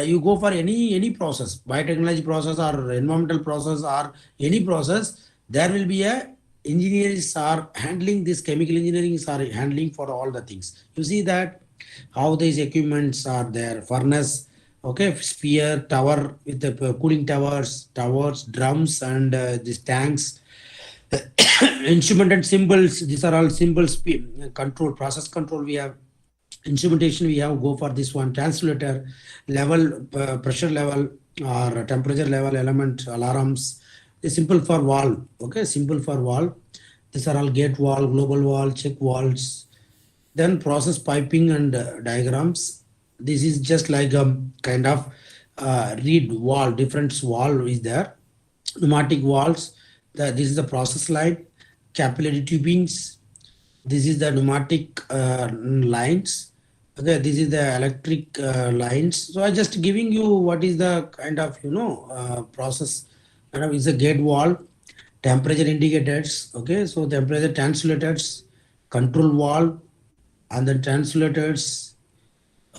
you go for any process, biotechnology process or environmental process or any process, there will be a engineers are handling this, chemical engineering are handling for all the things. You see that how these equipments are there, furnace, okay, sphere, tower with the cooling towers, drums, and these tanks. Instrument and symbols, these are all symbols. Control, process control, we have instrumentation, we have go for this one, translator, level, pressure level or temperature level, element, alarms. The simple for valve, okay, simple for valve. These are all gate valve, global valve, check valves. Then process piping and diagrams. This is just like a kind of read valve, different valve is there. Pneumatic valves. This is the process line, capillary tubings. This is the pneumatic lines. Okay, this is the electric lines. So I just giving you what is the kind of process. Kind of is a gate valve, temperature indicators. Okay, so temperature translators, control valve, and then translators.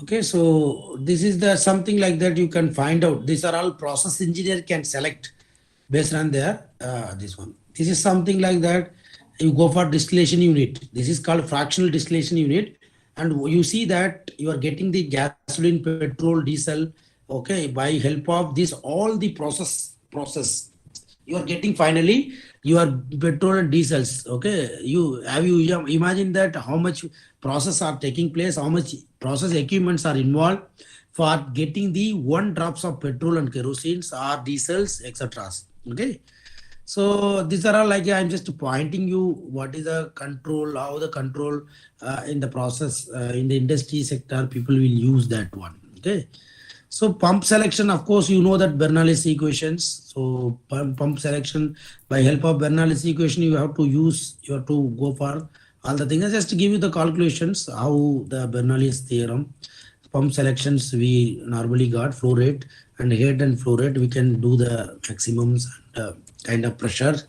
Okay, so this is the something like that you can find out. These are all process engineer can select based on their this one. This is something like that. You go for distillation unit. This is called fractional distillation unit, and you see that you are getting the gasoline, petrol, diesel. Okay, by help of this, all the process you are getting finally your petrol and diesels. Okay, you imagine that how much process are taking place, how much process equipments are involved for getting the 1 drops of petrol and kerosene or diesels, etc. Okay, so these are all like I'm just pointing you what is the control, how the control in the process in the industry sector people will use that one. Okay, so pump selection, of course, you know that Bernoulli's equations. So pump selection by help of Bernoulli's equation, you have to go for all the things. Just to give you the calculations, how the Bernoulli's theorem, pump selections we normally got flow rate and head and flow rate. We can do the maximums and kind of pressure,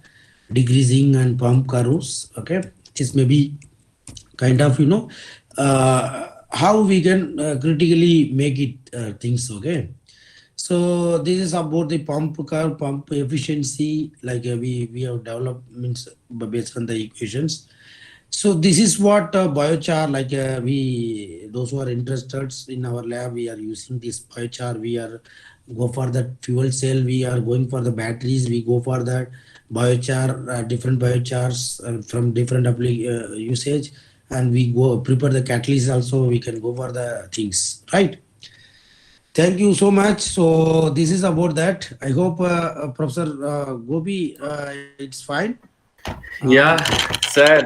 decreasing and pump curves. Okay, this may be kind of how we can critically make it things. Okay, so this is about the pump curve, pump efficiency, like we have developed means based on the equations. So this is what biochar, like we those who are interested in our lab, we are using this biochar. We are go for the fuel cell. We are going for the batteries. We go for the biochar, different biochars from different usage, and we go prepare the catalyst. Also, we can go for the things, right? Thank you so much. So this is about that. I hope Professor Gopi, it's fine. Yeah, sir.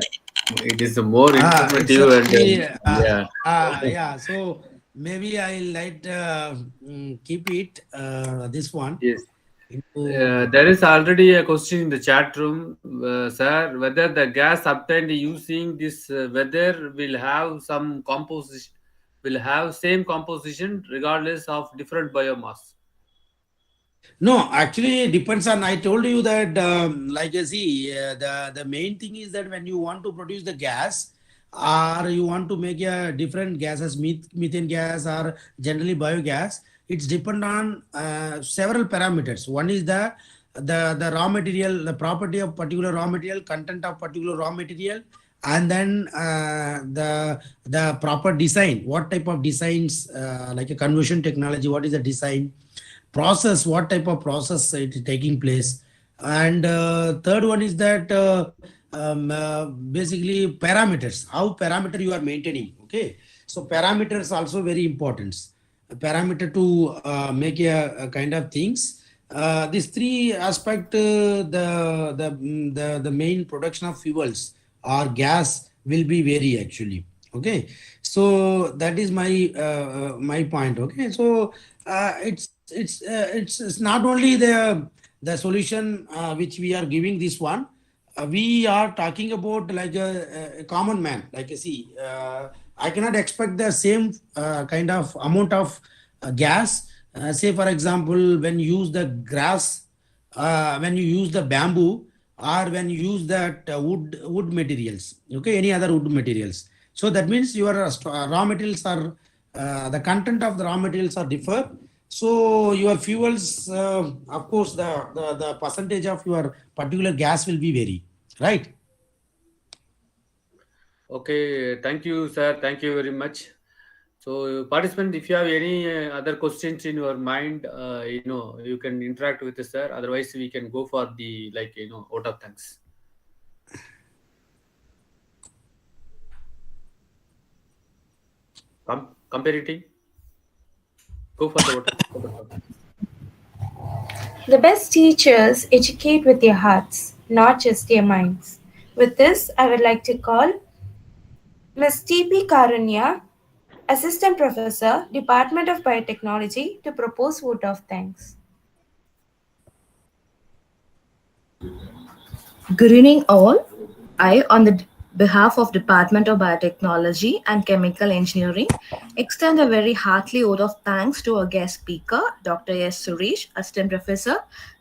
It is more It's informative and actually, yeah. yeah. So maybe I'll like keep it this one Yes. into. There is already a question in the chat room, sir, whether the gas obtained using this weather will have same composition regardless of different biomass. No, actually, it depends on. I told you that, like, see, the main thing is that when you want to produce the gas, or you want to make a different gases, methane gas or generally biogas, it's depend on several parameters. One is the raw material, the property of particular raw material, content of particular raw material, and then the proper design. What type of designs, like a conversion technology? What is the design? Process, what type of process it is taking place, and third one is that basically parameters, how parameter you are maintaining. Okay, so parameters also very important. A parameter to make a kind of things. These three aspect, the main production of fuels or gas will be vary actually. Okay, so that is my point. Okay, so it's not only the solution which we are giving this one. We are talking about like a common man. Like you see, I cannot expect the same kind of amount of gas. Say for example, when you use the grass, when you use the bamboo, or when you use that wood materials. Okay, any other wood materials. So that means your raw materials are the content of the raw materials are differ. So your fuels, of course, the percentage of your particular gas will be vary, right? Okay, thank you, sir. Thank you very much. So, participant, if you have any other questions in your mind, you can interact with us, sir. Otherwise, we can go for the vote of thanks. Comparating. Go for the vote of thanks. The best teachers educate with their hearts, not just their minds. With this, I would like to call Ms. T.P. Karunya, Assistant Professor, Department of Biotechnology, to propose vote of thanks. Good evening, all. I, on the behalf of Department of Biotechnology and Chemical Engineering, extend a very hearty vote of thanks to our guest speaker, Dr. S. Suresh, Assistant Professor,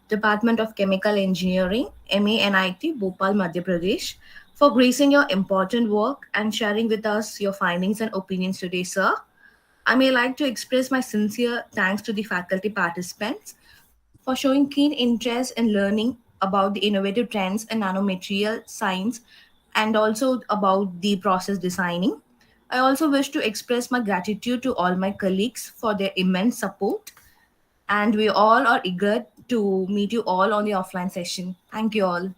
Department of Chemical Engineering, MANIT, Bhopal, Madhya Pradesh, for gracing your important work and sharing with us your findings and opinions today, sir. I may like to express my sincere thanks to the faculty participants for showing keen interest in learning about the innovative trends in nanomaterial science and also about the process designing. I also wish to express my gratitude to all my colleagues for their immense support, and we all are eager to meet you all on the offline session. Thank you all.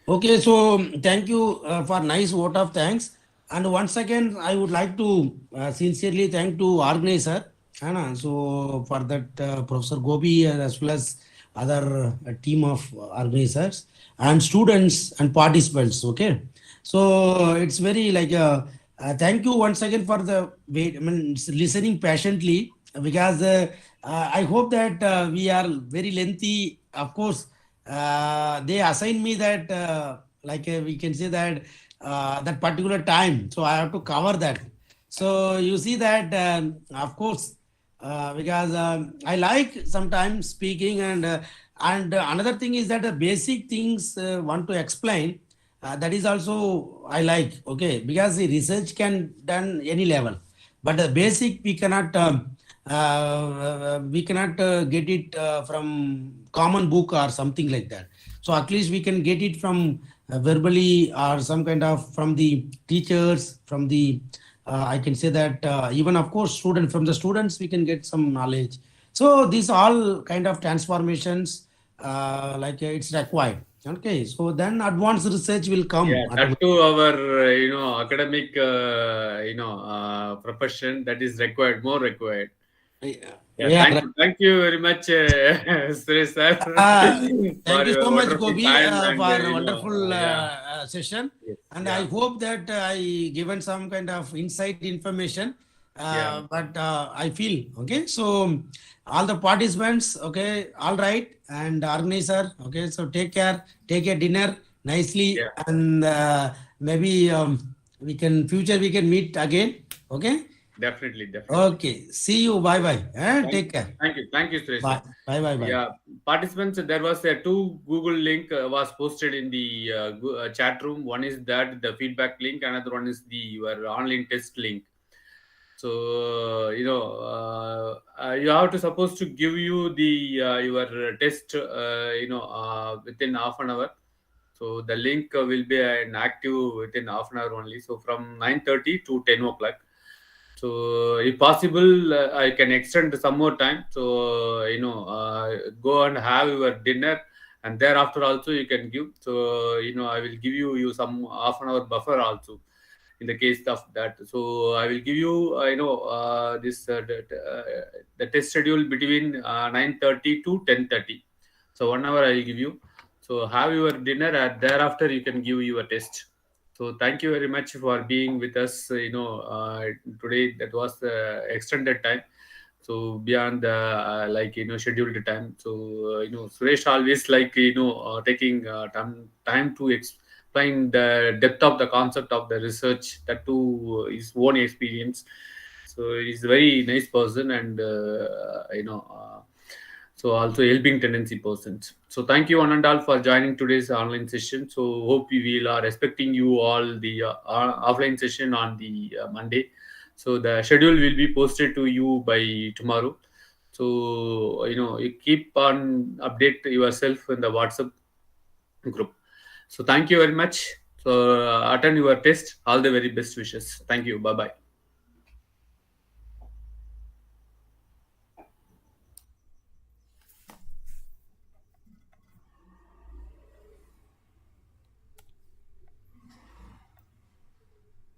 Okay, so thank you for nice vote of thanks. And once again, I would like to sincerely thank to organizer, Anna, so for that Professor Gobi as well as other team of organizers and students and participants. Okay, so it's very like thank you once again for the wait. I mean, listening patiently because I hope that we are very lengthy. Of course, they assign me that we can say that that particular time, so I have to cover that. So you see that of course because I like sometimes speaking and another thing is that the basic things want to explain, that is also I like, okay, because the research can done any level, but the basic we cannot get it from common book or something like that. So at least we can get it from verbally or some kind of from the teachers, from the I can say that even of course student, from the students we can get some knowledge. So these all kind of transformations it's required. Okay, so then advanced research will come Yeah, that automatically. to our academic profession, that is required, more required. Yeah, Yeah, thank you very much, Suresh sir, for thank you your so much, wonderful Gobi, time and for a wonderful yeah, session. yes, And I yeah, hope that I given some kind of insight information. yeah, But I feel okay. So all the participants, okay, all right, and organizer, okay. So take care, take your dinner nicely, yeah. and maybe we can future we can meet again. Okay. Definitely, definitely. Okay. See you. Bye bye. Thank, Take care. thank you, Suresh sir. Bye. Bye. Bye. Bye. Yeah, participants, there was a two Google link was posted in the chat room. One is that the feedback link, another one is the your online test link. So you have to supposed to give you the your test within half an hour. So the link will be an active within half an hour only. So from 9:30 to 10 o'clock. So if possible, I can extend some more time. So go and have your dinner, and thereafter also you can give. So I will give you some half an hour buffer also in the case of that. So I will give you this the test schedule between 9:30 to 10:30. So 1 hour I will give you. So have your dinner, and thereafter you can give your test. So thank you very much for being with us. Today that was the extended time. So beyond the scheduled time. So Suresh always taking time to explain the depth of the concept of the research, that to his own experience. So he's a very nice person, and so also helping tendency persons. So thank you one and all for joining today's online session. So hope we will are expecting you all the offline session on the Monday. So the schedule will be posted to you by tomorrow. So you keep on update yourself in the WhatsApp group. So thank you very much. So attend your test. All the very best wishes. Thank you. Bye bye.